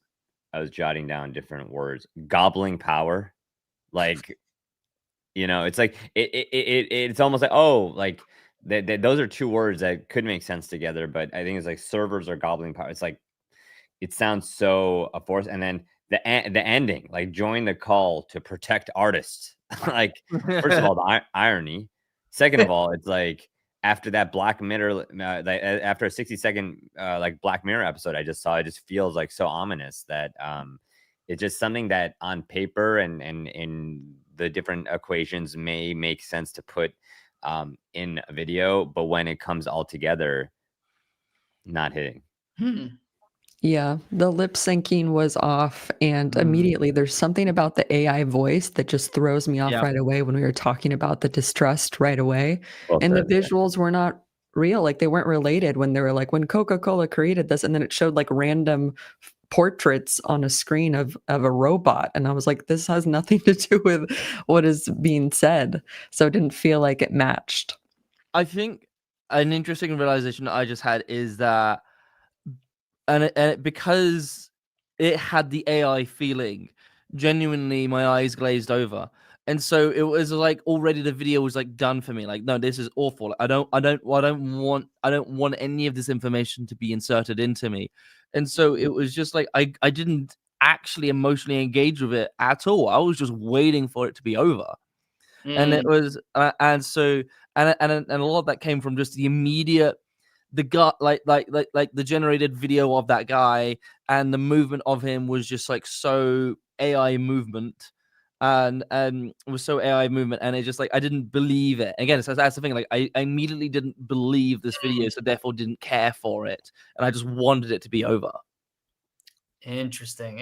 I was jotting down different words. Gobbling power, like, it's like it's almost like, oh, like those are 2 words that could make sense together. But I think it's like servers are gobbling power. It's like it sounds so forced. And then the ending, like join the call to protect artists. Like, first of all, the irony. Second of all, it's like after that Black Mirror, after a 60-second like Black Mirror episode I just saw, it just feels like so ominous that it's just something that on paper and in the different equations may make sense to put in a video, but when it comes all together, not hitting. Yeah, the lip syncing was off, and immediately there's something about the AI voice that just throws me off right away when we were talking about the distrust right away. And the visuals were not real, like they weren't related when they were like, when Coca-Cola created this, and then it showed like random portraits on a screen of a robot. And I was like, this has nothing to do with what is being said. So it didn't feel like it matched. I think an interesting realization I just had is that, and because it had the AI feeling. Genuinely, my eyes glazed over. And so it was like already the video was like done for me. Like, no, this is awful. I don't want any of this information to be inserted into me. And so it was just like I didn't actually emotionally engage with it at all. I was just waiting for it to be over. And it was and a lot of that came from just the immediate like the generated video of that guy, and the movement of him was just like so AI movement, and it was so AI movement, and it just like I didn't believe it. Again, so that's the thing. Like I immediately didn't believe this video, so therefore didn't care for it, and I just wanted it to be over. Interesting.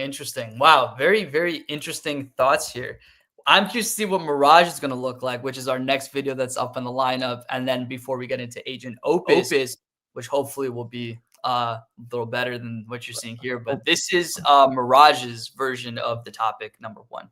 Wow, very, very interesting thoughts here. I'm curious to see what Mirage is going to look like, which is our next video that's up in the lineup. And then before we get into Agent Opus, which hopefully will be a little better than what you're seeing here. But this is Mirage's version of the topic number 1.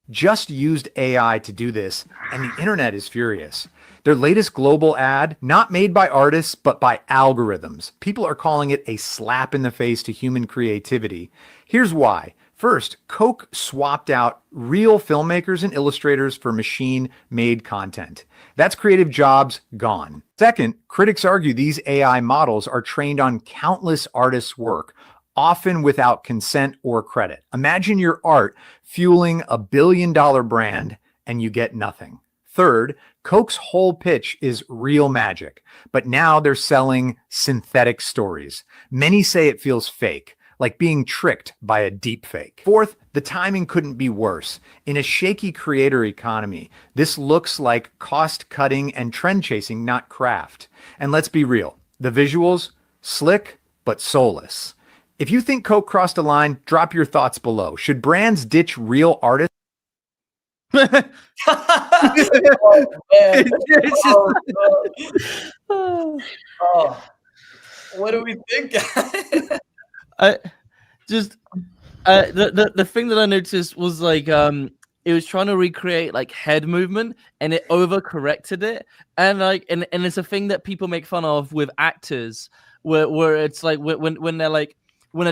Just used AI to do this, and the internet is furious. Their latest global ad, not made by artists, but by algorithms. People are calling it a slap in the face to human creativity. Here's why. First, Coke swapped out real filmmakers and illustrators for machine-made content. That's creative jobs gone. Second, critics argue these AI models are trained on countless artists' work, often without consent or credit. Imagine your art fueling a billion-dollar brand and you get nothing. Third, Coke's whole pitch is real magic, but now they're selling synthetic stories. Many say it feels fake, like being tricked by a deep fake. Fourth, the timing couldn't be worse. In a shaky creator economy, this looks like cost-cutting and trend-chasing, not craft. And let's be real, the visuals, slick but soulless. If you think Coke crossed a line, drop your thoughts below. Should brands ditch real artists? What do we think? The thing that I noticed was like it was trying to recreate like head movement, and it overcorrected it, and like and it's a thing that people make fun of with actors, where it's like when they're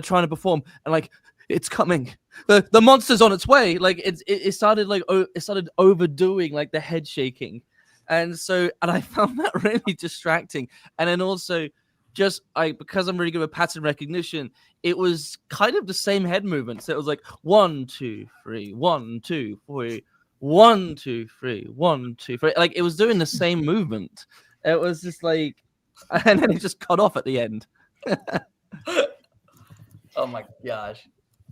trying to perform and like it's coming, the monster's on its way, like it started overdoing like the head shaking, and I found that really distracting. And then also just because I'm really good with pattern recognition, it was kind of the same head movement. So it was like 1, 2, 3, 1, 2, 3, 1, 2, 3, 1, 2, 3. Like it was doing the same movement. It was just like, and then it just cut off at the end. Oh my gosh.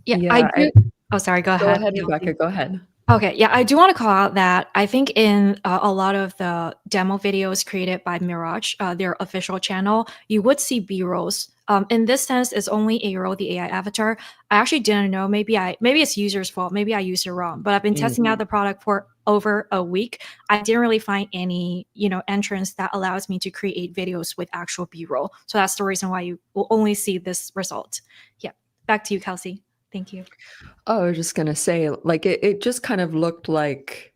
Yeah, I do. Oh, sorry. Go ahead. Go ahead, Rebecca. Go ahead. Okay, yeah, I do want to call out that I think in a lot of the demo videos created by Mirage, their official channel, you would see B-rolls. In this sense, it's only A-roll, the AI avatar. I actually didn't know. Maybe it's user's fault. Maybe I used it wrong. But I've been testing out the product for over a week. I didn't really find any, entrance that allows me to create videos with actual B-roll. So that's the reason why you will only see this result. Yeah, back to you, Kelsey. Thank you. Oh, I was just going to say, like, it just kind of looked like,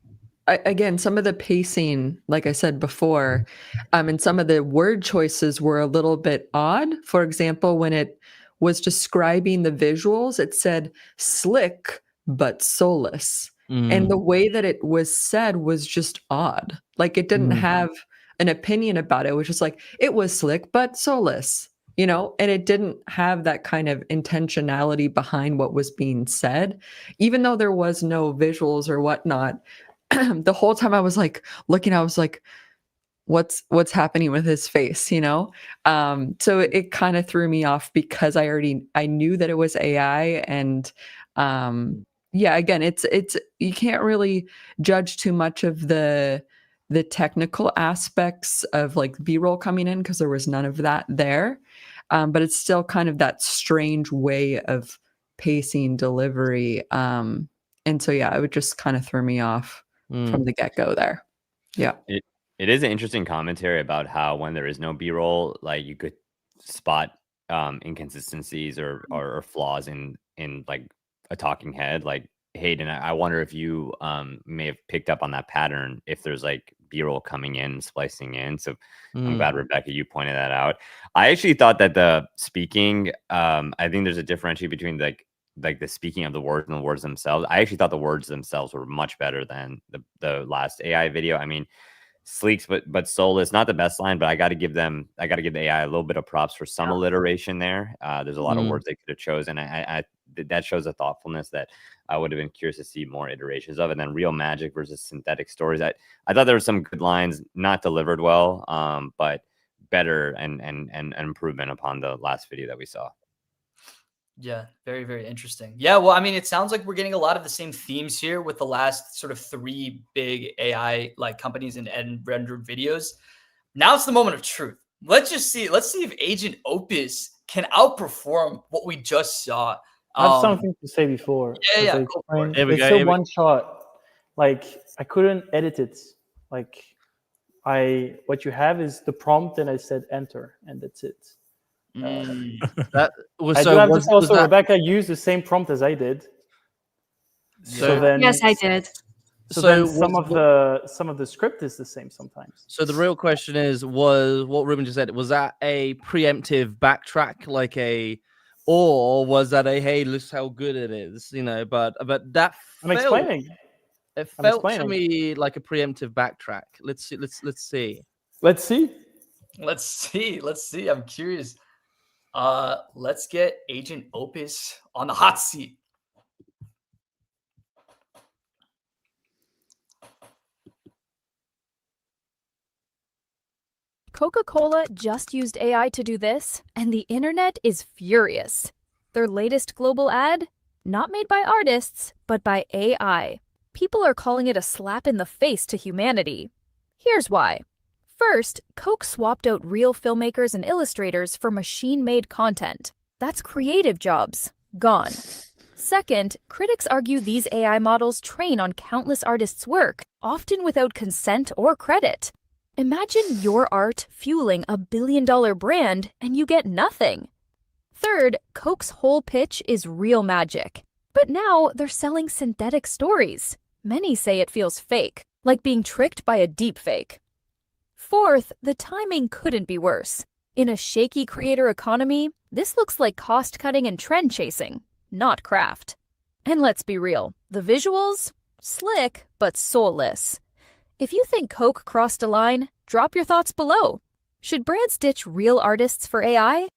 again, some of the pacing, like I said before, and some of the word choices were a little bit odd. For example, when it was describing the visuals, it said slick but soulless. And the way that it was said was just odd. Like it didn't have an opinion about it. It was just like, it was slick but soulless. And it didn't have that kind of intentionality behind what was being said, even though there was no visuals or whatnot. The whole time I was like looking, I was like, what's happening with his face, So it kind of threw me off because I knew that it was AI. And again, it's you can't really judge too much of the technical aspects of like B-roll coming in because there was none of that there. But it's still kind of that strange way of pacing delivery. And so, it would just kind of throw me off from the get-go there. Yeah. It is an interesting commentary about how when there is no B-roll, like you could spot inconsistencies or flaws in like a talking head. Like Hayden, I wonder if you may have picked up on that pattern, if there's like B-roll coming in and splicing in. So I'm glad, Rebecca, you pointed that out. I actually thought that the speaking, I think there's a differentiation between like the speaking of the words and the words themselves. I actually thought the words themselves were much better than the last AI video. I mean, sleeks but soulless, not the best line, but I got to give the AI a little bit of props for some alliteration there. There's a lot of words they could have chosen. I that shows a thoughtfulness that I would have been curious to see more iterations of. And then real magic versus synthetic stories. I thought there were some good lines, not delivered well, but better and improvement upon the last video that we saw. Yeah, very, very interesting. Yeah, well, I mean, it sounds like we're getting a lot of the same themes here with the last sort of 3 big AI like companies and rendered videos. Now it's the moment of truth. Let's see if Agent Opus can outperform what we just saw. I have something to say before. Yeah. It's a one shot. Like, I couldn't edit it. Like, what you have is the prompt, and I said enter, and that's it. That was I so. do have to Was, say also, was that, Rebecca used the same prompt as I did. So then, yes, I did. So then some of the script is the same sometimes. So the real question is, was what Ruben just said, was that a preemptive backtrack, or was that a hey, look how good it is, you know? But that explaining. It felt to me like a preemptive backtrack. Let's see. Let's see. I'm curious. Let's get Agent Opus on the hot seat. Coca-Cola just used AI to do this, and the internet is furious. Their latest global ad? Not made by artists, but by AI. People are calling it a slap in the face to humanity. Here's why. First, Coke swapped out real filmmakers and illustrators for machine-made content. That's creative jobs. Gone. Second, critics argue these AI models train on countless artists' work, often without consent or credit. Imagine your art fueling a billion-dollar brand and you get nothing. Third, Coke's whole pitch is real magic. But now they're selling synthetic stories. Many say it feels fake, like being tricked by a deepfake. Fourth, the timing couldn't be worse. In a shaky creator economy, this looks like cost-cutting and trend-chasing, not craft. And let's be real, the visuals? Slick, but soulless. If you think Coke crossed a line, drop your thoughts below. Should brands ditch real artists for AI?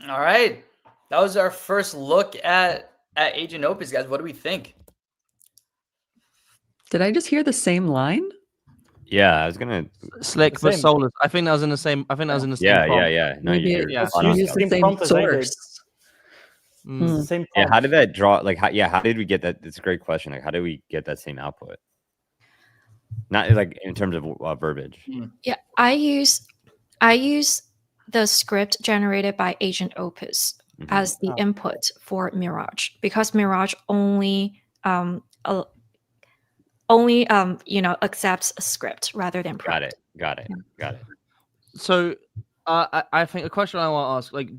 All right. That was our first look at Agent Opus, guys. What do we think? Did I just hear the same line? Yeah, I was gonna slick but soulless. I think that was in the same. I think that was in the same. Yeah. No, Maybe you're it's spot on. used the same source. Same yeah, how did that draw? Like, how did we get that? It's a great question. Like, how did we get that same output? Not like in terms of verbiage. Yeah, I use the script generated by Agent Opus as the input for Mirage, because Mirage only accepts a script rather than prompt. Got it. So I think a question I want to ask, like,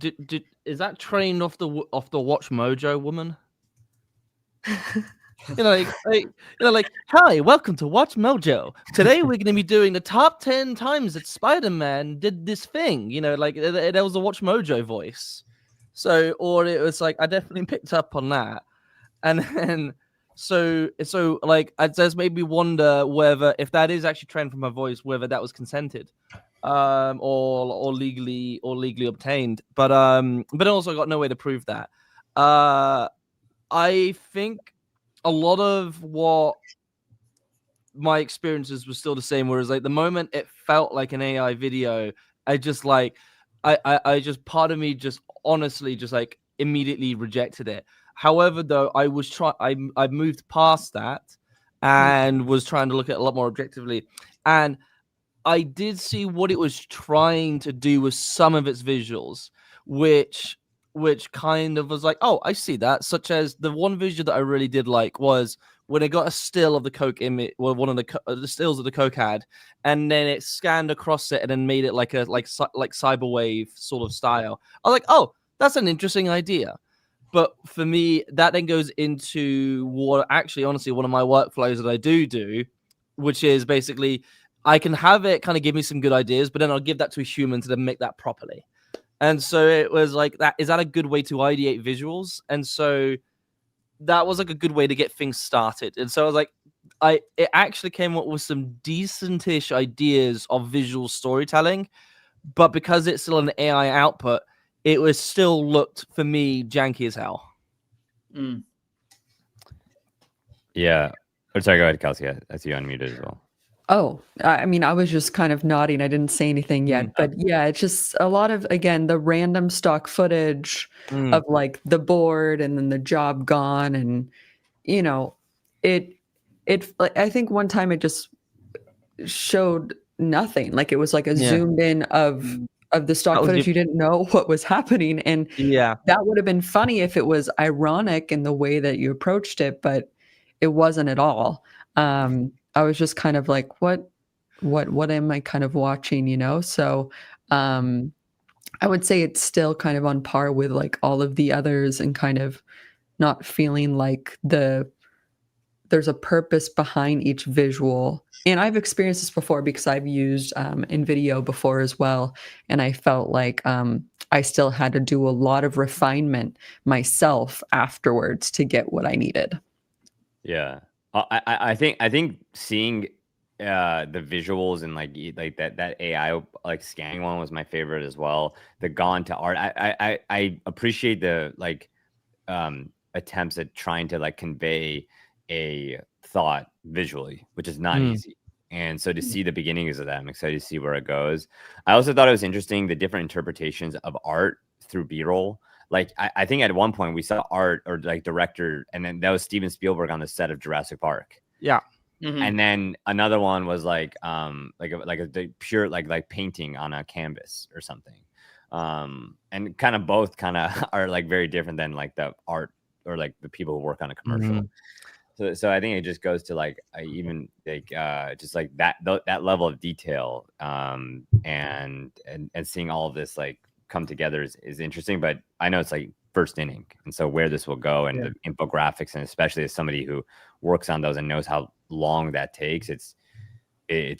is that trained off the Watch Mojo woman? like, hi, welcome to Watch Mojo. Today we're going to be doing the top 10 times that Spider-Man did this thing. There was a Watch Mojo voice. So, or it was like, I definitely picked up on that. And then, so like, it does made me wonder whether, if that is actually trained from her voice, whether that was consented, or legally obtained. But also got no way to prove that. I think a lot of what my experiences was still the same, whereas like the moment it felt like an AI video, I just like, I just, part of me just honestly just like immediately rejected it. However, though, I moved past that and was trying to look at it a lot more objectively. And I did see what it was trying to do with some of its visuals, which kind of was like, oh, I see that. Such as the one visual that I really did like was when it got a still of the Coke image, well, one of the stills of the Coke ad, and then it scanned across it and then made it like cyberwave sort of style. I was like, oh, that's an interesting idea. But for me, that then goes into what actually, honestly, one of my workflows that I do, which is basically I can have it kind of give me some good ideas, but then I'll give that to a human to then make that properly. And so it was like, is that a good way to ideate visuals? And so that was like a good way to get things started. And so I was like, it actually came up with some decentish ideas of visual storytelling, but because it's still an AI output, it was still looked for me janky as hell. Yeah. Oh, sorry, go ahead, Kelsey. I see you unmuted as well. Oh, I mean, I was just kind of nodding. I didn't say anything yet, but yeah, it's just a lot of, again, the random stock footage of like the board and then the job gone. And, you know, I think one time it just showed nothing. Like it was like a zoomed in of the stock footage. You didn't know what was happening. And that would have been funny if it was ironic in the way that you approached it, but it wasn't at all. I was just kind of like, what am I kind of watching, you know? So I would say it's still kind of on par with like all of the others and kind of not feeling like there's a purpose behind each visual. And I've experienced this before because I've used InVideo before as well. And I felt like I still had to do a lot of refinement myself afterwards to get what I needed. Yeah. I think seeing the visuals and like that AI like scanning one was my favorite as well. The gone to art. I appreciate the like attempts at trying to like convey a thought visually, which is not easy. And so to see the beginnings of that, I'm excited to see where it goes. I also thought it was interesting the different interpretations of art through B-roll. Like I think at one point we saw art or like director, and then that was Steven Spielberg on the set of Jurassic Park. Yeah. And then another one was like a pure like painting on a canvas or something. And kind of both kind of are like very different than like the art or like the people who work on a commercial. So I think it just goes to like even like just like that level of detail and seeing all of this like come together is interesting. But I know it's like first inning, and so where this will go and the infographics, and especially as somebody who works on those and knows how long that takes, it's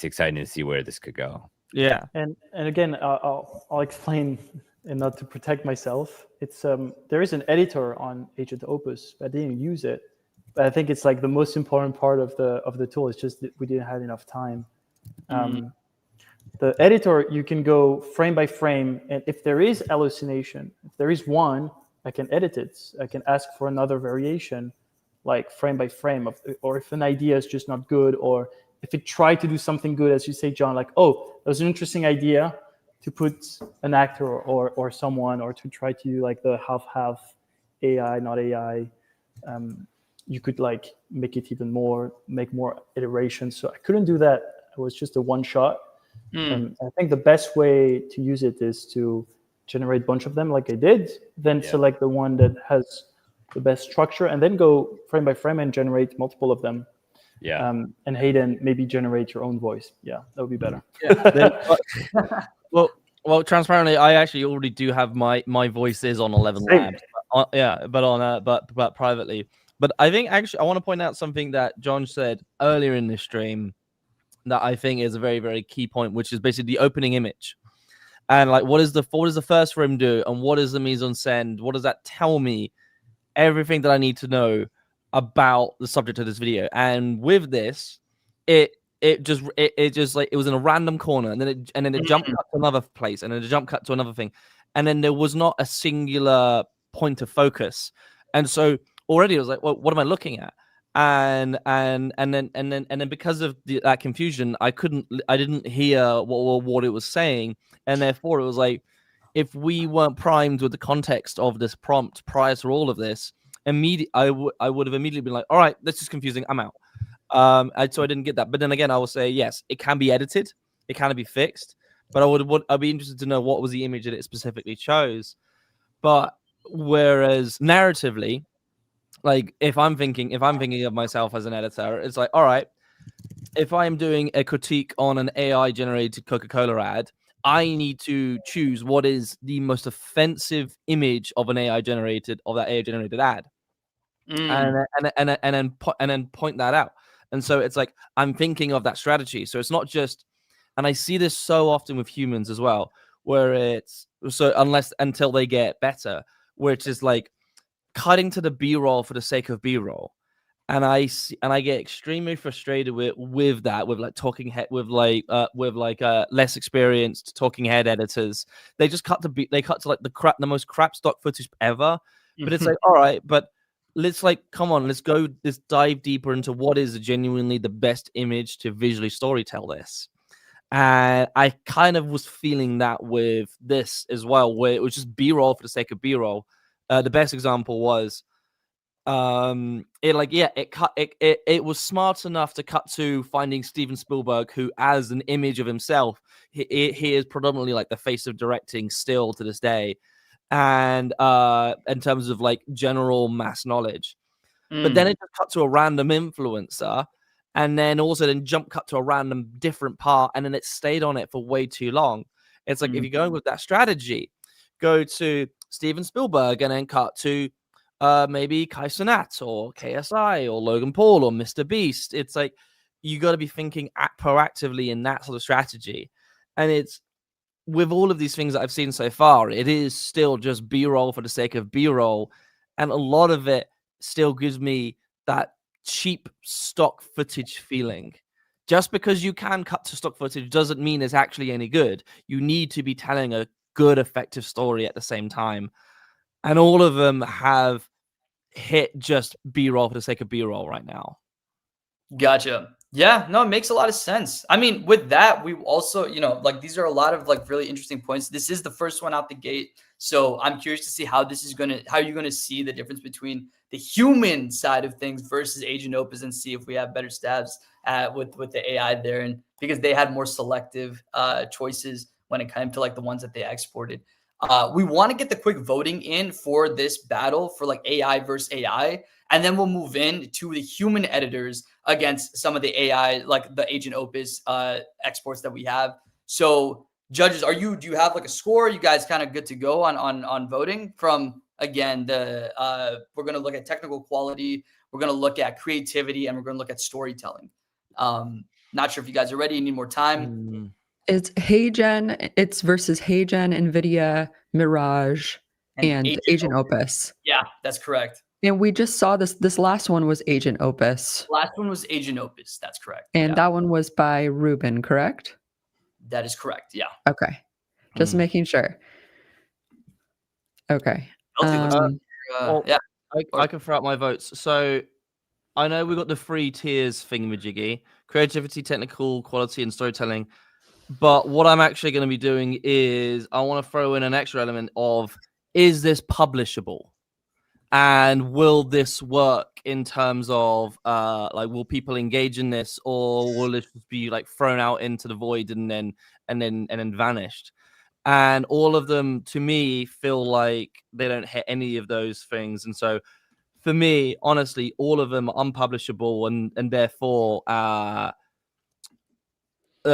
exciting to see where this could go. Yeah, and again, I'll explain, and not to protect myself. It's there is an editor on Agent Opus, but I didn't use it. But I think it's like the most important part of the tool. It's just that we didn't have enough time. The editor, you can go frame by frame, and if there is hallucination, if there is one, I can edit it. I can ask for another variation, like frame by frame, or if an idea is just not good, or if it tried to do something good, as you say, John, like, oh, that was an interesting idea to put an actor or someone, or to try to do like the half AI, not AI. You could like make it even more, make more iterations. So I couldn't do that. It was just a one shot. I think the best way to use it is to generate a bunch of them like I did, then select the one that has the best structure, and then go frame by frame and generate multiple of them. And Hayden, maybe generate your own voice. Yeah, that would be better. Well, transparently, I actually already do have my voices on 11 Labs. But privately. But I think actually I want to point out something that John said earlier in this stream that I think is a very, very key point, which is basically the opening image. And like, what does the first frame do? And what is the mise en scène? What does that tell me? Everything that I need to know about the subject of this video. And with this, it just like, it was in a random corner, and then it jumped cut to another place, and then it jump cut to another thing. And then there was not a singular point of focus. And so already I was like, well, what am I looking at? And then because of that confusion, I didn't hear what it was saying, and therefore it was like, if we weren't primed with the context of this prompt prior to all of this, I would have immediately been like, all right, this is confusing, I'm out. So I didn't get that. But then again, I will say, yes, it can be edited, it can be fixed, but I'd be interested to know what was the image that it specifically chose. But whereas narratively, like if I'm thinking of myself as an editor, it's like, all right, if I'm doing a critique on an AI generated Coca-Cola ad, I need to choose what is the most offensive image of an AI generated ad, and then point that out. And so it's like I'm thinking of that strategy. So it's not just, and I see this so often with humans as well, where it's so until they get better, where it's just like cutting to the B-roll for the sake of B-roll. And I get extremely frustrated with that, with like talking head, with less experienced talking head editors. They just cut to like the most crap stock footage ever. But it's like, all right, but let's let's dive deeper into what is genuinely the best image to visually storytell this. And I kind of was feeling that with this as well, where it was just B-roll for the sake of B-roll. The best example was it was smart enough to cut to finding Steven Spielberg, who as an image of himself, he is predominantly like the face of directing still to this day, and in terms of like general mass knowledge. But then it just cut to a random influencer, and then jump cut to a random different part, and then it stayed on it for way too long. It's like if you're going with that strategy, go to Steven Spielberg and then cut to maybe Kai Cenat or KSI or Logan Paul or Mr. Beast. It's like you got to be thinking proactively in that sort of strategy. And it's with all of these things that I've seen so far, it is still just B-roll for the sake of B-roll. And a lot of it still gives me that cheap stock footage feeling. Just because you can cut to stock footage doesn't mean it's actually any good. You need to be telling a good, effective story at the same time. And all of them have hit just B-roll for the sake of B-roll right now. Gotcha. Yeah, no, it makes a lot of sense. I mean, with that, we also, like these are a lot of like really interesting points. This is the first one out the gate. So I'm curious to see how you're going to see the difference between the human side of things versus Agent Opus, and see if we have better stabs with the AI there. And because they had more selective choices when it came to like the ones that they exported. We want to get the quick voting in for this battle for like AI versus AI. And then we'll move in to the human editors against some of the AI, like the Agent Opus exports that we have. So judges, do you have like a score? Are you guys kind of good to go on voting? From, again, we're going to look at technical quality, we're going to look at creativity, and we're going to look at storytelling. Not sure if you guys are ready. You need more time. It's HeyGen. It's versus HeyGen, InVideo, Mirage, and Agent Opus. Yeah, that's correct. And we just saw this last one was Agent Opus. Last one was Agent Opus. That's correct. And that one was by Ruben, correct? That is correct. Yeah. Okay. Just making sure. Okay. Yeah. I can throw out my votes. So I know we got the 3 tiers thingamajiggy: creativity, technical quality, and storytelling. But what I'm actually going to be doing is I want to throw in an extra element of, is this publishable? And will this work in terms of like, will people engage in this, or will it just be like thrown out into the void and then vanished? And all of them, to me, feel like they don't hit any of those things. And so for me, honestly, all of them are unpublishable, and therefore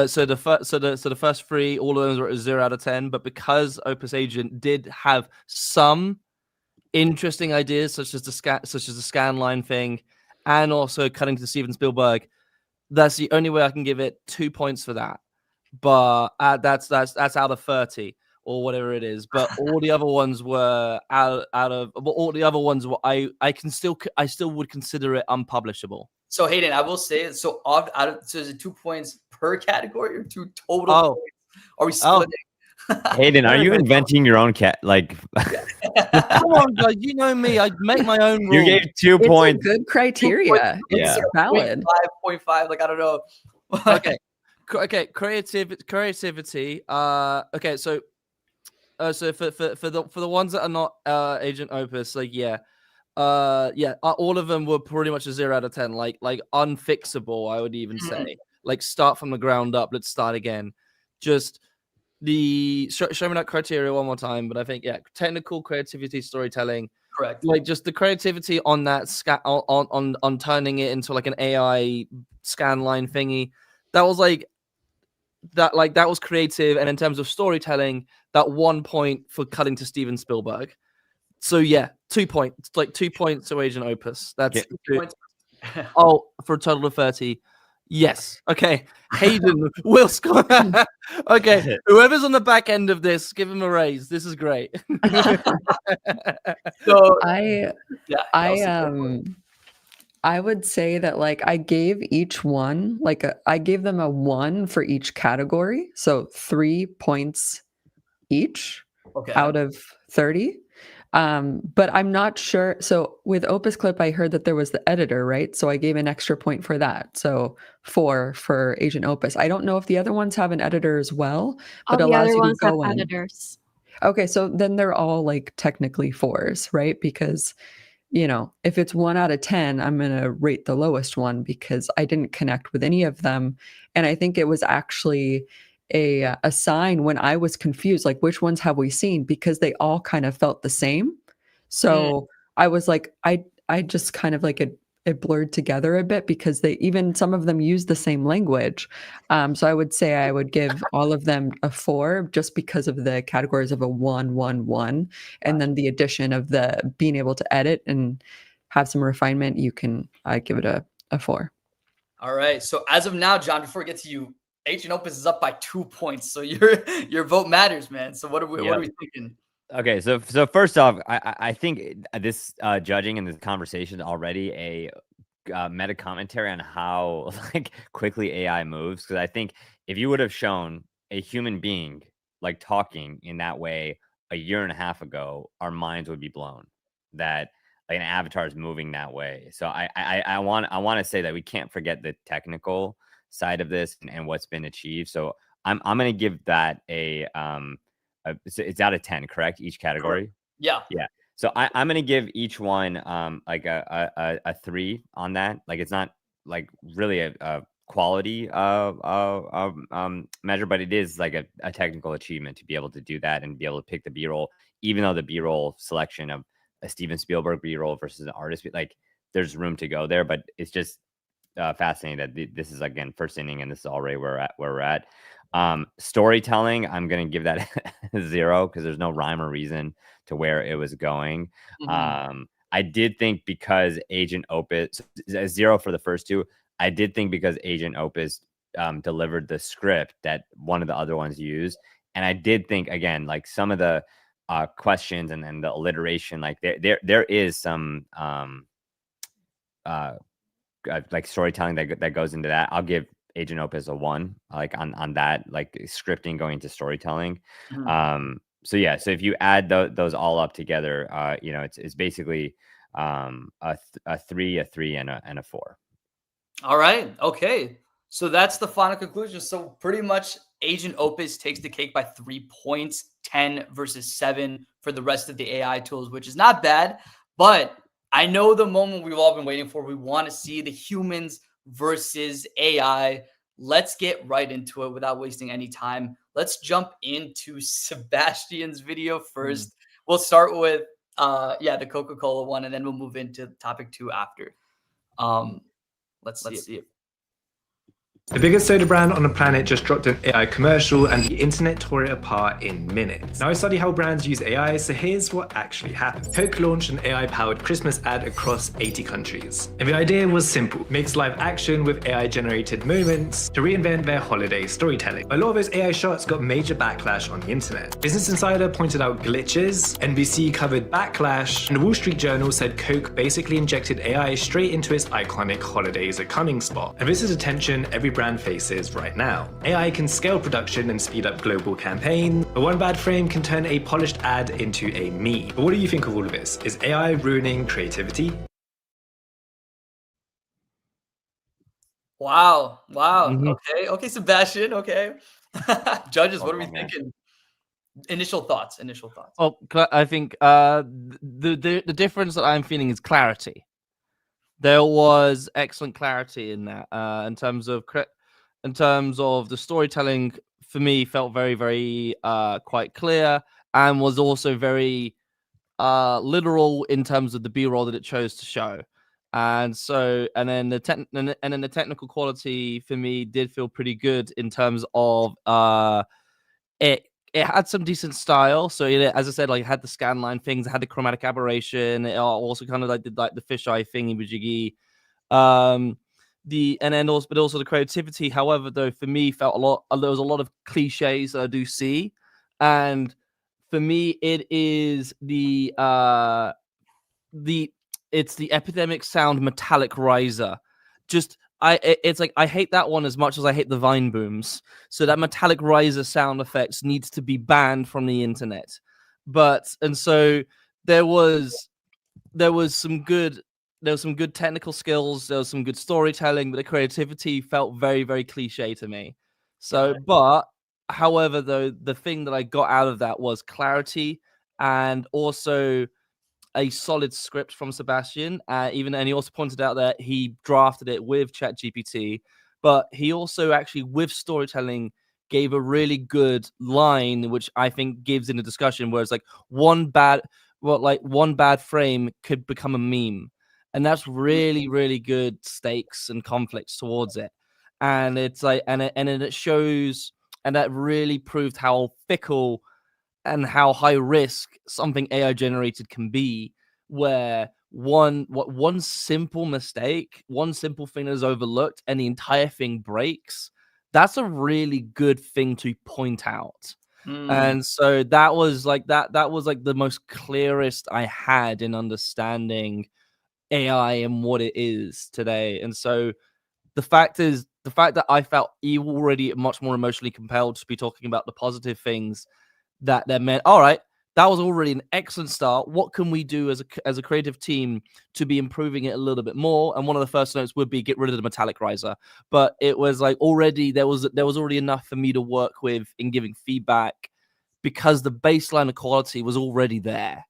so the first 3, all of them are at 0 out of 10. But because Opus Agent did have some interesting ideas, such as the scanline thing, and also cutting to Steven Spielberg, that's the only way I can give it 2 points for that. But that's out of 30 or whatever it is. But all the other ones were out of all the other ones were I still would consider it unpublishable. So Hayden, I will say, so is it 2 points per category or 2 total points? Are we splitting? Hayden, are you inventing your own like? Come on, guys! You know me. I make my own rules. You gave 2 points. Good criteria. It's valid. 5.5. Like, I don't know. Okay. Creativity. Okay. So for the ones that are not Agent Opus, like all of them were pretty much a 0 out of 10. Like unfixable, I would even say. Like, start from the ground up. Let's start again. Just show me that criteria one more time. But I think technical, creativity, storytelling. Correct. Like, just the creativity on that on turning it into like an AI scan line thingy. That was like that was creative, and in terms of storytelling, that 1 point for cutting to Steven Spielberg. So yeah, 2 points, like 2 points to Agent Opus. That's 2 points. oh, for a total of 30. Yes. Okay. Hayden will score. Okay. Whoever's on the back end of this, give him a raise. This is great. So I would say that like I gave each one I gave them a 1 for each category, so 3 points each out of 30. But I'm not sure. So with OpusClip, I heard that there was the editor, right? So I gave an extra point for that. So 4 for Agent Opus. I don't know if the other ones have an editor as well, but All the allows other you ones to have go in. editors. Okay, so then they're all like technically 4s, right? Because if it's 1 out of 10, I'm going to rate the lowest one because I didn't connect with any of them. And I think it was actually a sign when I was confused, like which ones have we seen? Because they all kind of felt the same. So I was like, I just kind of like it blurred together a bit because some of them use the same language. So I would say I would give all of them a 4 just because of the categories of a 1, 1, 1. And then the addition of the being able to edit and have some refinement, I'd give it a 4. All right. So as of now, John, before we get to you, Agent Opus is up by 2 points. So your vote matters, man. So what are we thinking? Okay, so first off, I think this judging and this conversation is already a meta commentary on how quickly AI moves. Because I think if you would have shown a human being talking in that way a year and a half ago, our minds would be blown that an avatar is moving that way. So I want to say that we can't forget the technical side of this and what's been achieved. So I'm going to give that it's out of 10, correct? Each category. Yeah. So I'm going to give each one a 3 on that. It's not really a quality measure, but it is a technical achievement to be able to do that and be able to pick the B-roll, even though the B-roll selection of a Steven Spielberg B-roll versus an artist, there's room to go there. But it's just fascinating that this is again first inning and this is already where we're at. Storytelling, I'm gonna give that 0 because there's no rhyme or reason to where it was going. I did think because Agent Opus 0 for the first 2, I did think because Agent Opus delivered the script that one of the other ones used, and I did think again some of the questions and then the alliteration, there is some storytelling that goes into that. I'll give Agent Opus a 1 on that scripting going into storytelling. So if you add those all up together, it's basically a 3, a 3, and a 4. All right. Okay. So that's the final conclusion. So pretty much Agent Opus takes the cake by 3 points, 10 versus 7 for the rest of the AI tools, which is not bad. But I know the moment we've all been waiting for. We want to see the humans versus AI. Let's get right into it without wasting any time. Let's jump into Sebastian's video first. We'll start with the Coca-Cola one, and then we'll move into topic 2 after. Let's see it. The biggest soda brand on the planet just dropped an AI commercial and the internet tore it apart in minutes. Now I study how brands use AI, so here's what actually happened. Coke launched an AI-powered Christmas ad across 80 countries. And the idea was simple: mix live action with AI-generated moments to reinvent their holiday storytelling. A lot of those AI shots got major backlash on the internet. Business Insider pointed out glitches, NBC covered backlash, and the Wall Street Journal said Coke basically injected AI straight into its iconic holidays are coming spot. And this is a tension every brand faces right now. AI can scale production and speed up global campaigns, but one bad frame can turn a polished ad into a meme. But what do you think of all of this? Is AI ruining creativity? Wow. Okay, Sebastian. Okay. Judges, what are we thinking? Initial thoughts. Oh, I think the difference that I'm feeling is clarity. There was excellent clarity in that. In terms of the storytelling, for me, felt very, very quite clear, and was also very literal in terms of the B-roll that it chose to show. And so, and then the technical quality for me did feel pretty good in terms of it had some decent style. So as I said, like it had the scan line things, it had the chromatic aberration. It also kind of like did like the fisheye thingy majiggy. But also the creativity. However, though, for me, felt there was a lot of cliches that I do see, and for me, it is it's the epidemic sound metallic riser. It's like I hate that one as much as I hate the Vine booms. So that metallic riser sound effects needs to be banned from the internet. So there was some good technical skills, there was some good storytelling, but the creativity felt very, very cliche to me. So, but however, though, the thing that I got out of that was clarity and also a solid script from Sebastian. And he also pointed out that he drafted it with ChatGPT, but he also actually, with storytelling, gave a really good line, which I think gives in a discussion where it's like one bad frame could become a meme. And that's really, really good stakes and conflicts towards it. And it's like, and it shows, and that really proved how fickle and how high risk something AI generated can be, where one simple mistake, one simple thing that is overlooked and the entire thing breaks. That's a really good thing to point out. And so that was like the most clearest I had in understanding AI and what it is today. And so the fact that I felt already much more emotionally compelled to be talking about the positive things that meant, all right, that was already an excellent start. What can we do as a creative team to be improving it a little bit more? And one of the first notes would be get rid of the metallic riser. But it was like already there was already enough for me to work with in giving feedback, because the baseline of quality was already there.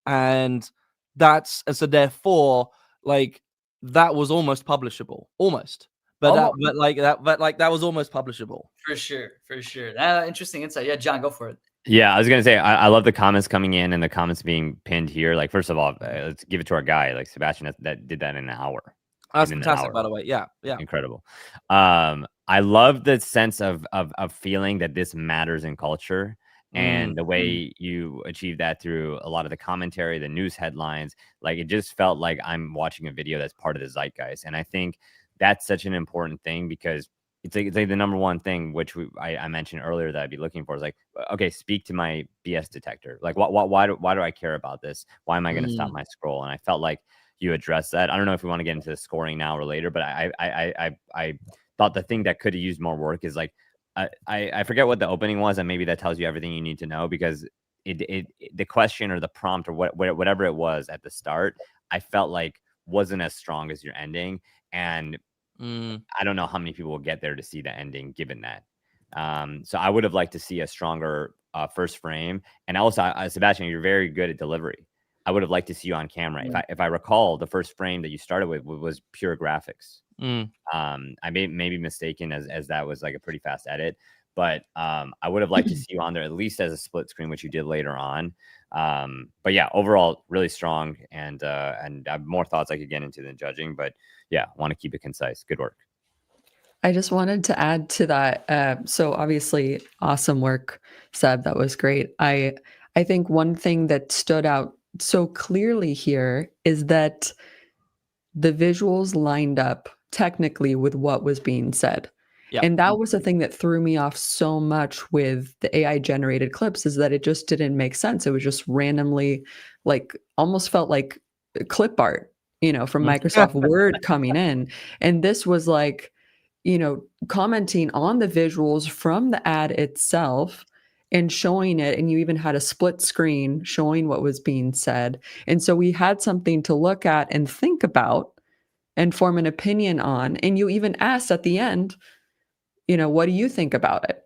And so therefore, like, that was almost publishable. Almost. But that was almost publishable. For sure. Interesting insight. Yeah, Jon, go for it. Yeah, I was gonna say I love the comments coming in and the comments being pinned here. Like, first of all, let's give it to our guy, like Sebastian, that did that in an hour. That's fantastic, by the way. Yeah, incredible. I love the sense of feeling that this matters in culture, and the way you achieve that through a lot of the commentary, the news headlines. Like, it just felt like I'm watching a video that's part of the zeitgeist, and I think that's such an important thing, because it's like the number one thing, which I mentioned earlier, that I'd be looking for is like, okay, speak to my BS detector. Like, why do I care about this? Why am I going to stop my scroll? And I felt like you addressed that. I don't know if we want to get into the scoring now or later, but I thought the thing that could have used more work is like, I forget what the opening was, and maybe that tells you everything you need to know, because the question or the prompt or whatever it was at the start, I felt like wasn't as strong as your ending. And I don't know how many people will get there to see the ending given that. So I would have liked to see a stronger first frame. And also, Sebastian, you're very good at delivery. I would have liked to see you on camera. If I recall, the first frame that you started with was pure graphics. I may be mistaken, as that was like a pretty fast edit, but I would have liked to see you on there at least as a split screen, which you did later on. But yeah, overall, really strong, and I have more thoughts I could get into than judging, but yeah, want to keep it concise. Good work. I just wanted to add to that. So obviously, awesome work, Seb. That was great. I think one thing that stood out so clearly here is that the visuals lined up technically with what was being said. Yep. And that was the thing that threw me off so much with the AI generated clips, is that it just didn't make sense. It was just randomly, like, almost felt like clip art, from Microsoft Word coming in. And this was like, commenting on the visuals from the ad itself and showing it. And you even had a split screen showing what was being said. And so we had something to look at and think about and form an opinion on. And you even asked at the end, what do you think about it?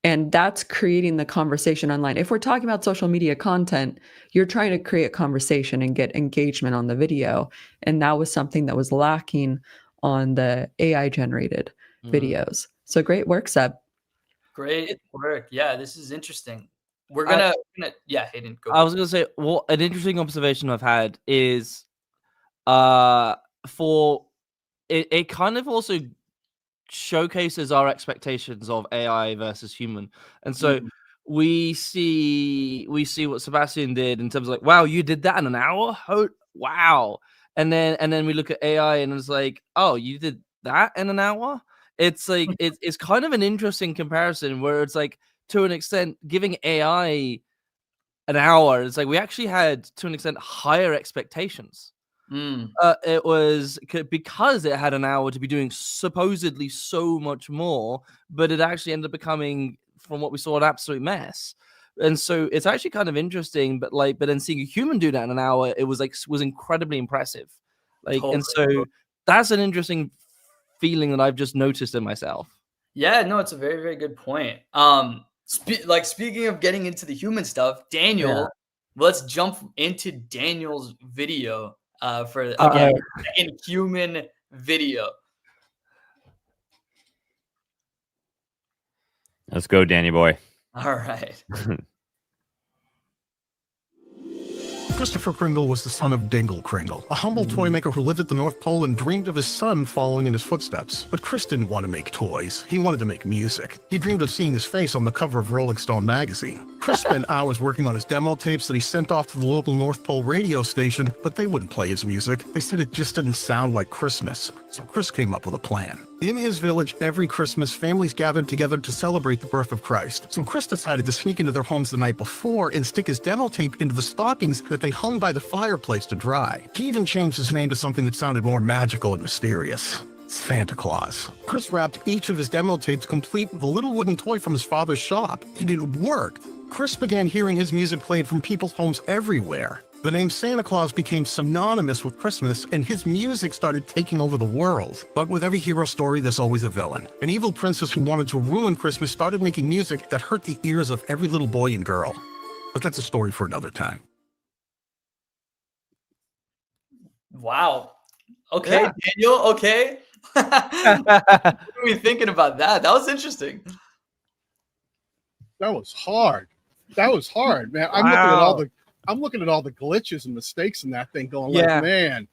And that's creating the conversation online. If we're talking about social media content, you're trying to create conversation and get engagement on the video. And that was something that was lacking on the AI generated videos. So great work, Seb. Great work. Yeah, this is interesting. We're gonna yeah, Hayden, go. I was gonna say, well, an interesting observation I've had is it kind of also showcases our expectations of AI versus human, and so we see what Sebastian did in terms of like, wow, you did that in an hour, wow, and then we look at AI and it's like, oh, you did that in an hour. It's like it's kind of an interesting comparison where it's like, to an extent, giving AI an hour, it's like we actually had, to an extent, higher expectations. It was because it had an hour to be doing supposedly so much more, but it actually ended up becoming, from what we saw, an absolute mess. And so it's actually kind of interesting, but then seeing a human do that in an hour, it was incredibly impressive. And so that's an interesting feeling that I've just noticed in myself. Yeah, no, it's a very, very good point. Speaking of getting into the human stuff, Daniel, let's jump into Daniel's video for again in human video. Let's go, Danny boy. All right. Christopher Kringle was the son of Dingle Kringle, a humble toy maker who lived at the North Pole and dreamed of his son following in his footsteps. But Chris didn't want to make toys. He wanted to make music. He dreamed of seeing his face on the cover of Rolling Stone magazine. Chris spent hours working on his demo tapes that he sent off to the local North Pole radio station, but they wouldn't play his music. They said it just didn't sound like Christmas. So Chris came up with a plan. In his village, every Christmas, families gathered together to celebrate the birth of Christ. So Chris decided to sneak into their homes the night before and stick his demo tape into the stockings that they hung by the fireplace to dry. He even changed his name to something that sounded more magical and mysterious. Santa Claus. Chris wrapped each of his demo tapes complete with a little wooden toy from his father's shop, and it worked. Chris began hearing his music played from people's homes everywhere. The name Santa Claus became synonymous with Christmas, and his music started taking over the world. But with every hero story, there's always a villain. An evil princess who wanted to ruin Christmas started making music that hurt the ears of every little boy and girl. But that's a story for another time. Wow. Okay, Daniel. Okay. What are we thinking about that? That was interesting. That was hard. That was hard, man. I'm looking at all the glitches and mistakes in that thing, going like, man,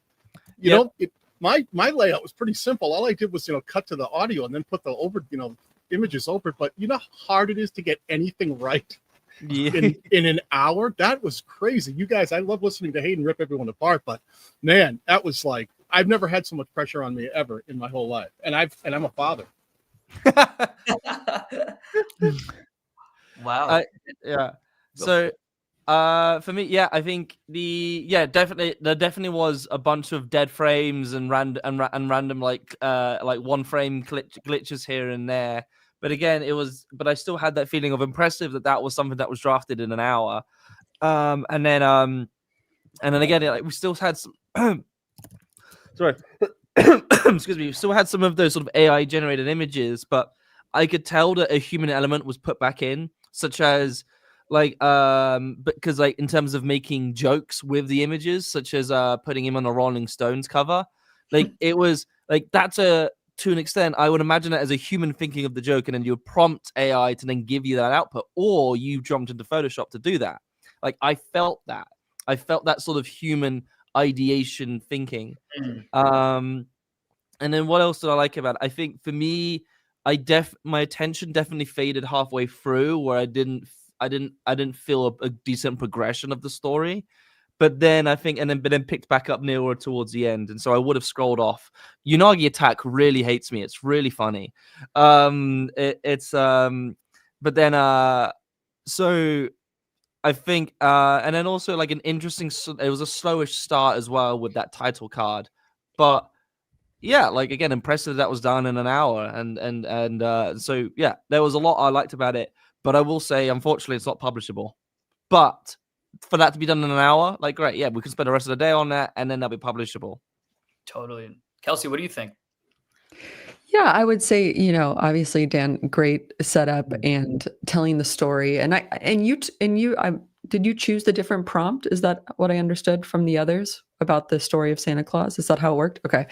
you know, my layout was pretty simple. All I did was, cut to the audio and then put the images over. But you know how hard it is to get anything right in an hour? That was crazy. You guys, I love listening to Hayden rip everyone apart, but man, that was like, I've never had so much pressure on me ever in my whole life. And I'm a father. Wow. So for me, I think there definitely was a bunch of dead frames and random like one frame glitches here and there. But again, but I still had that feeling of impressive that was something that was drafted in an hour. And then again, we still had some sorry. Excuse me, we still had some of those sort of AI generated images, but I could tell that a human element was put back in, such as because in terms of making jokes with the images, such as putting him on a Rolling Stones cover, it was that's to an extent, I would imagine it as a human thinking of the joke, and then you would prompt AI to then give you that output, or you jumped into Photoshop to do that. I felt that sort of human ideation thinking. And then what else did I like about it? I think for me, my attention definitely faded halfway through, where I didn't feel a decent progression of the story. But then I think, but then picked back up nearer towards the end, and so I would have scrolled off. Unagi Attack really hates me. It's really funny. But then so I think, and then also an interesting. It was a slowish start as well with that title card, but yeah, again, impressive that was done in an hour, and so yeah, there was a lot I liked about it. But I will say, unfortunately, it's not publishable. But for that to be done in an hour, great, yeah, we can spend the rest of the day on that, and then that'll be publishable. Totally. Kelsey, what do you think? Yeah, I would say, obviously, Dan, great setup and telling the story. Did you choose the different prompt? Is that what I understood from the others about the story of Santa Claus? Is that how it worked? Okay.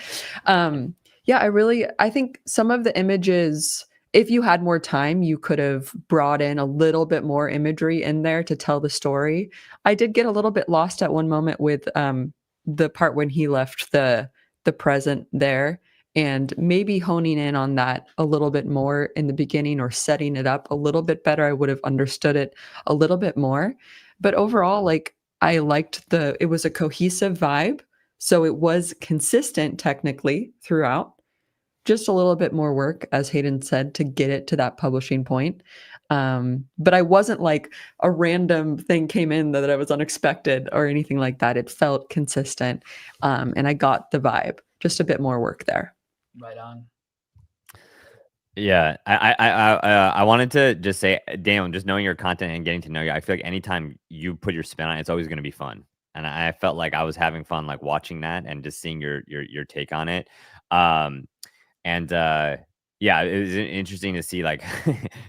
I think some of the images, if you had more time, you could have brought in a little bit more imagery in there to tell the story. I did get a little bit lost at one moment with the part when he left the the present there, and maybe honing in on that a little bit more in the beginning, or setting it up a little bit better, I would have understood it a little bit more. But overall, like, I liked it was a cohesive vibe. So it was consistent technically throughout. Just a little bit more work, as Hayden said, to get it to that publishing point. But I wasn't like a random thing came in that I was unexpected or anything like that. It felt consistent, and I got the vibe. Just a bit more work there. Right on. Yeah, I wanted to just say, Daniel, just knowing your content and getting to know you, I feel like anytime you put your spin on it, it's always going to be fun. And I felt like I was having fun, like watching that and just seeing your take on it. Yeah, it was interesting to see like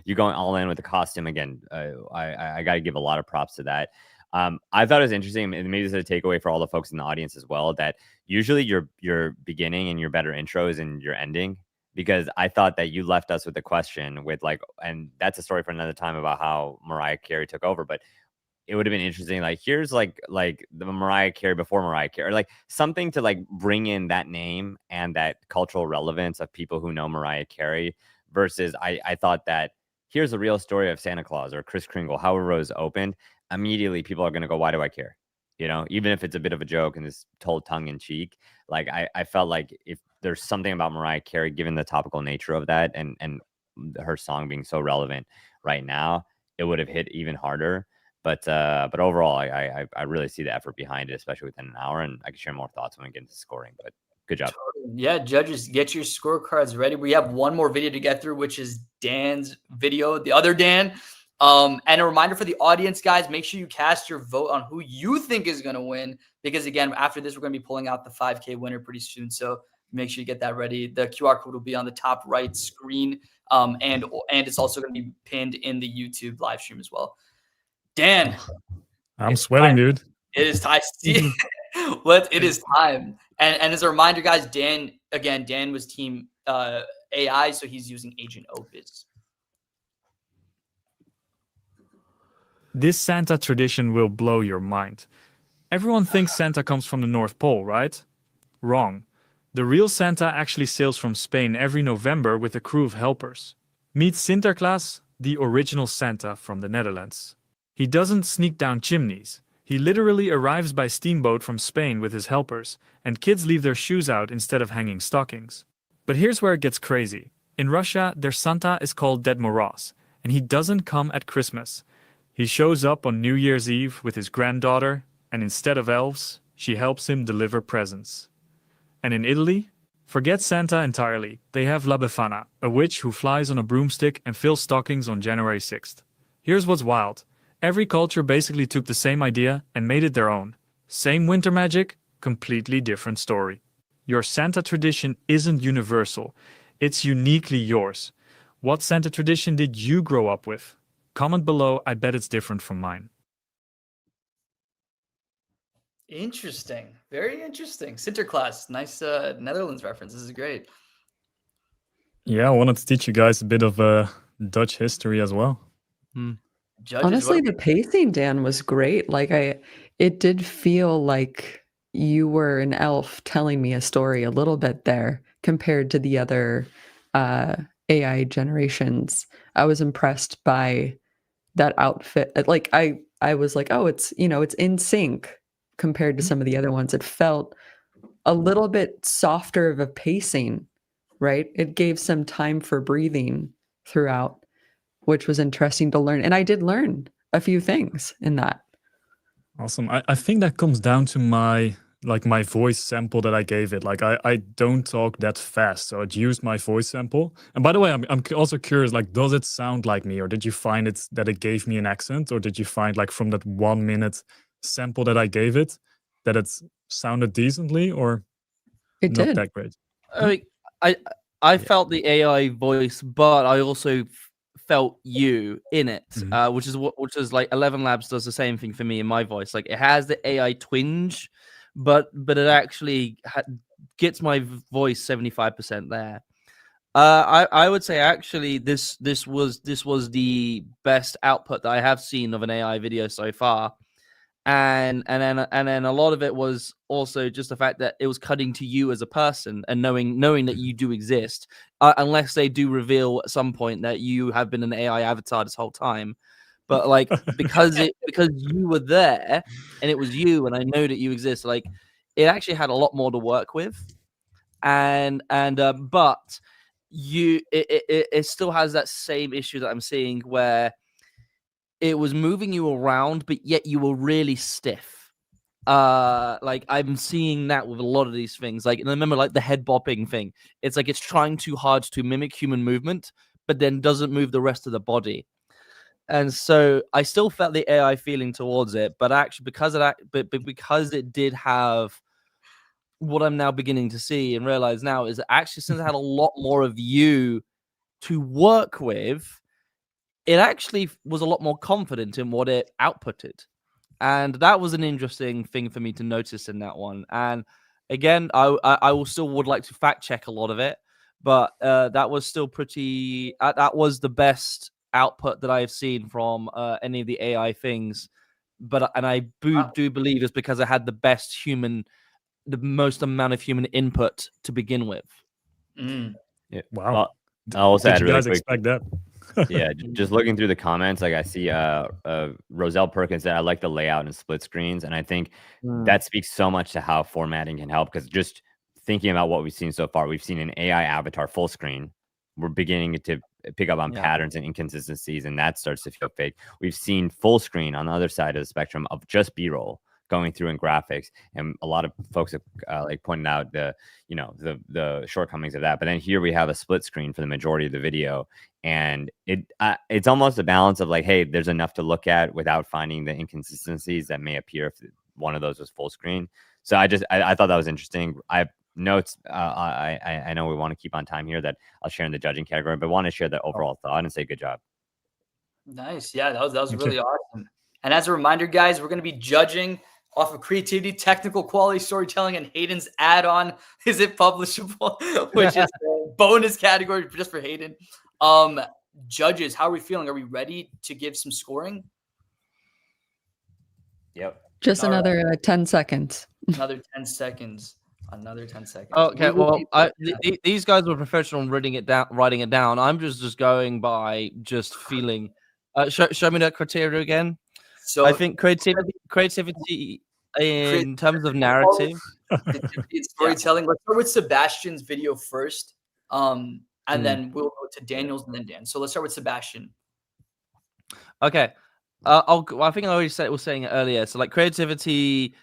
you going all in with the costume again. I got to give a lot of props to that. I thought it was interesting, and maybe this is a takeaway for all the folks in the audience as well, that usually your beginning and your better intro is in your ending. Because I thought that you left us with a question with like, and that's a story for another time about how Mariah Carey took over. But it would have been interesting. Like, here's like the Mariah Carey before Mariah Carey, or like something to like bring in that name and that cultural relevance of people who know Mariah Carey. Versus, I thought that here's the real story of Santa Claus or Kris Kringle, how it was opened. Immediately, people are going to go, why do I care? You know, even if it's a bit of a joke and it's told tongue in cheek. Like, I felt like if there's something about Mariah Carey, given the topical nature of that and her song being so relevant right now, it would have hit even harder. But overall, I really see the effort behind it, especially within an hour. And I can share more thoughts when we get into scoring. But good job. Yeah, judges, get your scorecards ready. We have one more video to get through, which is Dan's video, the other Dan. And a reminder for the audience, guys, make sure you cast your vote on who you think is going to win. Because again, after this, we're going to be pulling out the 5K winner pretty soon. So make sure you get that ready. The QR code will be on the top right screen. And it's also going to be pinned in the YouTube live stream as well. Dan. I'm sweating, dude. It is time. It is time. And as a reminder, guys, Dan was team AI, so he's using Agent Opus. This Santa tradition will blow your mind. Everyone thinks Santa comes from the North Pole, right? Wrong. The real Santa actually sails from Spain every November with a crew of helpers. Meet Sinterklaas, the original Santa from the Netherlands. He doesn't sneak down chimneys. He literally arrives by steamboat from Spain with his helpers, and kids leave their shoes out instead of hanging stockings. But here's where it gets crazy. In Russia, their Santa is called Ded Moroz, and he doesn't come at Christmas. He shows up on New Year's Eve with his granddaughter, and instead of elves, she helps him deliver presents. And in Italy, forget Santa entirely. They have La Befana, a witch who flies on a broomstick and fills stockings on January 6th. Here's what's wild. Every culture basically took the same idea and made it their own. Same winter magic, completely different story. Your Santa tradition isn't universal. It's uniquely yours. What Santa tradition did you grow up with? Comment below, I bet it's different from mine. Interesting. Very interesting. Sinterklaas. Nice Netherlands reference. This is great. Yeah, I wanted to teach you guys a bit of Dutch history as well. Honestly, the pacing, Dan, was great. Like it did feel like you were an elf telling me a story a little bit there compared to the other AI generations. I was impressed by that outfit. Like I was like, oh, it's in sync compared to some of the other ones. It felt a little bit softer of a pacing, right? It gave some time for breathing throughout, which was interesting to learn. And I did learn a few things in that. Awesome. I think that comes down to my voice sample that I gave it. Like I don't talk that fast, so it used my voice sample. And by the way, I'm also curious, like, does it sound like me, or did you find that it gave me an accent, or did you find like from that 1 minute sample that I gave it that it sounded decently, or it not did that great? I felt the AI voice, but I also felt you in it, which is like 11 Labs does the same thing for me in my voice. Like, it has the AI twinge, but it actually gets my voice 75% there. I would say actually this was the best output that I have seen of an AI video so far, and then a lot of it was also just the fact that it was cutting to you as a person and knowing that you do exist, unless they do reveal at some point that you have been an AI avatar this whole time. But like because you were there and it was you, and I know that you exist, like it actually had a lot more to work with, but it still has that same issue that I'm seeing where it was moving you around, but yet you were really stiff. Like I'm seeing that with a lot of these things. Like, and I remember like the head bopping thing. It's like it's trying too hard to mimic human movement, but then doesn't move the rest of the body. And so I still felt the AI feeling towards it, but actually because of that, but because it did have what I'm now beginning to see and realize now is that actually since it had a lot more of you to work with, it actually was a lot more confident in what it outputted. And that was an interesting thing for me to notice in that one. And again, I will still would like to fact check a lot of it, but that was still pretty, that was the best output that I've seen from any of the AI things. And I do believe it's because I had the most amount of human input to begin with. Yeah. Wow. Well, I'll also Did add you really guys quick. expect that? Yeah, just looking through the comments, like I see Roselle Perkins said, I like the layout and split screens. And I think that speaks so much to how formatting can help, because just thinking about what we've seen so far, we've seen an AI avatar full screen. We're beginning to pick up on patterns and inconsistencies, and that starts to feel fake. We've seen full screen on the other side of the spectrum of just B-roll going through in graphics, and a lot of folks have like pointed out the shortcomings of that. But then here we have a split screen for the majority of the video, and it's almost a balance of like, hey, there's enough to look at without finding the inconsistencies that may appear if one of those was full screen. So I thought that was interesting. I have notes. I know we want to keep on time here that I'll share in the judging category, but want to share the overall thought and say good job. Nice. Yeah, that was really awesome. And as a reminder, guys, we're going to be judging off of creativity, technical quality, storytelling, and Hayden's add-on. Is it publishable? Which is a bonus category just for Hayden. Judges, how are we feeling? Are we ready to give some scoring? Yep. Just another 10 seconds. Another 10 seconds. Another 10 seconds. Okay, well, these guys were professional in writing it down. I'm just going by just feeling. Show me that criteria again. So I think creativity in terms of narrative, storytelling. Let's start with Sebastian's video first, and then we'll go to Daniel's and then Dan. So let's start with Sebastian. Okay, I think I already was saying it earlier. So like creativity,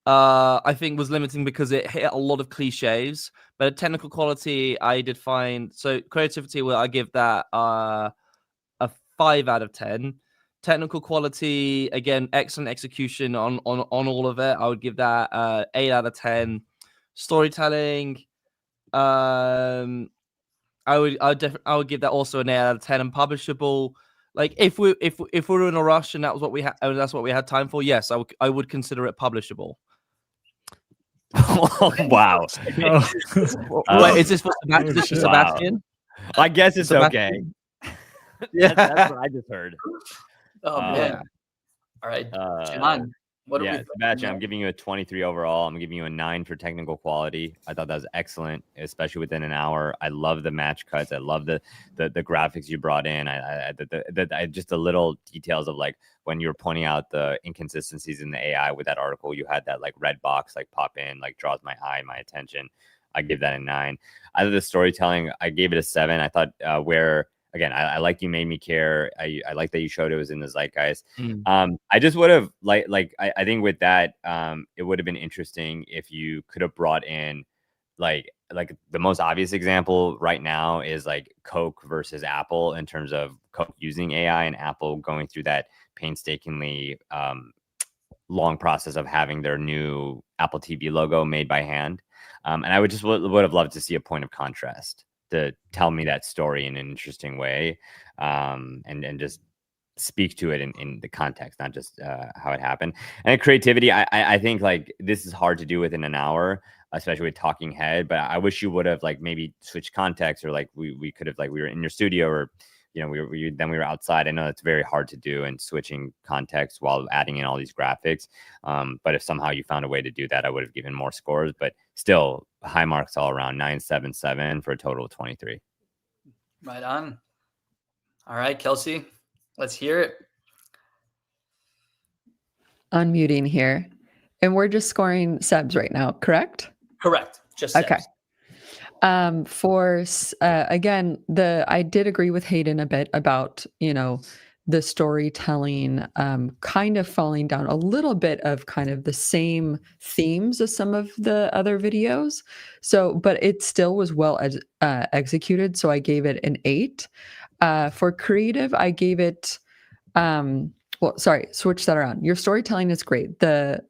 I think was limiting because it hit a lot of cliches. But technical quality, I did find. So creativity, I give that a 5 out of 10. Technical quality, again, excellent execution on all of it. I would give that 8 out of 10. Storytelling, I would give that also an 8 out of 10. And publishable, like if we were in a rush and that was what we had, that's what we had time for. Yes, I would consider it publishable. Wow. Wait, is this for Sebastian? I guess it's Sebastian? okay. Yeah, that's what I just heard. Oh man! All right, Jon. Sebastian, I'm giving you a 23 overall. I'm giving you a 9 for technical quality. I thought that was excellent, especially within an hour. I love the match cuts. I love the graphics you brought in. I just the little details of like when you were pointing out the inconsistencies in the AI with that article. You had that like red box like pop in, like draws my eye, my attention. I give that a 9. Out of the storytelling, I gave it a 7. I thought again, I like You Made Me Care. I like that you showed it was in the zeitgeist. I just would have I think with that, it would have been interesting if you could have brought in like the most obvious example right now is like Coke versus Apple in terms of Coke using AI and Apple going through that painstakingly long process of having their new Apple TV logo made by hand. And I would have loved to see a point of contrast to tell me that story in an interesting way, and just speak to it in the context, not just how it happened. And creativity, I think like this is hard to do within an hour, especially with talking head. But I wish you would have like maybe switched context, or like we could have like we were in your studio, or you know, we were outside. I know it's very hard to do, and switching context while adding in all these graphics. But if somehow you found a way to do that, I would have given more scores. But still, high marks all around, 977 for a total of 23. Right on. All right, Kelsey, let's hear it. Unmuting here. And we're just scoring Sebs right now, correct? Correct. Just okay. Sebs. For again, I did agree with Hayden a bit about, you know, the storytelling kind of falling down a little bit of kind of the same themes as some of the other videos. So, but it still was well executed. So I gave it an 8. For creative, I gave it, well, sorry, switch that around. Your storytelling is great. The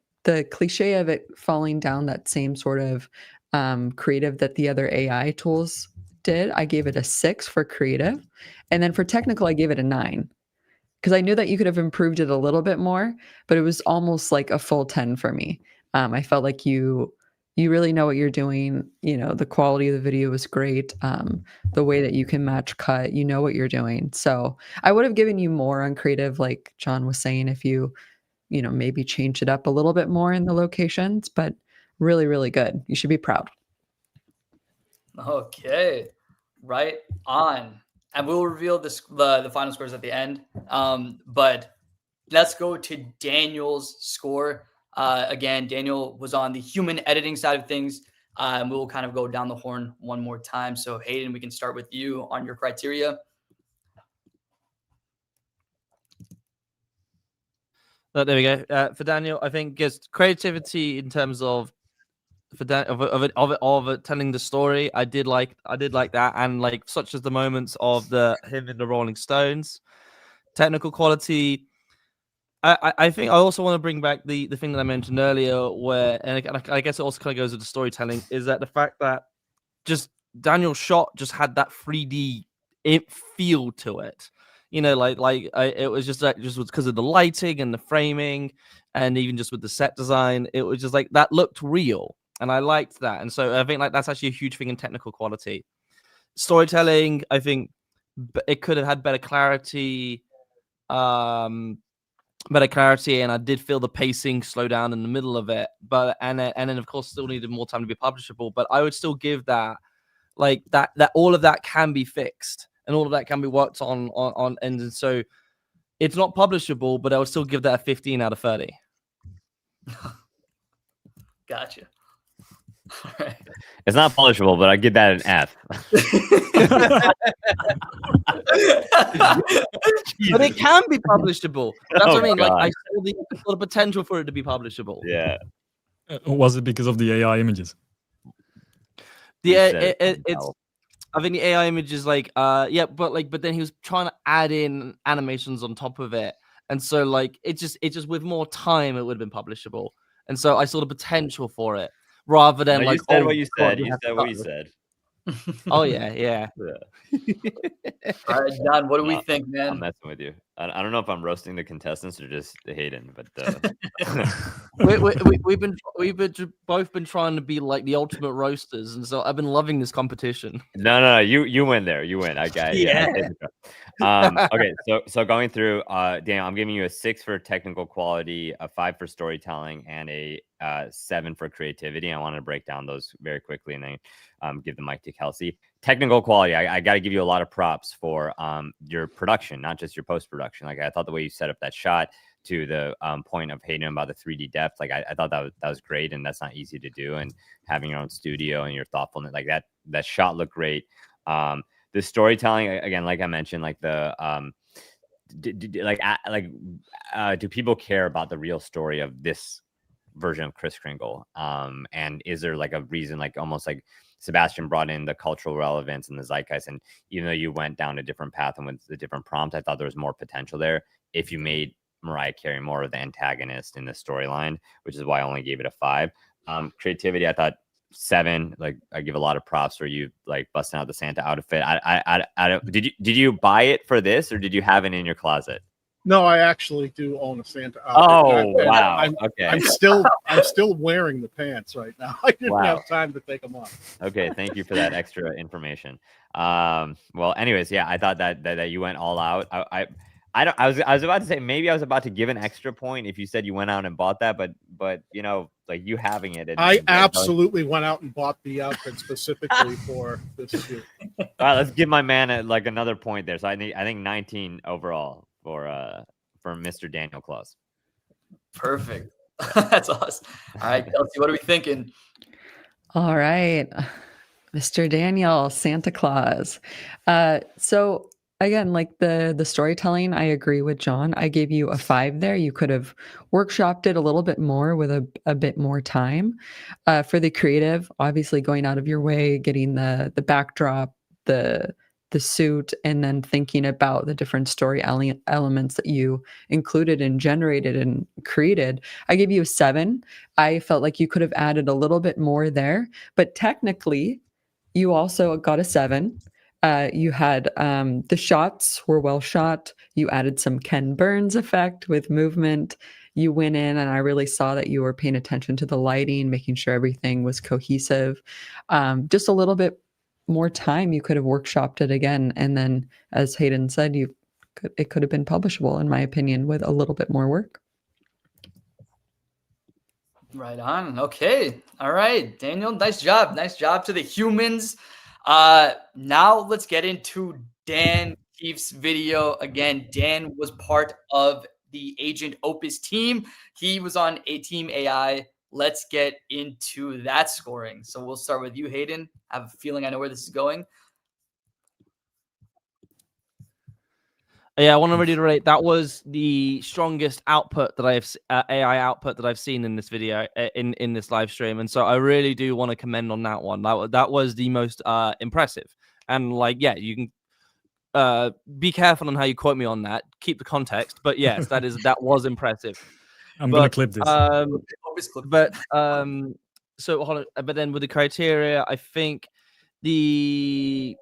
cliche of it falling down that same sort of creative that the other AI tools did, I gave it a 6 for creative. And then for technical, I gave it a 9. Because I knew that you could have improved it a little bit more, but it was almost like a full 10 for me. I felt like you really know what you're doing. You know, the quality of the video was great. The way that you can match cut, you know what you're doing. So I would have given you more on creative, like Jon was saying, if you know, maybe change it up a little bit more in the locations, but really, really good. You should be proud. Okay, right on. And we'll reveal the final scores at the end. But let's go to Daniel's score. Again, Daniel was on the human editing side of things. We'll kind of go down the horn one more time. So Hayden, we can start with you on your criteria. There we go. For Daniel, I think just creativity in terms of telling the story. I did like that, and like such as the moments of him in the Rolling Stones. Technical quality. I think I also want to bring back the thing that I mentioned earlier, where, and I guess it also kind of goes with the storytelling, is that the fact that just Daniel's shot just had that 3D feel to it. You know, it was just because of the lighting and the framing, and even just with the set design, it was just like that looked real, and I liked that. And so I think like that's actually a huge thing in technical quality. Storytelling, I think it could have had better clarity, and I did feel the pacing slow down in the middle of it. But and then of course still needed more time to be publishable. But I would still give that that all of that can be fixed. And all of that can be worked on, and so it's not publishable, but I would still give that a 15 out of 30. Gotcha. All right. It's not publishable, but I give that an F. But it can be publishable. That's what I mean. God. Like I saw the potential for it to be publishable. Yeah. Was it because of the AI images? Yeah, it's. I think the AI image is like, but then he was trying to add in animations on top of it, and so like it just with more time it would have been publishable, and so I saw the potential for it rather than You said what you said. You said what you said. Oh yeah. All right, Jon, what do we think, man? I'm messing with you. I don't know if I'm roasting the contestants or just Hayden, but we've both been trying to be like the ultimate roasters, and so I've been loving this competition. No, you win there. You win. I got it. Yeah. Okay, so going through, Daniel, I'm giving you a 6 for technical quality, a 5 for storytelling, and a 7 for creativity. I wanted to break down those very quickly and then give the mic to Kelsey. Technical quality, I got to give you a lot of props for your production, not just your post-production. Like I thought the way you set up that shot to the point of Hayden about the 3D depth, like I thought that was great, and that's not easy to do. And having your own studio and your thoughtfulness, like that shot looked great. The storytelling, again, like I mentioned, like the do people care about the real story of this version of Kris Kringle? And is there like a reason, like almost like Sebastian brought in the cultural relevance and the zeitgeist, and even though you went down a different path and with the different prompt, I thought there was more potential there if you made Mariah Carey more of the antagonist in the storyline, which is why I only gave it a 5. Creativity, I thought 7. Like I give a lot of props for you like busting out the Santa outfit. I don't, did you buy it for this, or did you have it in your closet? No, I actually do own a Santa Oh, outfit. wow. Okay. I'm still wearing the pants right now. I didn't have time to take them off. Okay, thank you for that extra information. Well, anyways, yeah, I thought that you went all out. I was about to say maybe I was about to give an extra point if you said you went out and bought that, but you know, like you having it. I absolutely went out and bought the outfit specifically for this shoot. All right, let's give my man like another point there. So I think 19 overall for Mr. Daniel Claus. Perfect. That's awesome. All right, Kelsey, what are we thinking? All right, Mr. Daniel, Santa Claus. So again, like the storytelling, I agree with Jon. I gave you a 5 there. You could have workshopped it a little bit more with a bit more time. For the creative, obviously going out of your way, getting the backdrop, the suit, and then thinking about the different story elements that you included and generated and created. I gave you a 7. I felt like you could have added a little bit more there, but technically you also got a 7. You had the shots were well shot. You added some Ken Burns effect with movement. You went in and I really saw that you were paying attention to the lighting, making sure everything was cohesive. Just a little bit more time, you could have workshopped it again. And then, as Hayden said, it could have been publishable, in my opinion, with a little bit more work. Right on. Okay. All right, Daniel, nice job. Nice job to the humans. Now let's get into Dan Kieft's video. Again, Dan was part of the Agent Opus team. He was on a Team AI. Let's get into that scoring. So we'll start with you, Hayden. I have a feeling I know where this is going. Yeah, I want to reiterate that was the strongest output that I've AI output that I've seen in this video in this live stream, and so I really do want to commend on that one. That was the most impressive, and like yeah, you can be careful on how you quote me on that. Keep the context, but yes, that was impressive. I'm gonna clip this. So hold on, but then with the criteria, I think the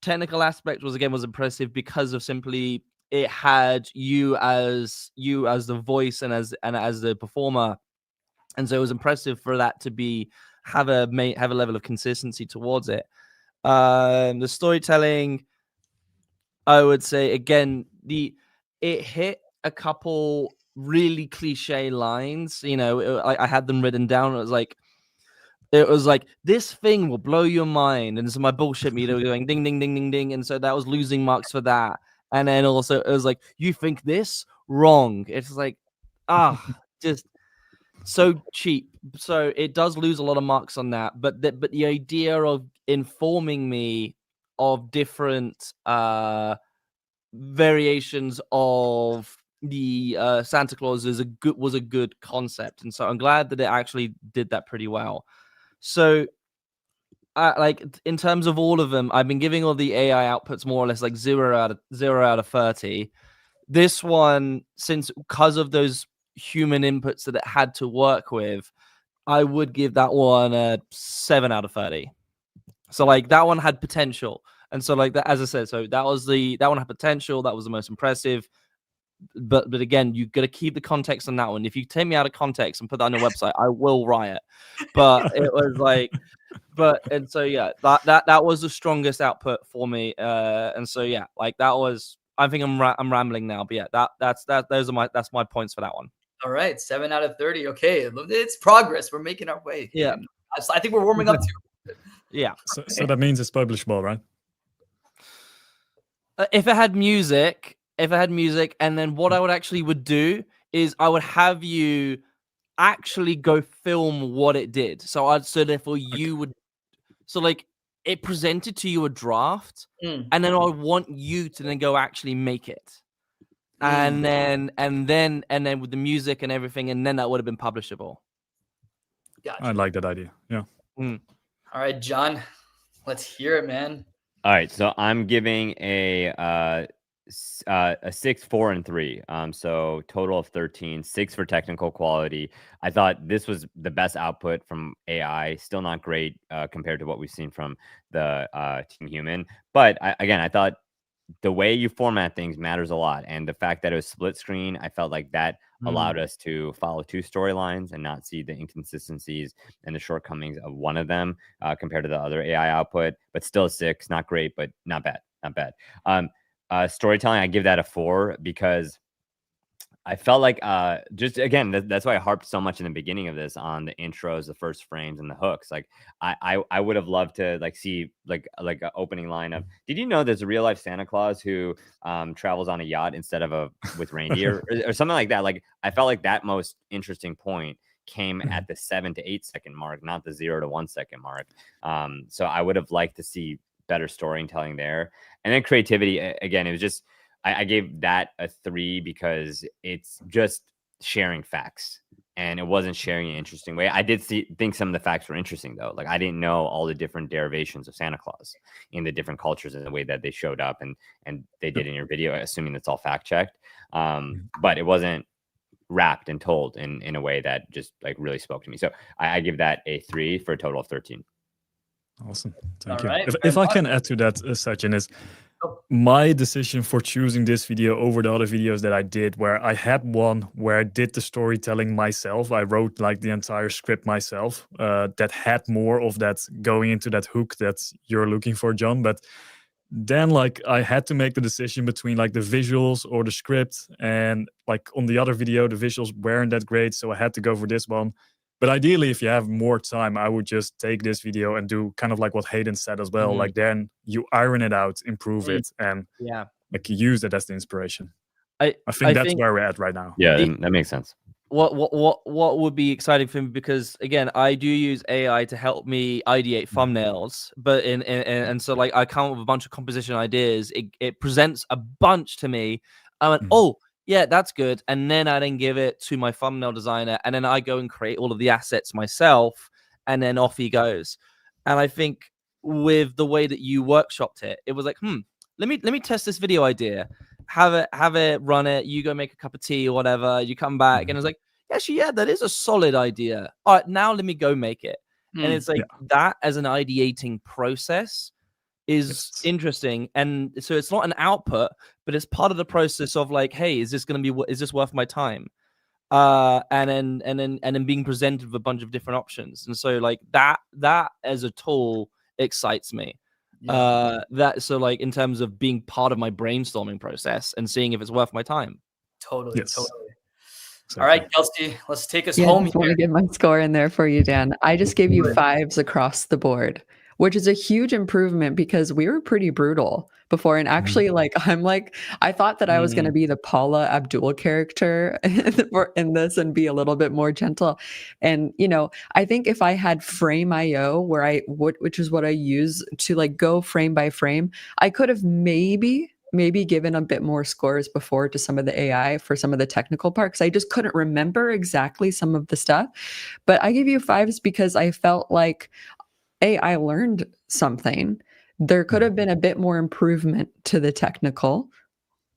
technical aspect was impressive because of simply it had you as the voice and as the performer, and so it was impressive for that to have a level of consistency towards it. The storytelling, I would say again, it hit a couple really cliche lines. You know, I had them written down. It was like this thing will blow your mind, and so my bullshit meter going ding ding ding ding ding, and so that was losing marks for that. And then also it was like, you think this wrong? It's like just so cheap. So it does lose a lot of marks on that. But the idea of informing me of different variations of the Santa Claus was a good concept, and so I'm glad that it actually did that pretty well. So, like in terms of all of them, I've been giving all the AI outputs more or less like 0 out of 30. This one, because of those human inputs that it had to work with, I would give that one a 7 out of 30. So like that one had potential, and so like that, as I said, so that one had potential. That was the most impressive. But again, you got to keep the context on that one. If you take me out of context and put that on your website, I will riot. But it was like, and so yeah, that was the strongest output for me. And so yeah, like that was. I think I'm rambling now, but yeah, that's my points for that one. All right, 7 out of 30. Okay, it's progress. We're making our way. Yeah, I think we're warming up to it. Yeah. So that means it's publishable, right? If it had music. And then what I would do is I would have you actually go film what it did. So therefore you would, so like it presented to you a draft, and then I want you to then go actually make it, and then with the music and everything, and then that would have been publishable. Gotcha. I like that idea. Yeah. All right, Jon, let's hear it, man. All right, so I'm giving a 6, 4, and 3. So total of 13, 6 for technical quality. I thought this was the best output from AI. Still not great compared to what we've seen from the Team Human. But I thought the way you format things matters a lot. And the fact that it was split screen, I felt like that allowed us to follow two storylines and not see the inconsistencies and the shortcomings of one of them compared to the other AI output. But still 6, not great, but not bad, not bad. Storytelling, I give that a 4 because I felt like just again, that's why I harped so much in the beginning of this on the intros, the first frames, and the hooks. Like I would have loved to like see like an opening line of, did you know there's a real life Santa Claus who travels on a yacht instead of with reindeer or something like that. Like I felt like that most interesting point came at the 7 to 8 second mark, not the 0 to 1 second mark. So I would have liked to see better storytelling there. And then creativity, again, it was just, I gave that a 3 because it's just sharing facts and it wasn't sharing in an interesting way. I did think some of the facts were interesting though. Like I didn't know all the different derivations of Santa Claus in the different cultures and the way that they showed up and they did in your video, assuming that's all fact checked. But it wasn't wrapped and told in a way that just like really spoke to me. So I give that a 3 for a total of 13. Awesome. Thank All you. right. If I can add to that, Sachin, is my decision for choosing this video over the other videos that I did, where I had one where I did the storytelling myself. I wrote like the entire script myself that had more of that going into that hook that you're looking for, John. But then like I had to make the decision between like the visuals or the script, and like on the other video, the visuals weren't that great. So I had to go for this one. But ideally, if you have more time, I would just take this video and do kind of like what Hayden said as well. Like then you iron it out, improve it, and like use it as the inspiration. I think that's where we're at right now. Yeah, that makes sense. What would be exciting for me, because again, I do use AI to help me ideate thumbnails, but and so like I come up with a bunch of composition ideas. It presents a bunch to me. I went, oh yeah, that's good. And then I then give it to my thumbnail designer, and then I go and create all of the assets myself, and then off he goes. And I think with the way that you workshopped it, it was like, let me test this video idea. Have it run it. You go make a cup of tea or whatever. You come back, and it's like, actually, yeah, that is a solid idea. All right, now let me go make it. And it's like that as an ideating process is interesting. And so it's not an output, but it's part of the process of like, hey, is this worth my time? And then being presented with a bunch of different options. And so like that as a tool excites me. So like in terms of being part of my brainstorming process and seeing if it's worth my time. Totally. All right, Kelsey, let's take us I home. just want to get my score in there for you, Dan. I just gave you 5s across the board, which is a huge improvement because we were pretty brutal before. And actually, I thought that I was going to be the Paula Abdul character in this and be a little bit more gentle. And, I think if I had Frame.io, which is what I use to like go frame by frame, I could have maybe given a bit more scores before to some of the AI for some of the technical parts. I just couldn't remember exactly some of the stuff. But I give you 5s because I felt like, I learned something. There could have been a bit more improvement to the technical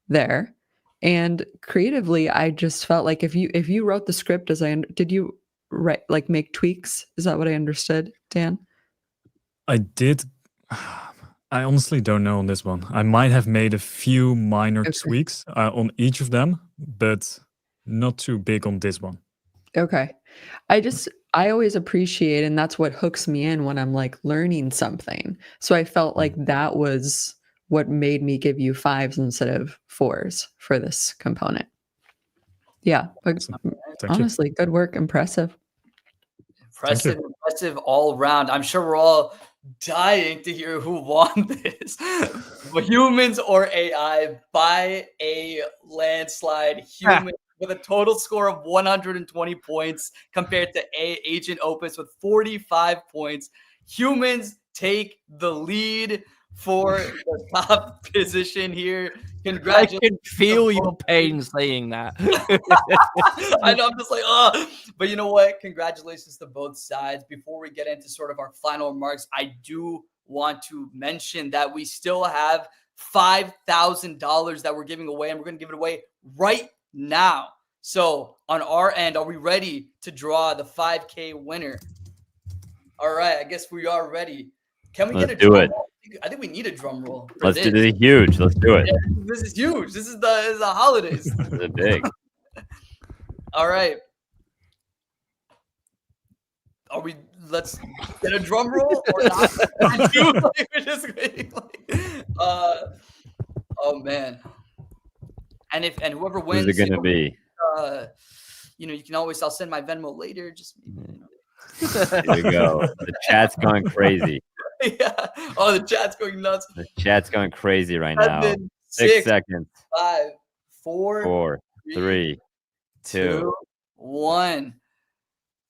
there. And creatively, I just felt like if you wrote the script did you write, like make tweaks? Is that what I understood, Dan? I did. I honestly don't know on this one. I might have made a few minor tweaks on each of them, but not too big on this one. Okay. I always appreciate, and that's what hooks me in when I'm like learning something. So I felt like that was what made me give you 5s instead of 4s for this component. Yeah. Honestly, good work. Impressive All around. I'm sure we're all dying to hear who won this. Humans or AI by a landslide. Humans with a total score of 120 points compared to Agent Opus with 45 points. Humans take the lead for the top position here. Congratulations. I can feel your pain saying that. I know, I'm just like, oh. But you know what? Congratulations to both sides. Before we get into sort of our final remarks, I do want to mention that we still have $5,000 that we're giving away, and we're going to give it away right now. So on our end, are we ready to draw the 5K winner? All right, I guess we are ready. Can we get a draw? think we need a drum roll. Let's do this. Huge. Let's do it. Yeah, this is huge. This is the holidays. This is big. All right. Let's get a drum roll or not? We're just waiting, oh man. And whoever wins, Who's it gonna be? You can always. I'll send my Venmo later. Just There you go. The chat's going crazy. Yeah. Oh, the chat's going nuts. The chat's going crazy right now. 6 seconds. 5, 4, 3, 2, 1.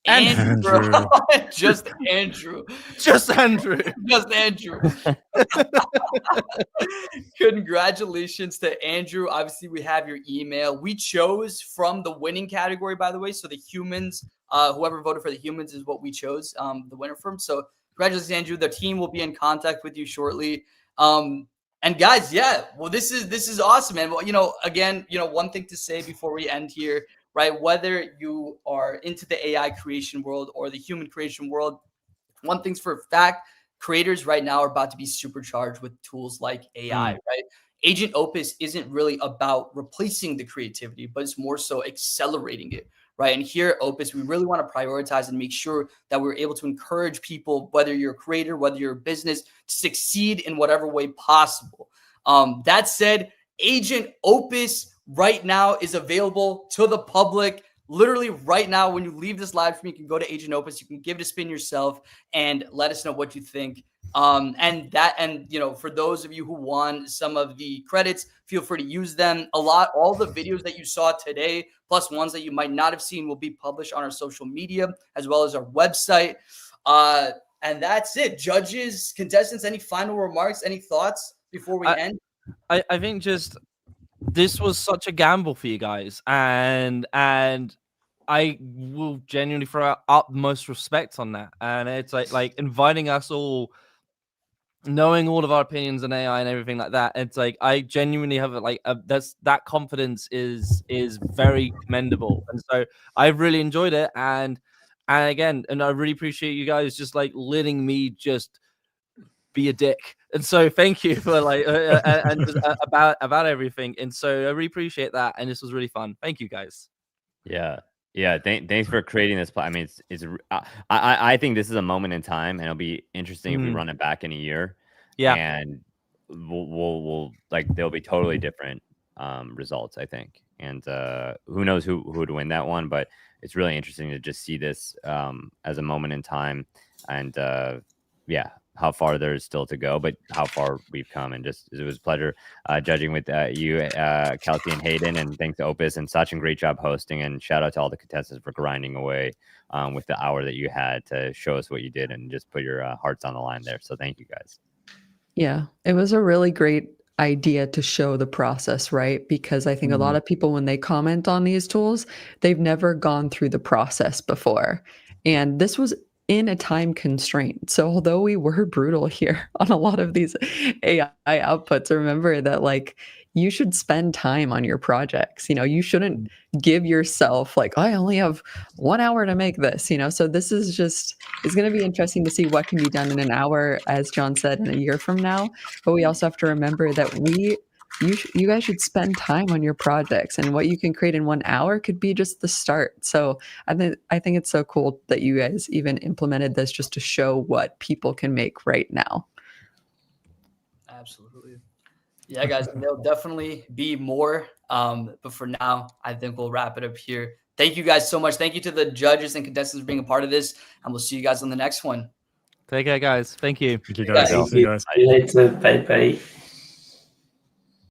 Andrew. Just Andrew. Just Andrew. Just Andrew. Congratulations to Andrew. Obviously, we have your email. We chose from the winning category, by the way. So the humans, whoever voted for the humans is what we chose the winner from. So congratulations, Andrew. The team will be in contact with you shortly. And guys, well, this is awesome, man. Well, again, one thing to say before we end here, right? Whether you are into the AI creation world or the human creation world, one thing's for a fact, creators right now are about to be supercharged with tools like AI, right? Agent Opus isn't really about replacing the creativity, but it's more so accelerating it, right? And here at Opus, we really want to prioritize and make sure that we're able to encourage people, whether you're a creator, whether you're a business, to succeed in whatever way possible. That said, Agent Opus right now is available to the public. Literally right now, when you leave this live stream, you can go to Agent Opus. You can give it a spin yourself and let us know what you think. And for those of you who won some of the credits, feel free to use them. All the videos that you saw today, plus ones that you might not have seen, will be published on our social media as well as our website. And that's it. Judges, contestants, any final remarks, any thoughts before we end? I think just this was such a gamble for you guys, and I will genuinely throw out utmost respect on that. And it's like inviting us all, knowing all of our opinions on AI and everything like that. It's like I genuinely have that confidence is very commendable, and so I've really enjoyed it. And I really appreciate you guys just letting me just be a dick. And so thank you for about everything. And so I really appreciate that. And this was really fun. Thank you guys. Yeah. Thanks for creating this. I mean, I think this is a moment in time, and it'll be interesting if we run it back in a year. Yeah. And we'll there'll be totally different results, I think. And who knows who would win that one, but it's really interesting to just see this as a moment in time. And how far there's still to go, but how far we've come. And just, it was a pleasure judging with you, Kelsey and Hayden, and thanks to Opus and such a great job hosting. And shout out to all the contestants for grinding away with the hour that you had to show us what you did and just put your hearts on the line there. So thank you guys. Yeah, it was a really great idea to show the process, right? Because I think a lot of people, when they comment on these tools, they've never gone through the process before. And this was in a time constraint. So although we were brutal here on a lot of these AI outputs, remember that you should spend time on your projects. You shouldn't give yourself I only have 1 hour to make this, So this is it's going to be interesting to see what can be done in an hour, as Jon said, in a year from now. But we also have to remember that you guys should spend time on your projects, and what you can create in 1 hour could be just the start. So I think it's so cool that you guys even implemented this just to show what people can make right now. Absolutely. Yeah, guys, there'll definitely be more. But for now, I think we'll wrap it up here. Thank you guys so much. Thank you to the judges and contestants for being a part of this, and we'll see you guys on the next one. Take care, guys. Thank you. Thank you, guys. Thank See you guys. See you later. Bye.